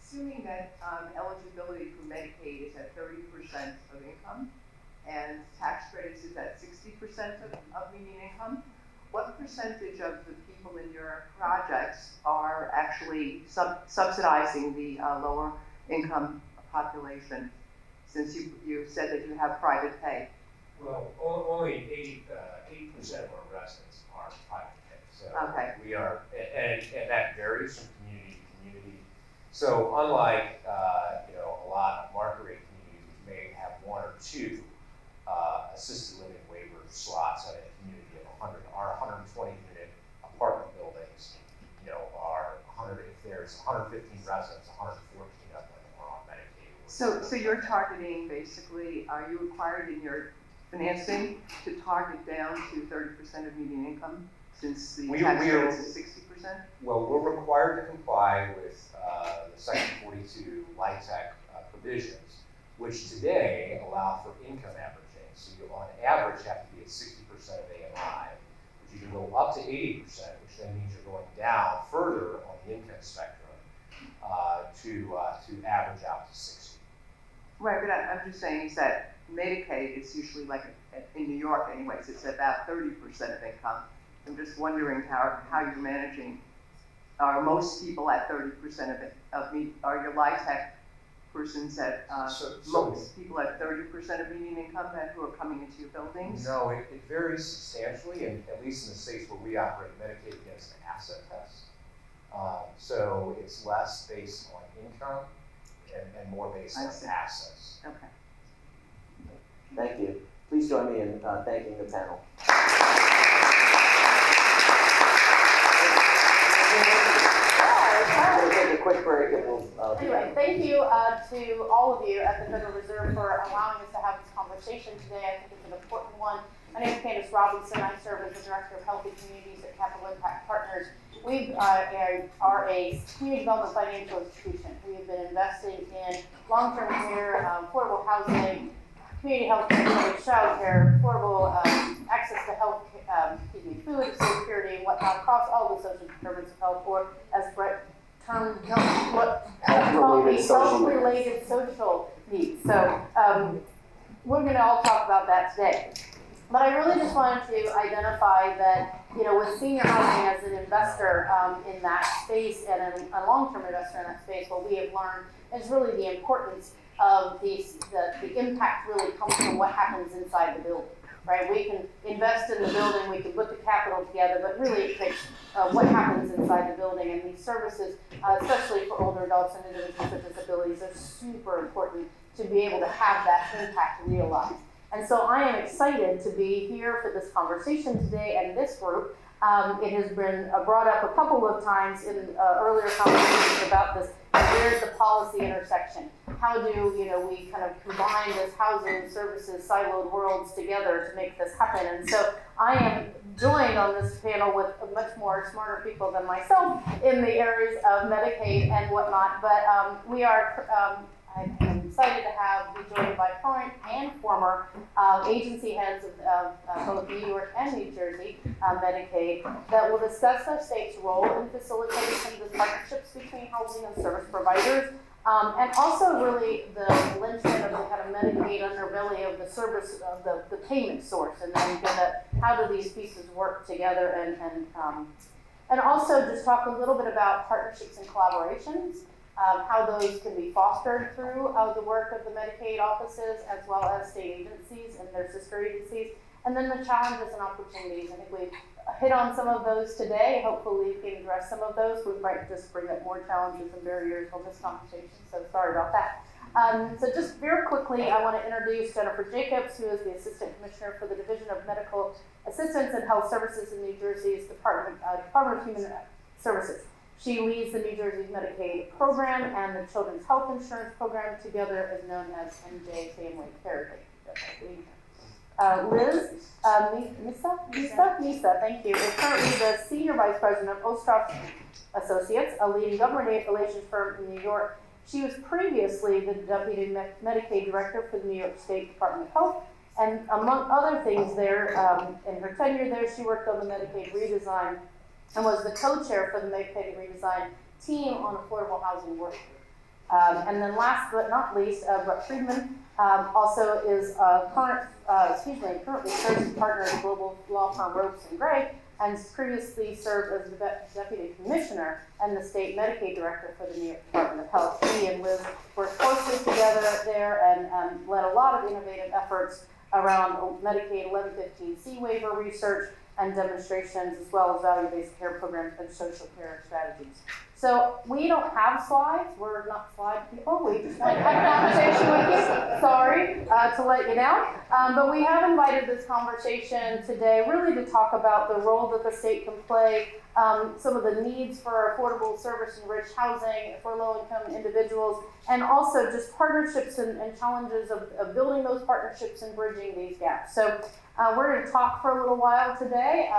Assuming that eligibility for Medicaid is at 30% of income and tax credits is at 60% of median income, what percentage of the people in your projects are actually subsidizing the lower income population, since you said that you have private pay? Well, only 80% of our residents are private pay. So okay. We are, and that varies from community to community. So unlike a lot of market rate communities which may have one or two assisted living waiver slots in a community of 100, our 120 unit apartment buildings, are 100. If there's 115 residents, 114 of them are on Medicaid. So you're targeting basically, are you required in your financing to target down to 30% of median income, since the tax rate is 60%? Well, we're required to comply with the Section 42 LIHTC provisions, which today allow for income averaging. So you, on average, have to be at 60% of AMI, but you can go up to 80%, which then means you're going down further on the income spectrum to average out to 60. Right, but I'm just saying is that Medicaid is usually like, in New York anyways, it's about 30% of income. I'm just wondering how you're managing. Are most people at 30% of it? Are your LIHTC persons at most people at 30% of median income who are coming into your buildings? No, it varies substantially, and at least in the states where we operate, Medicaid gets an asset test. So it's less based on income and more based on assets. Okay. Thank you. Please join me in thanking the panel. We'll take a quick break and we'll anyway, thank you to all of you at the Federal Reserve for allowing us to have this conversation today. I think it's an important one. My name is Candace Robinson. I serve as the Director of Healthy Communities at Capital Impact Partners. We are a community development financial institution. We have been investing in long-term care, affordable housing, community health care, child care, affordable access to health, food security, and whatnot, across all the social determinants of health, or as Brett termed, health-related social needs. So we're going to all talk about that today. But I really just wanted to identify that, with senior housing as an investor in that space and a long-term investor in that space, what we have learned is really the importance of the impact really comes from what happens inside the building, right? We can invest in the building, we can put the capital together, but really it takes what happens inside the building. And these services, especially for older adults and individuals with disabilities, are super important to be able to have that impact realized. And so I am excited to be here for this conversation today and this group. It has been brought up a couple of times in earlier conversations about this. Where's the policy intersection? How do we kind of combine this housing, services, siloed worlds together to make this happen? And so I am joined on this panel with much more smarter people than myself in the areas of Medicaid and whatnot. But I'm excited to be joined by current and former agency heads of both New York and New Jersey Medicaid that will discuss our state's role in facilitating some of the partnerships between housing and service providers, and also really the linchpin of the kind of Medicaid underbelly of the service of the payment source, and then how do these pieces work together, and also just talk a little bit about partnerships and collaborations. How those can be fostered through the work of the Medicaid offices as well as state agencies and their sister agencies, and then the challenges and opportunities. I think we've hit on some of those today. Hopefully we can address some of those. We might just bring up more challenges and barriers on this conversation, so sorry about that. So just very quickly, I want to introduce Jennifer Jacobs, who is the Assistant Commissioner for the Division of Medical Assistance and Health Services in New Jersey's Department of Human Services. She leads the New Jersey Medicaid program and the Children's Health Insurance Program, together as known as MJ Family Care. Liz Misa, thank you, is currently the Senior Vice President of Ostroff Associates, a leading government relations firm in New York. She was previously the Deputy Medicaid Director for the New York State Department of Health, and among other things there, in her tenure there, she worked on the Medicaid redesign and was the co-chair for the Medicaid redesign team on affordable housing work. And then last but not least, Brett Friedman also is currently serves as partner at global law firm Ropes & Gray, and previously served as the Deputy Commissioner and the State Medicaid Director for the New York Department of Health. He and Liz worked closely together there and led a lot of innovative efforts around Medicaid 1115C waiver research and demonstrations, as well as value-based care programs and social care strategies. So we don't have slides. We're not slide people. We just want to have a conversation with you. Sorry to let you down. But we have invited this conversation today really to talk about the role that the state can play, some of the needs for affordable service-enriched housing for low-income individuals, and also just partnerships and challenges of building those partnerships and bridging these gaps. So we're going to talk for a little while today,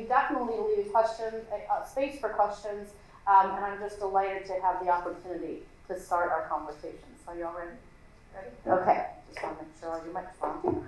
definitely leave space for questions, and I'm just delighted to have the opportunity to start our conversation. So are you all ready? Okay, just want to make sure your microphone.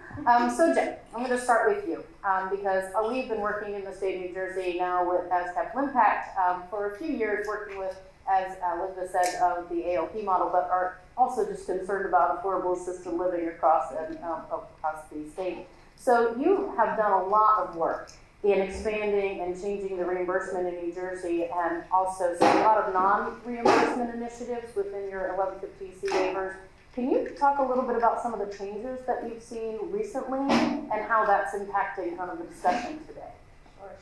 So Jen, I'm going to start with you because we've been working in the state of New Jersey now as Capital Impact for a few years, working with, as Elizabeth said, the ALP model, but are also just concerned about affordable assisted living across the state. So you have done a lot of work in expanding and changing the reimbursement in New Jersey, and also a lot of non-reimbursement initiatives within your 1115C waivers. Can you talk a little bit about some of the changes that you've seen recently and how that's impacting kind of the discussion today?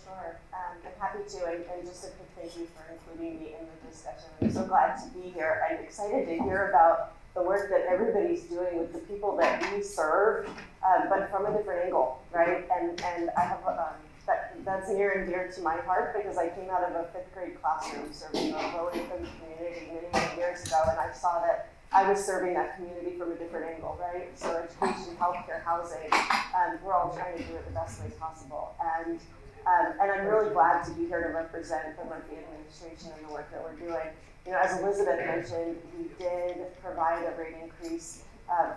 Sure. I'm happy to, and just a quick thank you for including me in the discussion. I'm so glad to be here. I'm excited to hear about the work that everybody's doing with the people that we serve, but from a different angle, right? And I have that's near and dear to my heart because I came out of a 5th grade classroom serving a low-income community many years ago, and I saw that I was serving that community from a different angle, right? So education, healthcare, housing, we're all trying to do it the best way possible. And I'm really glad to be here to represent the Murphy administration and the work that we're doing. You know, as Elizabeth mentioned, we did provide a rate increase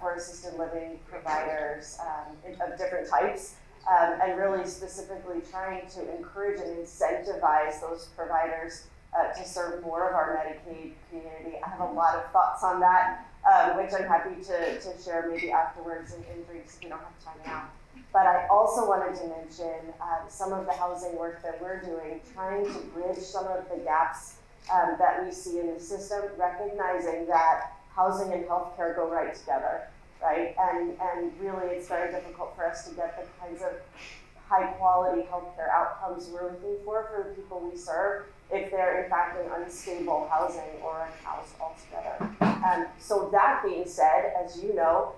for assisted living providers of different types, and really specifically trying to encourage and incentivize those providers to serve more of our Medicaid community. I have a lot of thoughts on that, which I'm happy to share maybe afterwards in drinks if we don't have time now. But I also wanted to mention some of the housing work that we're doing, trying to bridge some of the gaps that we see in the system, recognizing that housing and healthcare go right together, right? And really it's very difficult for us to get the kinds of high quality healthcare outcomes we're looking for the people we serve if they're in fact in unstable housing or unhoused altogether. So that being said, as you know,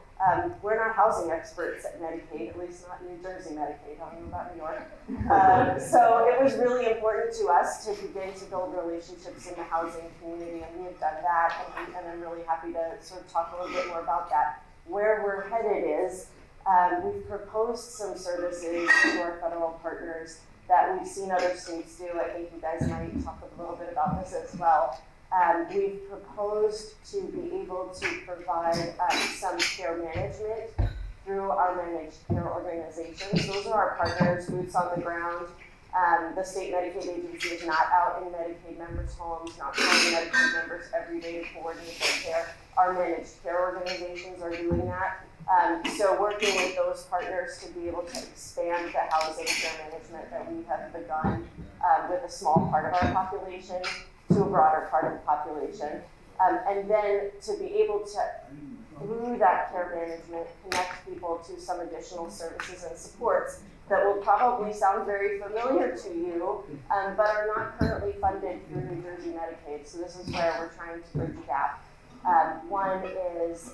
we're not housing experts at Medicaid, at least not New Jersey Medicaid, I don't know about New York. So it was really important to us to begin to build relationships in the housing community, and we have done that, and I'm really happy to sort of talk a little bit more about that. Where we're headed is, we've proposed some services to our federal partners that we've seen other states do. I think you guys might talk a little bit about this as well. We've proposed to be able to provide some care management through our managed care organizations. Those are our partners, boots on the ground. The state Medicaid agency is not out in Medicaid members' homes, not calling Medicaid members every day to coordinate their care. Our managed care organizations are doing that. So working with those partners to be able to expand the housing care management that we have begun with a small part of our population to a broader part of the population. And then to be able to, through that care management, connect people to some additional services and supports that will probably sound very familiar to you, but are not currently funded through New Jersey Medicaid. So this is where we're trying to bridge the gap. One is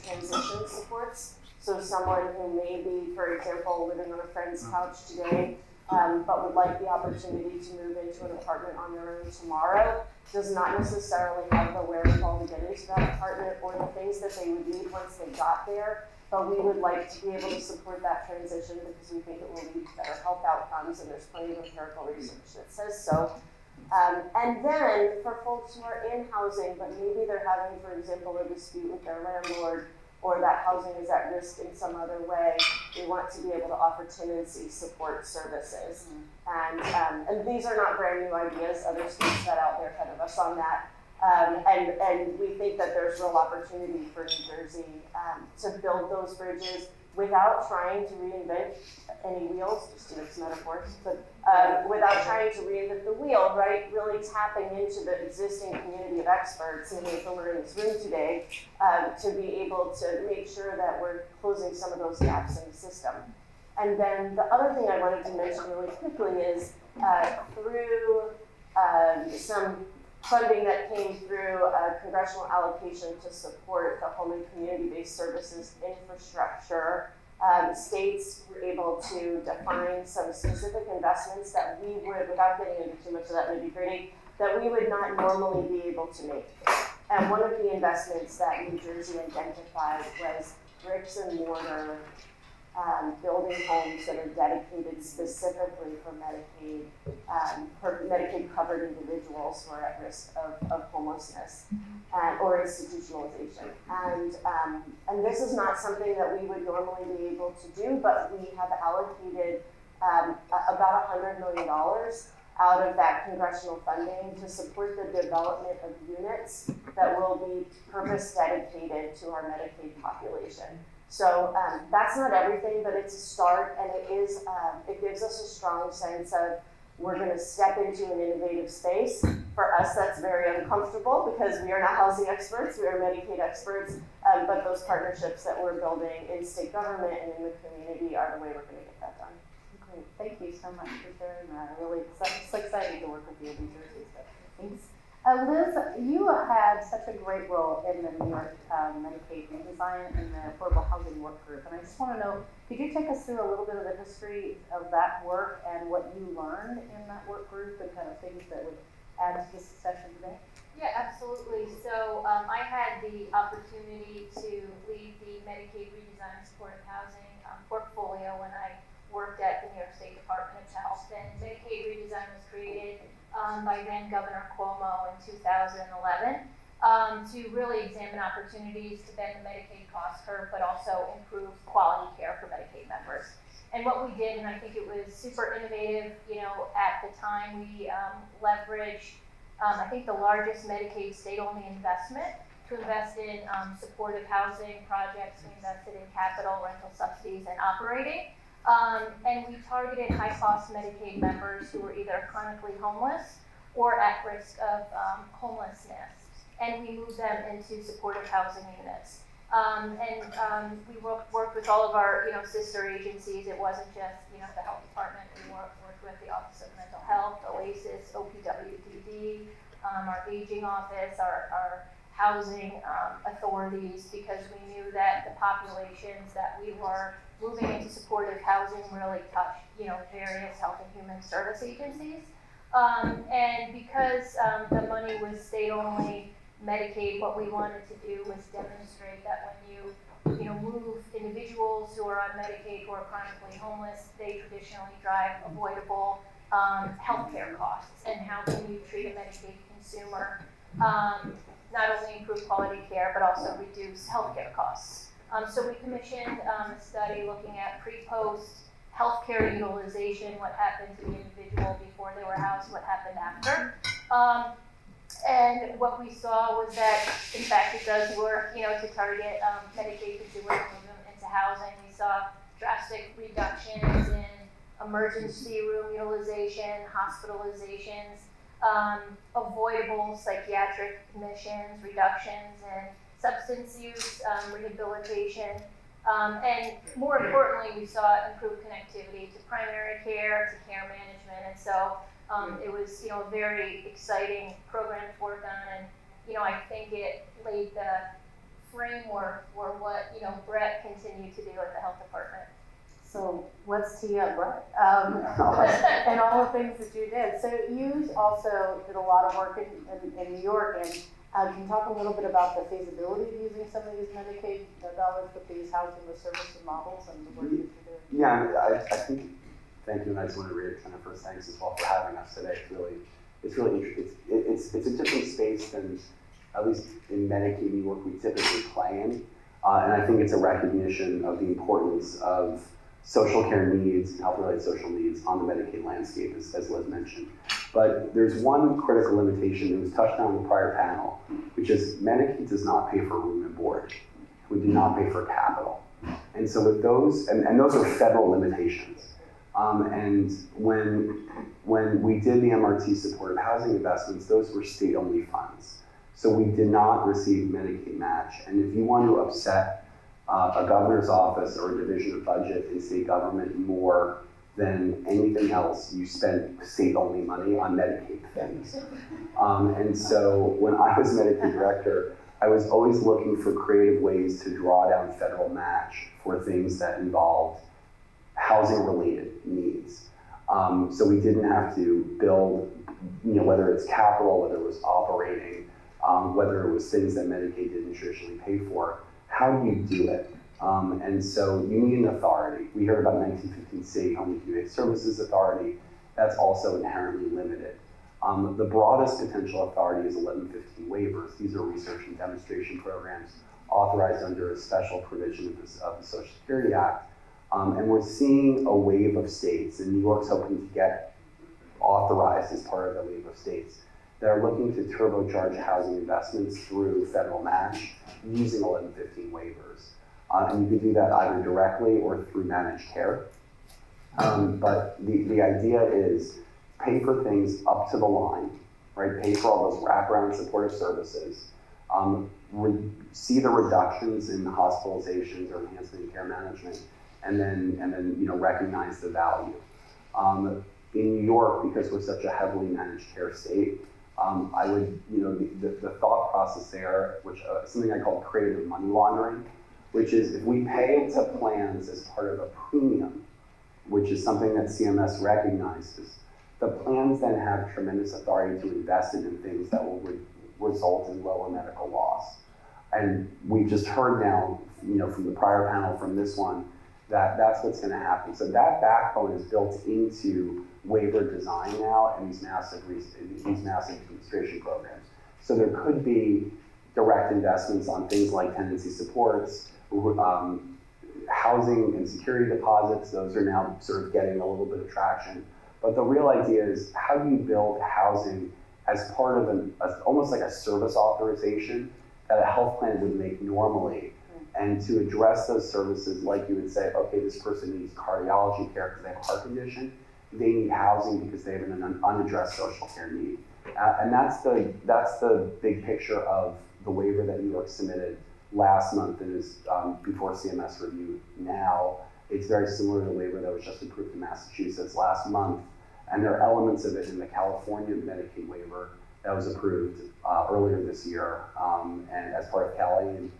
transition supports. So someone who may be, for example, living on a friend's couch today, but would like the opportunity to move into an apartment on their own tomorrow, does not necessarily have the wherewithal to get into that apartment or the things that they would need once they got there. But we would like to be able to support that transition because we think it will lead to better health outcomes, and there's plenty of empirical research that says so. And then for folks who are in housing, but maybe they're having, for example, a dispute with their landlord, or that housing is at risk in some other way, we want to be able to offer tenancy support services. And these are not brand new ideas. Other states that out there ahead of us on that. And we think that there's real opportunity for New Jersey to build those bridges without trying to reinvent any wheels, just to mix metaphors, but without trying to reinvent the wheel, right? Really tapping into the existing community of experts, many of whom are in this room today, to be able to make sure that we're closing some of those gaps in the system. And then the other thing I wanted to mention really quickly is through some funding that came through a congressional allocation to support the home and community-based services infrastructure, states were able to define some specific investments that we would, without getting into too much of that nitty-gritty, that we would not normally be able to make. And one of the investments that New Jersey identified was bricks and mortar building homes that are dedicated specifically for Medicaid covered individuals who are at risk of homelessness or institutionalization. And this is not something that we would normally be able to do, but we have allocated about $100 million out of that congressional funding to support the development of units that will be purpose dedicated to our Medicaid population. So that's not everything, but it's a start, and it gives us a strong sense of we're going to step into an innovative space. For us, that's very uncomfortable because we are not housing experts, we are Medicaid experts, but those partnerships that we're building in state government and in the community are the way we're going to get that done. Great, thank you so much for sharing that. I'm really so excited to work with you in New Jersey, so thanks. Liz, you had such a great role in the New York Medicaid redesign and the Affordable Housing Work Group, and I just want to know, could you take us through a little bit of the history of that work and what you learned in that work group and kind of things that would add to this session today? Yeah, absolutely. So I had the opportunity to lead the Medicaid redesign and supportive housing portfolio when I worked at the New York State Department of Health. And Medicaid redesign was created by then Governor Cuomo in 2011 to really examine opportunities to bend the Medicaid cost curve, but also improve quality care for Medicaid members. And what we did, and I think it was super innovative, at the time we leveraged I think the largest Medicaid state-only investment to invest in supportive housing projects. We invested in capital, rental subsidies, and operating. And we targeted high-cost Medicaid members who were either chronically homeless or at risk of homelessness. And we moved them into supportive housing units. We worked with all of our, sister agencies. It wasn't just, the health department. We worked with the Office of Mental Health, OASIS, OPWDD, our aging office, our housing authorities, because we knew that the populations that we were moving into supportive housing really touched, various health and human service agencies. And because the money was state-only Medicaid, what we wanted to do was demonstrate that when you move individuals who are on Medicaid who are chronically homeless, they traditionally drive avoidable healthcare costs. And how can you treat a Medicaid consumer, not only improve quality care, but also reduce healthcare costs? So we commissioned a study looking at pre-post healthcare utilization, what happened to the individual before they were housed, what happened after. And what we saw was that, in fact, it does work, to target Medicaid consumers and move them into housing. We saw drastic reductions in emergency room utilization, hospitalizations, avoidable psychiatric admissions, reductions in substance use, rehabilitation, and more importantly, we saw improved connectivity to primary care, to care management, and so it was, a very exciting program to work on, and, I think it laid the framework for what, Brett continued to do at the health department. So let's tee up, Brett, and all the things that you did. So you also did a lot of work in New York, and can you talk a little bit about the feasibility of using some of these Medicaid dollars with these housing with services models and the work that you're doing? Yeah, I think, thank you, and I just want to reiterate kind of first thanks as well for having us today. It's really interesting. It's a different space than, at least in Medicaid New York, we typically play in. And I think it's a recognition of the importance of social care needs and health-related social needs on the Medicaid landscape, as Liz mentioned. But there's one critical limitation that was touched on in the prior panel, which is Medicaid does not pay for room and board. We do not pay for capital. And so with those, and those are federal limitations. And when we did the MRT supportive housing investments, those were state-only funds. So we did not receive Medicaid match. And if you want to upset a governor's office or a division of budget in state government more than anything else, you spend state-only money on Medicaid things. And so when I was Medicaid director, I was always looking for creative ways to draw down federal match for things that involved housing-related needs. So we didn't have to build, whether it's capital, whether it was operating, whether it was things that Medicaid didn't traditionally pay for. How do you do it? And so you need an authority. We heard about 1915 State Home and Community Services Authority. That's also inherently limited. The broadest potential authority is 1115 waivers. These are research and demonstration programs authorized under a special provision of the Social Security Act. And we're seeing a wave of states, and New York's hoping to get authorized as part of the wave of states that are looking to turbocharge housing investments through federal match using 1115 waivers. And you can do that either directly or through managed care. But the idea is pay for things up to the line, right? Pay for all those wraparound supportive services. See the reductions in hospitalizations or enhancement in care management, and then recognize the value. In New York, because we're such a heavily managed care state, I would, the thought process there, which something I call creative money laundering, which is if we pay into plans as part of a premium, which is something that CMS recognizes, the plans then have tremendous authority to invest in things that will result in lower medical loss. And we've just heard now, from the prior panel, from this one, that that's what's going to happen. So that backbone is built into waiver design now and these massive administration programs. So there could be direct investments on things like tenancy supports, housing and security deposits. Those are now sort of getting a little bit of traction. But the real idea is, how do you build housing as part of almost like a service authorization that a health plan would make normally, and to address those services, like you would say, okay, this person needs cardiology care because they have a heart condition, they need housing because they have an unaddressed social care need. And that's the big picture of the waiver that New York submitted last month and is before CMS review now. It's very similar to the waiver that was just approved in Massachusetts last month. And there are elements of it in the California Medicaid waiver that was approved earlier this year and as part of Cali.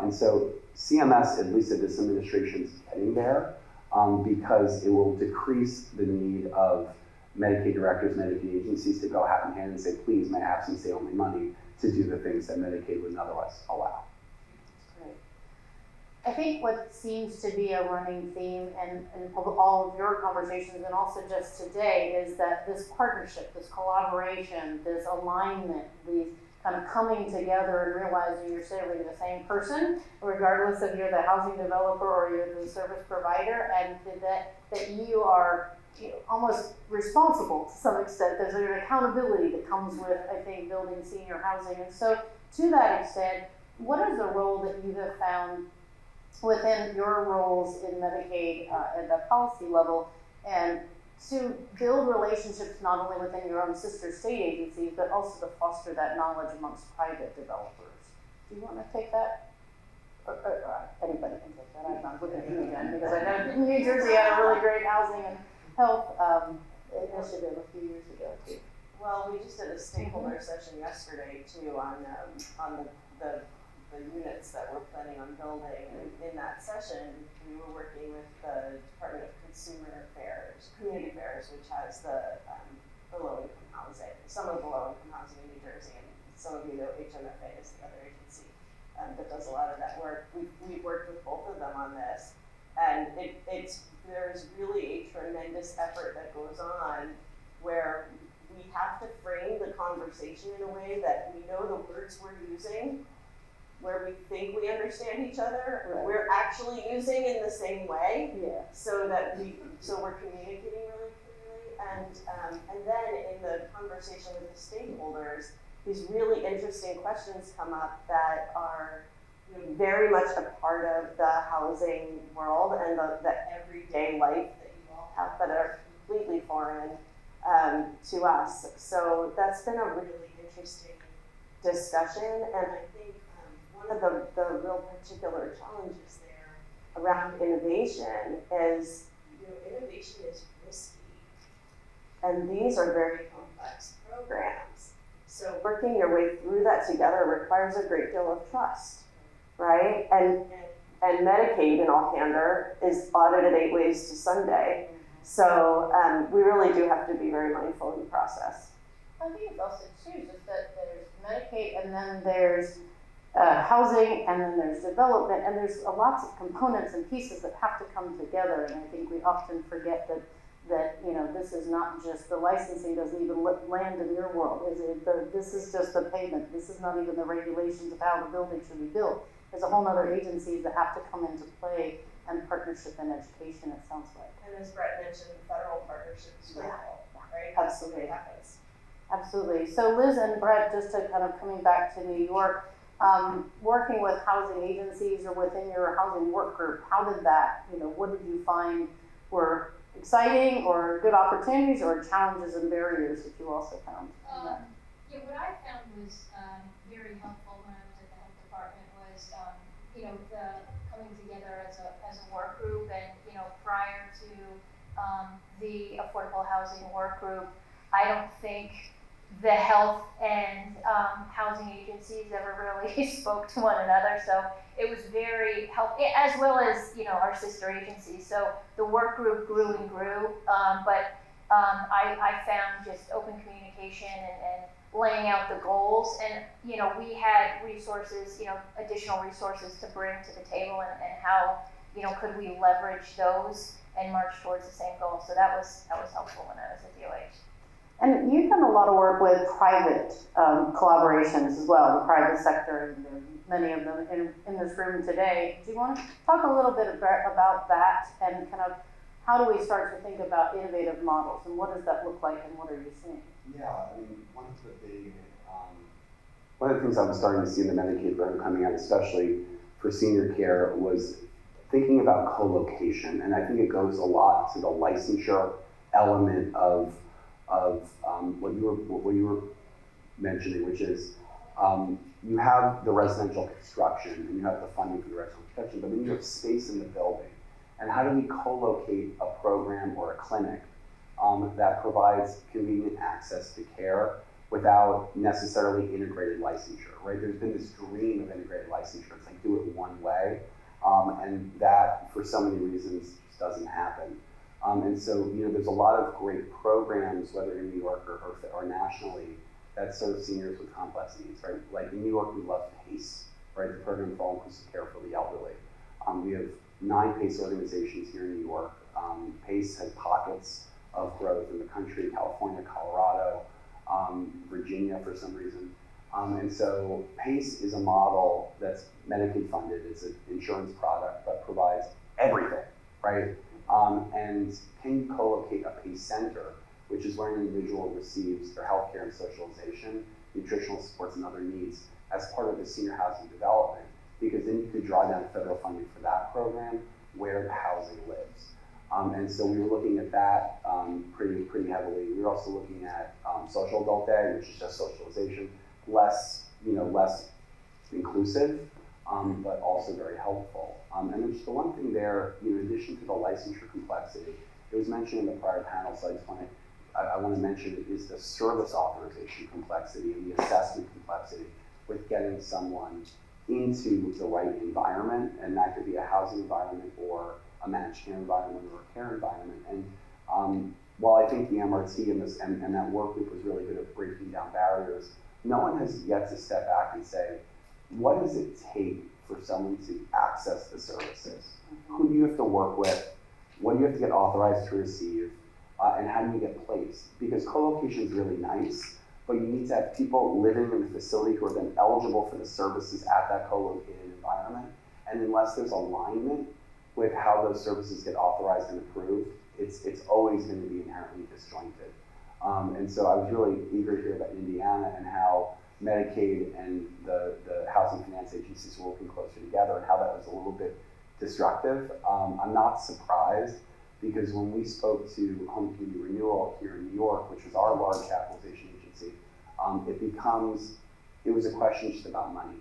And so CMS, at least at this administration, is getting there because it will decrease the need of Medicaid directors, Medicaid agencies to go hand in hand and say, please, may I have some stay-only money to do the things that Medicaid wouldn't otherwise allow. Great. I think what seems to be a running theme in all of your conversations and also just today is that this partnership, this collaboration, this alignment, these kind of coming together and realizing you're serving the same person, regardless if you're the housing developer or you're the service provider, and that you are almost responsible to some extent. There's an accountability that comes with, I think, building senior housing. And so to that extent, what is the role that you have found within your roles in Medicaid at the policy level, and to build relationships not only within your own sister state agencies, but also to foster that knowledge amongst private developers? Do you want to take that? Or anybody can take that. I'm not looking at you again, because I know New Jersey had a really great housing and health initiative a few years ago too. Well, we just did a stakeholder session yesterday too on the units that we're planning on building. And in that session, we were working with the Department of Community Affairs, which has the low-income housing, some of the low-income housing in New Jersey, and some of you know HMFA is the other agency that does a lot of that work. We've worked with both of them on this, and there's really a tremendous effort that goes on where we have to frame the conversation in a way that we know the words we're using, where we think we understand each other, or we're actually using in the same way, so we're communicating really clearly. And then in the conversation with the stakeholders, these really interesting questions come up that are very much a part of the housing world and the everyday life that you all have, that are completely foreign to us. So that's been a really interesting discussion, and I think one of the real particular challenges there around innovation is, innovation is risky, and these are very complex programs. So working your way through that together requires a great deal of trust, right? And Medicaid, in all candor, is audited 8 ways to Sunday. So we really do have to be very mindful in the process. I think it's also too just that there's Medicaid, and then there's housing, and then there's development, and there's lots of components and pieces that have to come together. And I think we often forget that this is not just the licensing doesn't even land in your world. This is just the payment. This is not even the regulations of how the building should be built. There's a whole other agencies that have to come into play, and partnership and education, it sounds like. And as Brett mentioned, federal partnership is critical, right? Absolutely. That's what happens. Absolutely. So Liz and Brett, just to kind of coming back to New York, working with housing agencies or within your housing work group, how did that, what did you find were exciting or good opportunities or challenges and barriers that you also found? Yeah, what I found was very helpful when I was at the health department was, the coming together as a work group, and prior to the affordable housing work group, I don't think the health and housing agencies ever really spoke to one another. So it was very helpful, as well as our sister agencies. So the work group grew and grew, but I found just open communication and laying out the goals. And, we had resources, additional resources to bring to the table and how, could we leverage those and march towards the same goal. So that was helpful when I was at DOH. And you've done a lot of work with private collaborations as well, the private sector, and there are many of them in this room today. Do you want to talk a little bit about that and kind of how do we start to think about innovative models and what does that look like and what are you seeing? Yeah, I mean, one of the things I was starting to see in the Medicaid program coming out, especially for senior care, was thinking about co-location. And I think it goes a lot to the licensure element of what you were mentioning, which is you have the residential construction and you have the funding for the residential construction, but then you have space in the building. And how do we co-locate a program or a clinic that provides convenient access to care without necessarily integrated licensure, right? There's been this dream of integrated licensure. It's like do it one way, and that for so many reasons just doesn't happen. And so, there's a lot of great programs, whether in New York or nationally, that serve seniors with complex needs, right? Like in New York, we love PACE, right? The Program for All-Inclusive Care for the Elderly. We have 9 PACE organizations here in New York. PACE has pockets of growth in the country, California, Colorado, Virginia for some reason. And so PACE is a model that's Medicaid funded. It's an insurance product, but provides everything, right? And can you co-locate a PACE center, which is where an individual receives their healthcare and socialization, nutritional supports, and other needs as part of the senior housing development? Because then you could draw down federal funding for that program where the housing lives. And so we were looking at that pretty heavily. We were also looking at social adult day, which is just socialization, less inclusive, but also very helpful. And then just the one thing there, in addition to the licensure complexity, it was mentioned in the prior panel, so I want to mention it, is the service authorization complexity and the assessment complexity with getting someone into the right environment, and that could be a housing environment or a managed care environment or a care environment. And while I think the MRT and that work group was really good at breaking down barriers, no one has yet to step back and say, what does it take for someone to access the services? Who do you have to work with? What do you have to get authorized to receive? And how do you get placed? Because co-location is really nice, but you need to have people living in the facility who are then eligible for the services at that co-located environment. And unless there's alignment with how those services get authorized and approved, it's always going to be inherently disjointed. And so I was really eager to hear about Indiana and how Medicaid and the housing finance agencies were working closer together and how that was a little bit destructive. I'm not surprised, because when we spoke to Home Community Renewal here in New York, which was our large capitalization agency, it was a question just about money,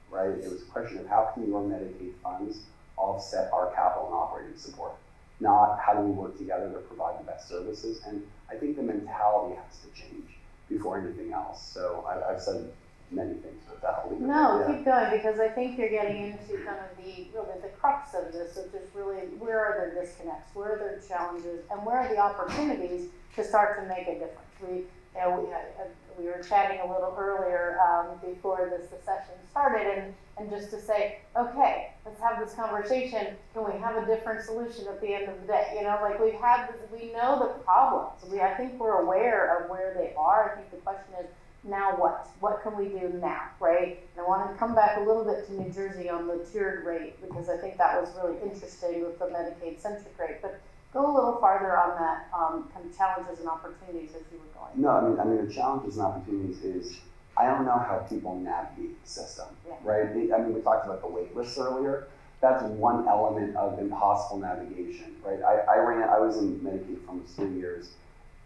right? It was a question of how can your Medicaid funds offset our capital and operating support, not how do we work together to provide the best services. And I think the mentality has to change before anything else. So I've said many things, but that'll leave it there. Keep going, because I think you're getting into kind of the crux of this, which is really where are there disconnects, where are there challenges, and where are the opportunities to start to make a difference. We were chatting a little earlier before the session started, and just to say, okay, let's have this conversation. Can we have a different solution at the end of the day? We know the problems. I think we're aware of where they are. I think the question is, now what? What can we do now, right? And I want to come back a little bit to New Jersey on the tiered rate, because I think that was really interesting with the Medicaid-centric rate. But go a little farther on that kind of challenges and opportunities as you were going. No, I mean the challenges and opportunities is, I don't know how people navigate the system, right? We talked about the wait lists earlier. That's one element of impossible navigation, right? I was in Medicaid for almost 3 years.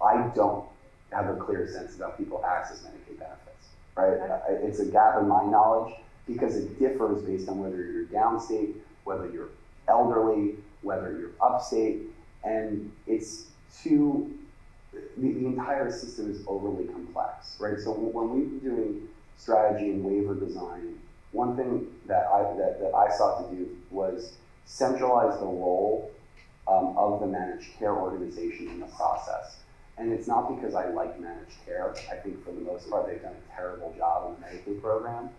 I don't have a clear sense about people access Medicaid benefits, right? It's a gap in my knowledge because it differs based on whether you're downstate, whether you're elderly, whether you're upstate, and the entire system is overly complex, right? So when we were doing strategy and waiver design, one thing that I sought to do was centralize the role of the managed care organization in the process. And it's not because I like managed care. I think for the most part, they've done a terrible job in the Medicaid program,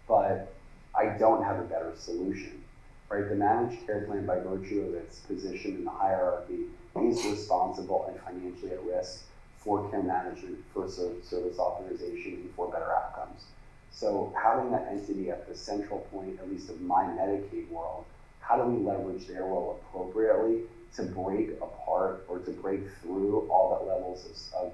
but I don't have a better solution, right? The managed care plan, by virtue of its position in the hierarchy, is responsible and financially at risk for care management, for service authorization, and for better outcomes. So having that entity at the central point, at least of my Medicaid world, how do we leverage their role appropriately to break apart or to break through all the levels of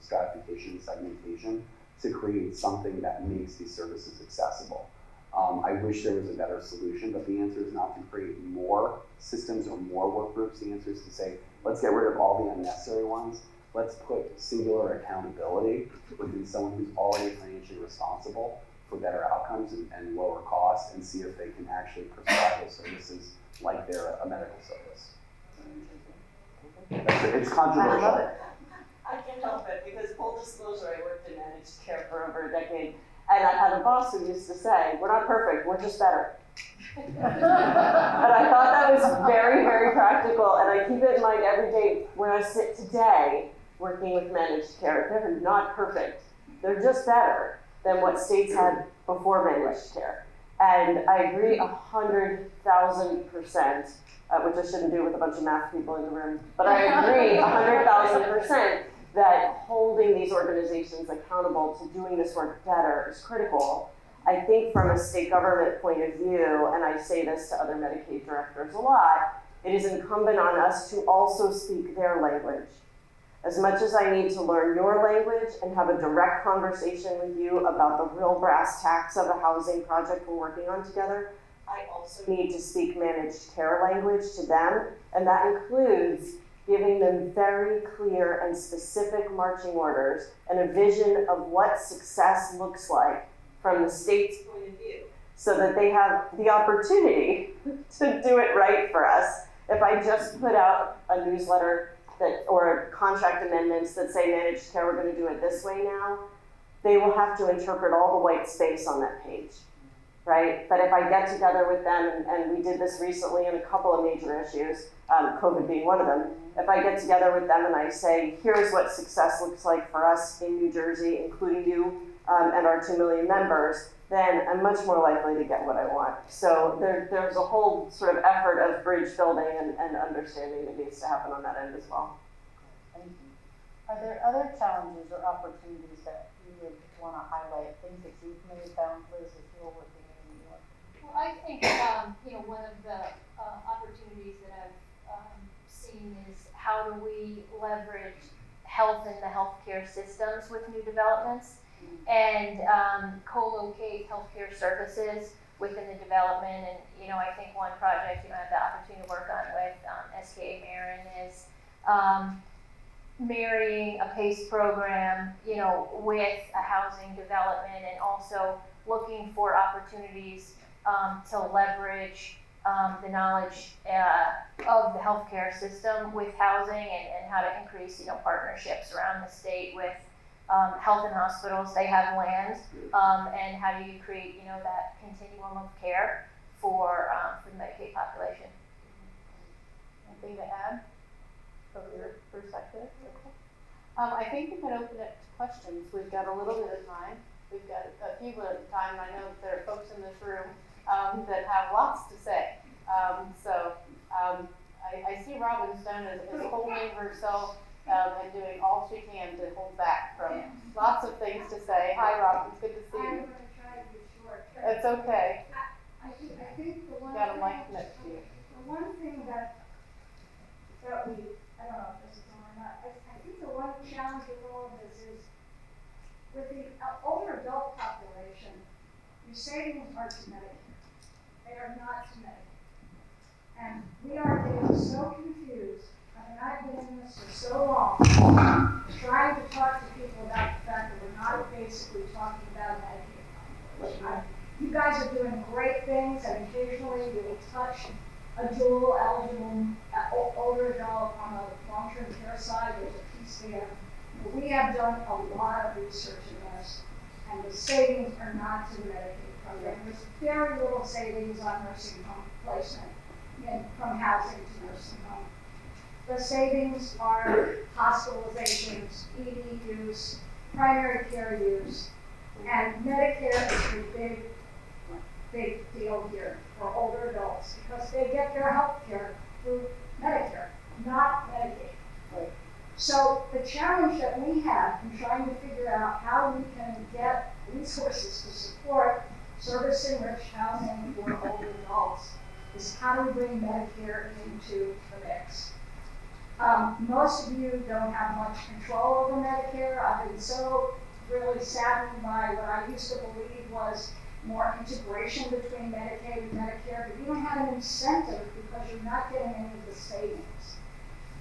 stratification and segmentation to create something that makes these services accessible? I wish there was a better solution, but the answer is not to create more systems or more work groups. The answer is to say, let's get rid of all the unnecessary ones. Let's put singular accountability within someone who's already financially responsible for better outcomes and lower costs, and see if they can actually prescribe those services like they're a medical service. It's controversial. I love it. I can't help it, because full disclosure, I worked in managed care for over a decade, and I had a boss who used to say, we're not perfect, we're just better. And I thought that was very, very practical, and I keep it in mind every day when I sit today working with managed care. They're not perfect. They're just better than what states had before managed care. And I agree 100,000%, which I shouldn't do with a bunch of math people in the room, but I agree 100,000% that holding these organizations accountable to doing this work better is critical. I think from a state government point of view, and I say this to other Medicaid directors a lot, it is incumbent on us to also speak their language. As much as I need to learn your language and have a direct conversation with you about the real brass tacks of a housing project we're working on together, I also need to speak managed care language to them, and that includes giving them very clear and specific marching orders and a vision of what success looks like from the state's point of view, so that they have the opportunity to do it right for us. If I just put out a newsletter or contract amendments that say managed care, we're going to do it this way now, they will have to interpret all the white space on that page, right? But if I get together with them, and we did this recently in a couple of major issues, COVID being one of them, if I get together with them and I say, here's what success looks like for us in New Jersey, including you and our 2 million members, then I'm much more likely to get what I want. So there's a whole sort of effort of bridge building and understanding that needs to happen on that end as well. Thank you. Are there other challenges or opportunities that you would want to highlight, things that you've maybe found, Liz, if you're working in New York? Well, I think one of the opportunities that I've seen is how do we leverage health in the healthcare systems with new developments, and co-locate healthcare services within the development. And I think one project I had the opportunity to work on with SKA Marin is marrying a PACE program, with a housing development, and also looking for opportunities to leverage the knowledge of the healthcare system with housing, and how to increase, partnerships around the state with health and hospitals. They have land, and how do you create, that continuum of care for the Medicaid population. Anything to add from your perspective? Okay. I think we can open it to questions. We've got a little bit of time. We've got a few minutes of time. I know that there are folks in this room that have lots to say. I see Robin Stone as holding herself and doing all she can to hold back from lots of things to say. Hi, Robin. It's good to see you. I'm going to try to be short. It's okay. I think the one got a mic next to you. The one thing that we, I don't know if this is on or not, I think the one challenge with all of this is with the older adult population, your savings are to Medicare. They are not to Medicare. And we are getting so confused. I mean, I've been in this for so long, trying to talk to people about the fact that we're not basically talking about Medicare. You guys are doing great things, and occasionally you will touch a dual eligible older adult on a long-term care side. There's a piece there. But we have done a lot of research in this, and the savings are not to the Medicaid program. There's very little savings on nursing home placement from housing to nursing home. the savings are hospitalizations, ED use, primary care use, and Medicare is the big deal here for older adults because they get their health care through Medicare, not Medicaid. Right. So the challenge that we have in trying to figure out how we can get resources to support service-enriched housing for older adults is how do we bring Medicare into the mix. Most of you don't have much control over Medicare. I've been so really saddened by what I used to believe was more integration between Medicaid and Medicare, but you don't have an incentive because you're not getting any of the savings.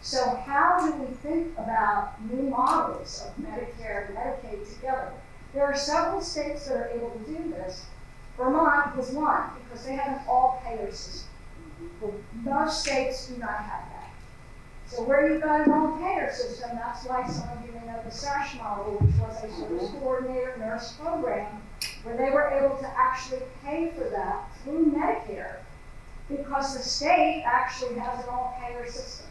So how do we think about new models of Medicare and Medicaid together? There are several states that are able to do this. Vermont was one because they have an all-payer system. Most states do not have that. So where you've got an all-payer system, that's why some of you may know the SASH model, which was a service coordinator nurse program, where they were able to actually pay for that through Medicare because the state actually has an all-payer system.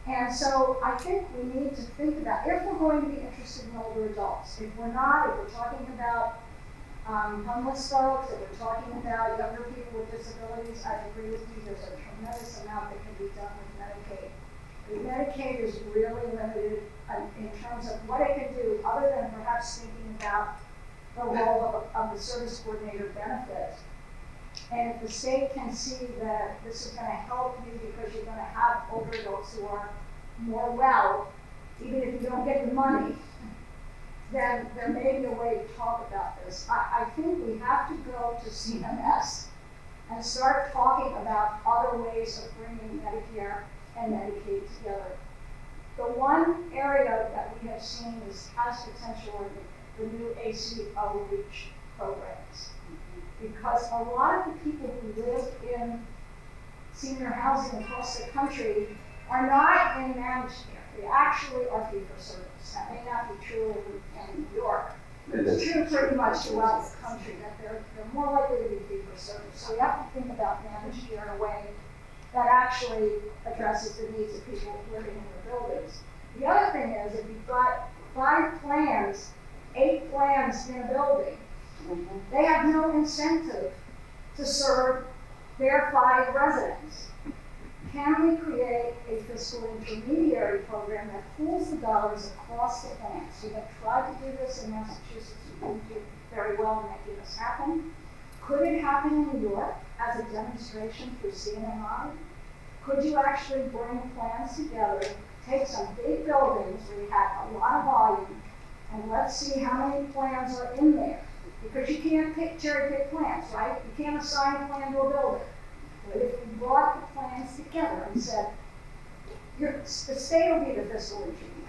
And so I think we need to think about, if we're going to be interested in older adults, if we're not, if we're talking about homeless folks, if we're talking about younger people with disabilities, I agree with you, there's a tremendous amount that can be done with Medicaid. But Medicaid is really limited in terms of what it can do, other than perhaps thinking about the role of the service coordinator benefit. And if the state can see that this is going to help you because you're going to have older adults who are more well, even if you don't get the money, then there may be a way to talk about this. I think we have to go to CMS and start talking about other ways of bringing Medicare and Medicaid together. The one area that we have seen has potential in the new ACO REACH programs. Because a lot of the people who live in senior housing across the country are not in managed care. They actually are fee-for-service. That may not be true in New York. It's true pretty much throughout the country that they're more likely to be fee-for-service. So we have to think about managed care in a way that actually addresses the needs of people living in the buildings. The other thing is, if you've got 5 plans, 8 plans in a building, they have no incentive to serve their 5 residents. Can we create a fiscal intermediary program that pools the dollars across the plans? We have tried to do this in Massachusetts. We didn't do very well in making this happen. Could it happen in New York as a demonstration through CNMI? Could you actually bring plans together, take some big buildings where you have a lot of volume, and let's see how many plans are in there? Because you can't cherry pick plans, right? You can't assign a plan to a building. But if we brought the plans together and said, the state will be the fiscal intermediary.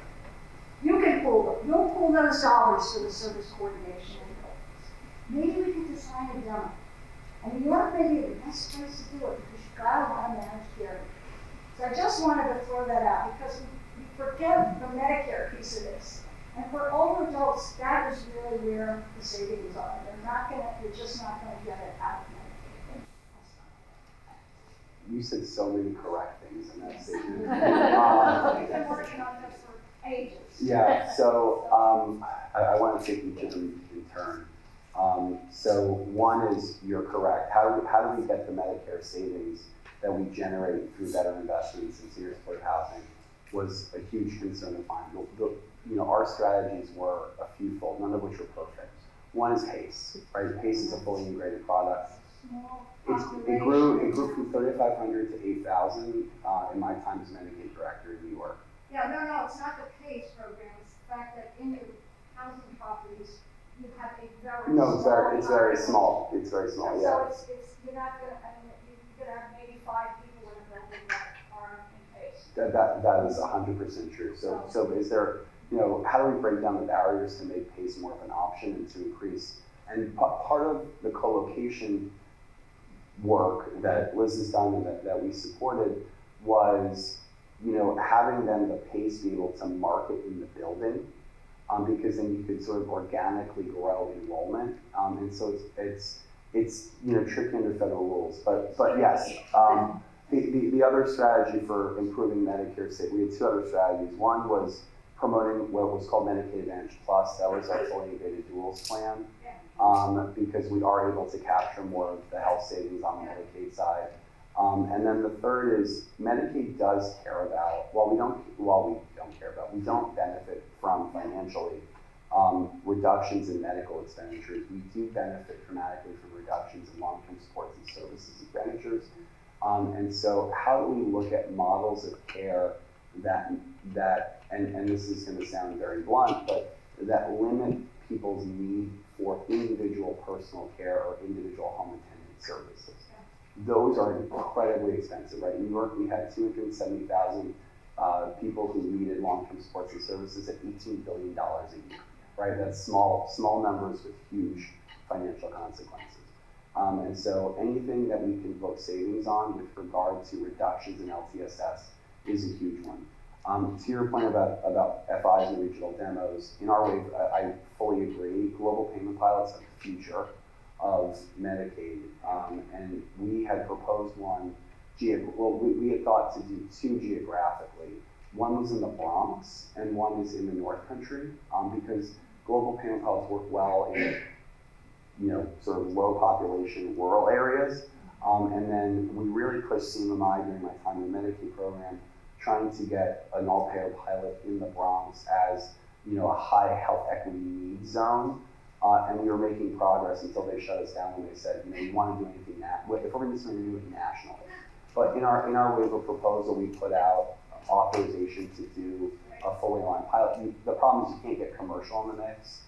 You can pool them. You'll pool those dollars for the service coordination in buildings. Maybe we could design a demo. And New York may be the best place to do it because you've got a lot of managed care. So I just wanted to throw that out because we forget the Medicare piece of this. And for older adults, that is really where the savings are. You're just not gonna get it out of Medicaid. You said so many correct things in that statement. We've been working on this for ages. Yeah, so I want to take each of them in turn. So one is, you're correct. How do we get the Medicare savings that we generate through better investments in senior supportive housing was a huge concern of mine. Our strategies were a few-fold, none of which were perfect. One is PACE, right? PACE is a fully integrated product. It grew from 3,500 to 8,000 in my time as Medicaid director in New York. Yeah, no, it's not the PACE program. It's the fact that in your housing properties, you have a very It's very small. It's very small, yeah. So it's you're not gonna, you could have maybe 5 people in a building that are in PACE. That is 100% true. So is there, how do we break down the barriers to make PACE more of an option and to increase? And part of the co-location work that Liz has done and that we supported was, having then the PACE be able to market in the building, because then you could sort of organically grow enrollment. And so it's tricky under federal rules, but yes. The other strategy for improving Medicare, we had two other strategies. One was promoting what was called Medicaid Advantage Plus. That was our fully integrated duals plan, because we are able to capture more of the health savings on the Medicaid side. And then the third is Medicaid does care about, we don't benefit from financially reductions in medical expenditures. We do benefit dramatically from reductions in long-term supports and services expenditures. And so how do we look at models of care that and this is going to sound very blunt, but that limit people's need for individual personal care or individual home attendant services? Those are incredibly expensive, right? In New York, we had 270,000 people who needed long-term supports and services at $18 billion a year, right? That's small numbers with huge financial consequences. And so anything that we can book savings on with regard to reductions in LTSS is a huge one. To your point about FIs and regional demos, in our wave, I fully agree. Global payment pilots are the future of Medicaid, and we had proposed one. We had thought to do two geographically. One was in the Bronx, and one is in the North Country, because global payment pilots work well in, sort of low population rural areas. And then we really pushed CMMI during my time in the Medicaid program, trying to get an all-payer pilot in the Bronx as, a high health equity needs zone. And we were making progress until they shut us down when they said, you want to do anything if we're going to do something, do it nationally. But in our waiver proposal, we put out authorization to do a fully aligned pilot. The problem is you can't get commercial in the mix.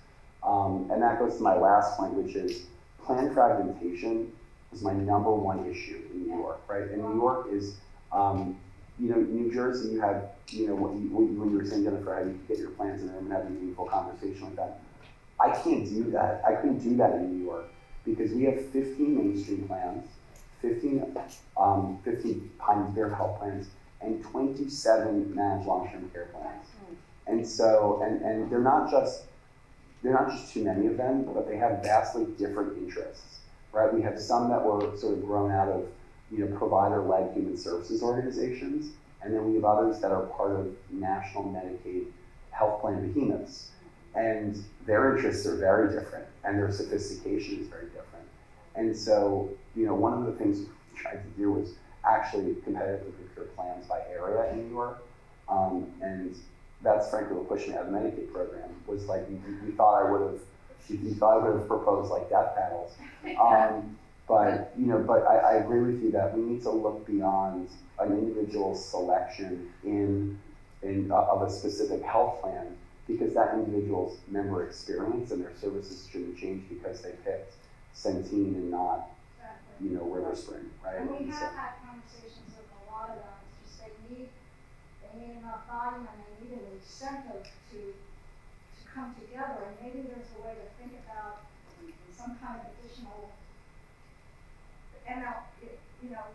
And that goes to my last point, which is plan fragmentation is my #1 issue in New York, right? And New York is, New Jersey, you have, when you were saying, Jennifer, how you get your plans in there and have a meaningful conversation like that. I can't do that. I couldn't do that in New York because we have 15 mainstream plans, 15 Pioneer health plans, and 27 managed long-term care plans. And so, and they're not just too many of them, but they have vastly different interests, right? We have some that were sort of grown out of, provider-led human services organizations, and then we have others that are part of national Medicaid health plan behemoths. And their interests are very different, and their sophistication is very different. And so, one of the things we tried to do was actually competitively procure plans by area in New York. And that's frankly what pushed me out of the Medicaid program, was like, you thought I would have proposed like death panels. But I agree with you that we need to look beyond an individual selection of a specific health plan, because that individual's member experience and their services shouldn't change because they picked Centene and not, River Spring, right? And we have had conversations with a lot of them, just they need enough volume and they need an incentive to come together. And maybe there's a way to think about some kind of additional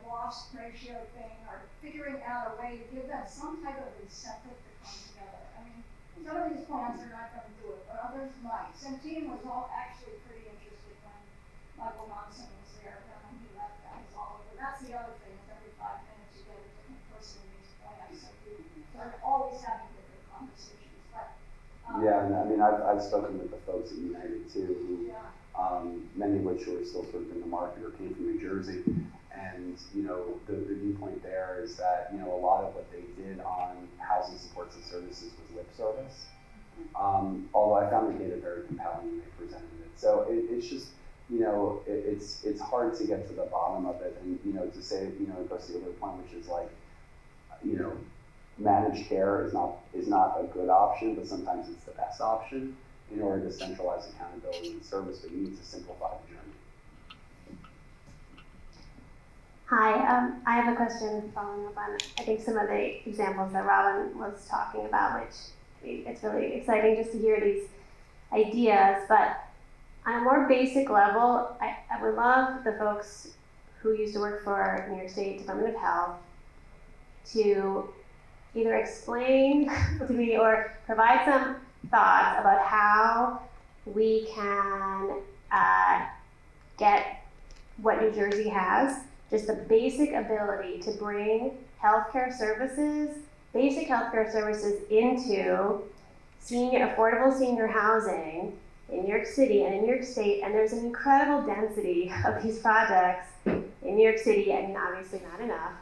loss ratio thing, or figuring out a way to give them some type of incentive to come together. I mean, some of these plans are not going to do it, but others might. Centene was all actually pretty interested when Michael Monson was there, and when he left, that was all over. That's the other thing, is every 5 minutes you get a different person in these plans, so you're always having different conversations. But yeah, and I mean, I've spoken with the folks at United too, who many of which were still sort of in the market or came from New Jersey. And, the viewpoint there is that, a lot of what they did on housing supports and services was lip service. Although I found the data very compelling when they presented it. So it's just, it's hard to get to the bottom of it. And, to say, it goes to the other point, which is like, managed care is not a good option, but sometimes it's the best option in order to centralize accountability and service, but you need to simplify the journey. Hi, I have a question following up on, I think, some of the examples that Robin was talking about, which it's really exciting just to hear these ideas. But on a more basic level, I would love the folks who used to work for New York State Department of Health to either explain to me or provide some thoughts about how we can get what New Jersey has just the basic ability to bring basic healthcare services into affordable senior housing in New York City and in New York State, and there's an incredible density of these projects in New York City. I mean, obviously not enough,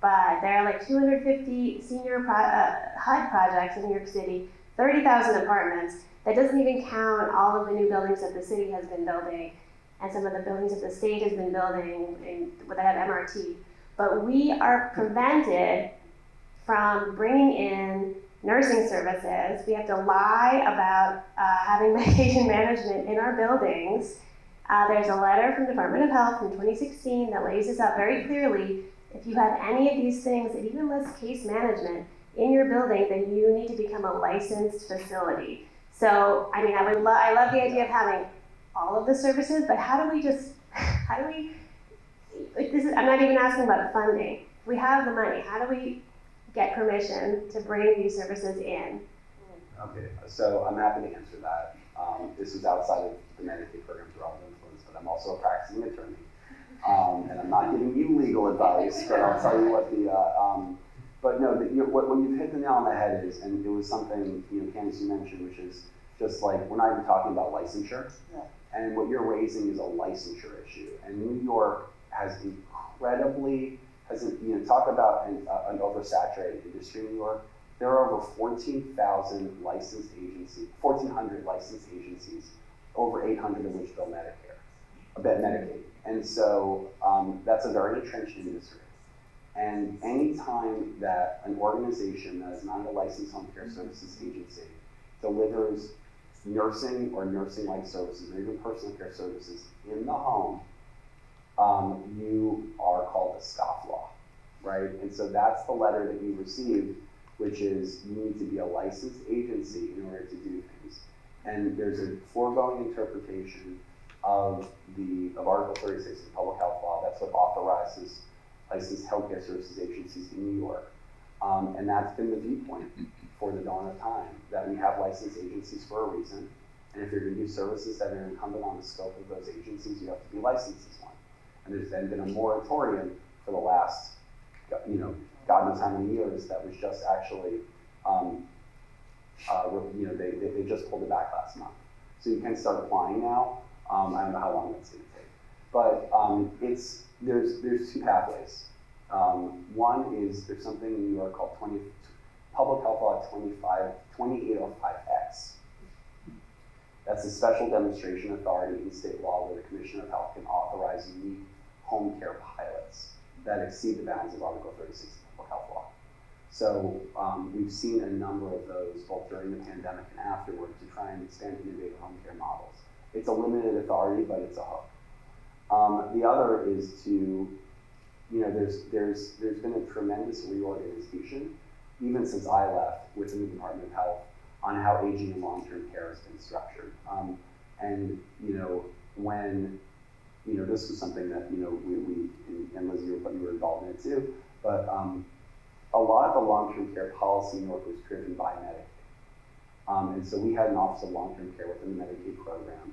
but there are like 250 senior HUD projects in New York City, 30,000 apartments. That doesn't even count all of the new buildings that the city has been building, and some of the buildings that the state has been building that have MRT. But we are prevented from bringing in nursing services. We have to lie about having medication management in our buildings. There's a letter from the Department of Health from 2016 that lays this out very clearly. If you have any of these things, it even lists case management in your building, then you need to become a licensed facility. So, I mean, I love the idea of having all of the services, but I'm not even asking about funding. If we have the money, how do we get permission to bring these services in? Okay, so I'm happy to answer that. This is outside of the Medicaid program for all influence, but I'm also a practicing attorney. And I'm not giving you legal advice, but I'll tell you what but no, when you've hit the nail on the head is, and it was something, Candice, you mentioned, which is just like, we're not even talking about licensure. Yeah. And what you're raising is a licensure issue. And New York has talk about an oversaturated industry in New York. There are over 14,000 licensed agencies, 1,400 licensed agencies, over 800 of which bill Medicaid. And so that's a very entrenched industry. And any time that an organization that is not a licensed home care services agency delivers nursing or nursing-like services, or even personal care services in the home, you are called a scofflaw, right? And so that's the letter that you received, which is you need to be a licensed agency in order to do things. And there's a foregoing interpretation of Article 36 of the Public Health Law. That's what authorizes licensed healthcare services agencies in New York. And that's been the viewpoint for the dawn of time, that we have licensed agencies for a reason. And if you're going to do services that are incumbent on the scope of those agencies, you have to be licensed as one. And there's then been a moratorium for the last, God knows how many years, that was just actually, they just pulled it back last month. So you can start applying now. I don't know how long that's going to take. But there's two pathways. One is there's something in New York called Public Health Law 2805X. That's a special demonstration authority in state law where the Commissioner of Health can authorize unique home care pilots that exceed the bounds of Article 36 of the Public Health Law. So we've seen a number of those both during the pandemic and afterward to try and expand innovative home care models. It's a limited authority, but it's a hook. The other is to, there's been a tremendous reorganization, even since I left within the Department of Health, on how aging and long-term care has been structured. When this was something that, we and Liz, you were involved in it too, but a lot of the long-term care policy in New York was driven by Medicaid. And so we had an Office of Long-Term Care within the Medicaid program.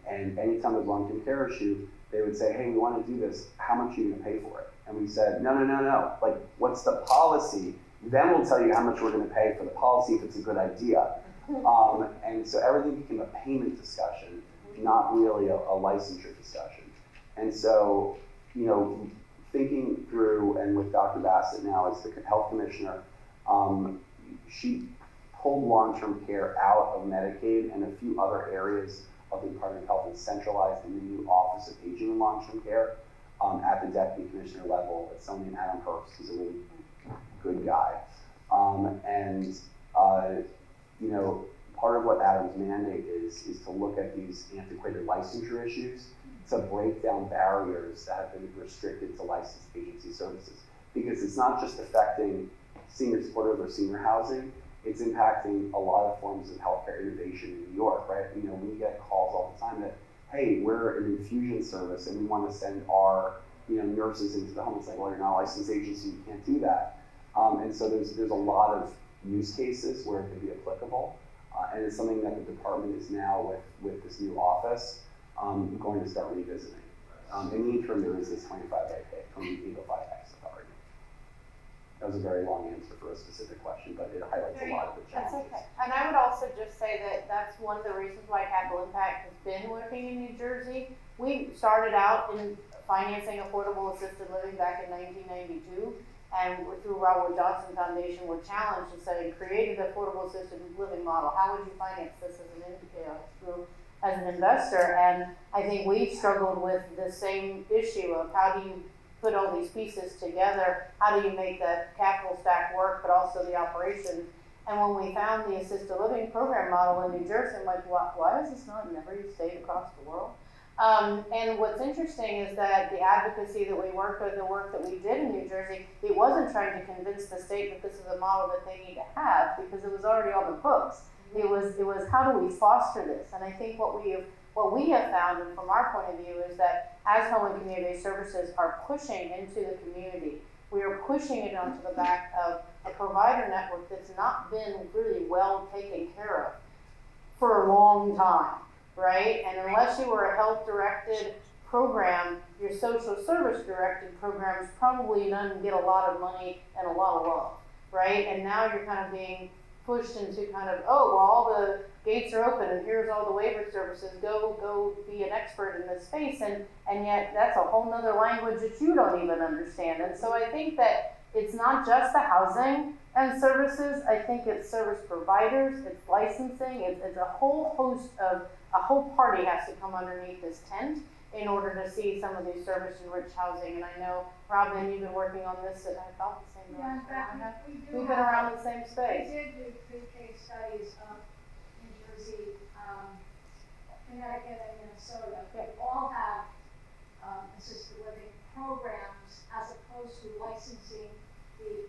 And anytime there was a long-term care issue, they would say, hey, we want to do this, how much are you going to pay for it? And we said, no. Like, what's the policy? Then we'll tell you how much we're going to pay for the policy if it's a good idea. And so everything became a payment discussion, not really a licensure discussion. And so, thinking through, and with Dr. Bassett now as the health commissioner, she pulled long-term care out of Medicaid and a few other areas of the Department of Health and centralized in the new Office of Aging and Long-Term Care at the deputy commissioner level. It's someone named Adam Herbst, who's a really good guy. Part of what Adam's mandate is to look at these antiquated licensure issues, to break down barriers that have been restricted to licensed agency services. Because it's not just affecting senior supportive or senior housing, it's impacting a lot of forms of healthcare innovation in New York, right? We get calls all the time that, hey, we're an infusion service and we want to send our nurses into the home. It's like, well, you're not a licensed agency, you can't do that. And so there's a lot of use cases where it could be applicable. And it's something that the department is now with this new office going to start revisiting. In the interim, there is this 25x authority. That was a very long answer for a specific question, but it highlights a lot of the That's challenges. okay. And I would also just say that that's one of the reasons why Capital Impact has been working in New Jersey. We started out in financing affordable assisted living back in 1992, and through Raoul Johnson Foundation, were challenged and said, created the affordable assisted living model. How would you finance this as an investor? And I think we've struggled with the same issue of how do you put all these pieces together? How do you make that capital stack work, but also the operations? And when we found the assisted living program model in New Jersey, I'm like, why is this not in every state across the world? And what's interesting is that the advocacy that we worked with, the work that we did in New Jersey, it wasn't trying to convince the state that this is a model that they need to have, because it was already on the books. It was how do we foster this? And I think what we have found, and from our point of view, is that as home and community services are pushing into the community, we are pushing it onto the back of a provider network that's not been really well taken care of for a long time, right? And unless you were a health-directed program, your social service-directed programs probably don't get a lot of money and a lot of love, right? And now you're kind of being pushed into kind of, oh, well, all the gates are open and here's all the waiver services, go be an expert in this space, and yet that's a whole nother language that you don't even understand. And so I think that it's not just the housing and services, I think it's service providers, it's licensing, it's a whole host of, a whole party has to come underneath this tent in order to see some of these service-enriched housing. And I know, Robin, you've been working on this at about the same Yeah, in fact, we've been around the same space. We did do 3 case studies of New Jersey, Connecticut, and Minnesota. They all have assisted living programs as opposed to licensing the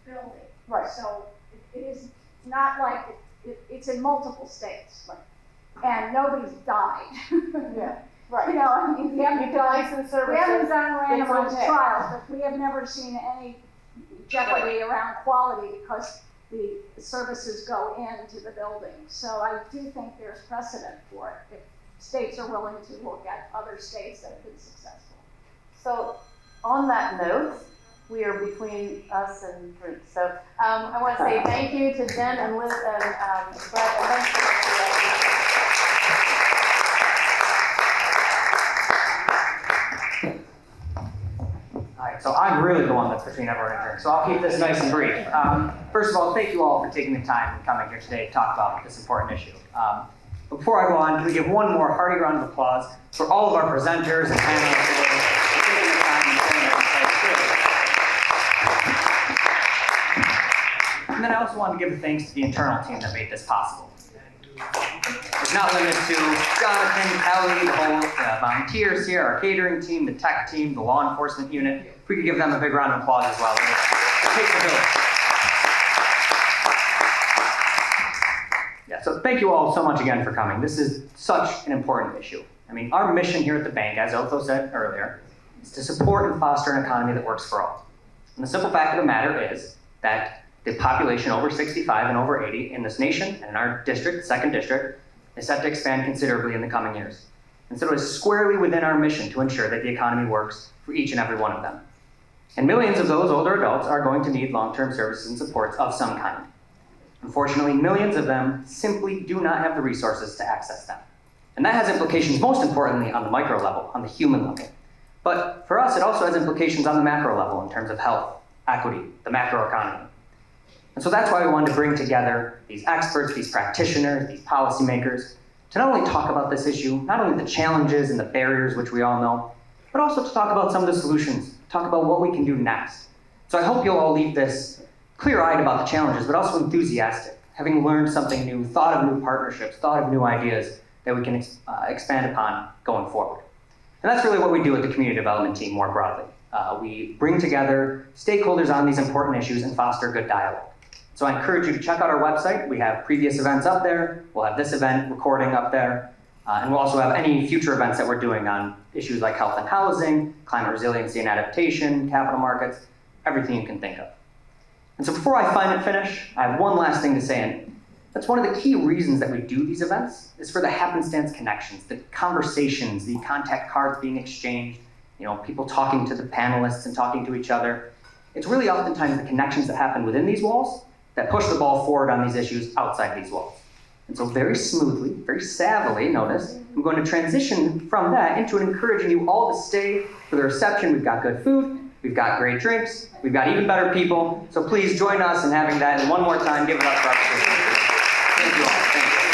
building. Right. So it is not like it's in multiple states. Right. And nobody's died. Yeah. Right. You know, I mean, we haven't done randomized okay. trials, but we have never seen any jeopardy around quality because the services go into the building. So I do think there's precedent for it if states are willing to look at other states that have been successful. So on that note, we are between us and fruit. So I want to say thank you to Jen and Liz and Brett, and thanks for Alright, so I'm really the one that's between everyone and drink, so I'll keep this nice and brief. First of all, thank you all for taking the time and coming here today to talk about this important issue. Before I go on, can we give one more hearty round of applause for all of our presenters and panelists today for taking the time and sharing their insights. And then I also want to give a thanks to the internal team that made this possible. It's not limited to Jonathan, Kelly, the whole volunteers here, our catering team, the tech team, the law enforcement unit. If we could give them a big round of applause as well. It takes a village. Yeah, so thank you all so much again for coming. This is such an important issue. I mean, our mission here at the bank, as Otho said earlier, is to support and foster an economy that works for all. And the simple fact of the matter is that the population over 65 and over 80 in this nation and in our district, 2nd district, is set to expand considerably in the coming years. And so it is squarely within our mission to ensure that the economy works for each and every one of them. And millions of those older adults are going to need long-term services and supports of some kind. Unfortunately, millions of them simply do not have the resources to access them. And that has implications, most importantly, on the micro level, on the human level. But for us, it also has implications on the macro level in terms of health, equity, the macro economy. And so that's why we wanted to bring together these experts, these practitioners, these policymakers, to not only talk about this issue, not only the challenges and the barriers which we all know, but also to talk about some of the solutions, talk about what we can do next. So I hope you'll all leave this clear-eyed about the challenges, but also enthusiastic, having learned something new, thought of new partnerships, thought of new ideas that we can expand upon going forward. And that's really what we do with the community development team more broadly. We bring together stakeholders on these important issues and foster good dialogue. So I encourage you to check out our website. We have previous events up there. We'll have this event recording up there. And we'll also have any future events that we're doing on issues like health and housing, climate resiliency and adaptation, capital markets, everything you can think of. And so before I finish, I have one last thing to say. And that's one of the key reasons that we do these events is for the happenstance connections, the conversations, the contact cards being exchanged, people talking to the panelists and talking to each other. It's really oftentimes the connections that happen within these walls that push the ball forward on these issues outside these walls. And so very smoothly, very savvily, notice, I'm going to transition from that into encouraging you all to stay for the reception. We've got good food, we've got great drinks, we've got even better people. So please join us in having that. And one more time, give it up for our participants. Thank you all. Thank you.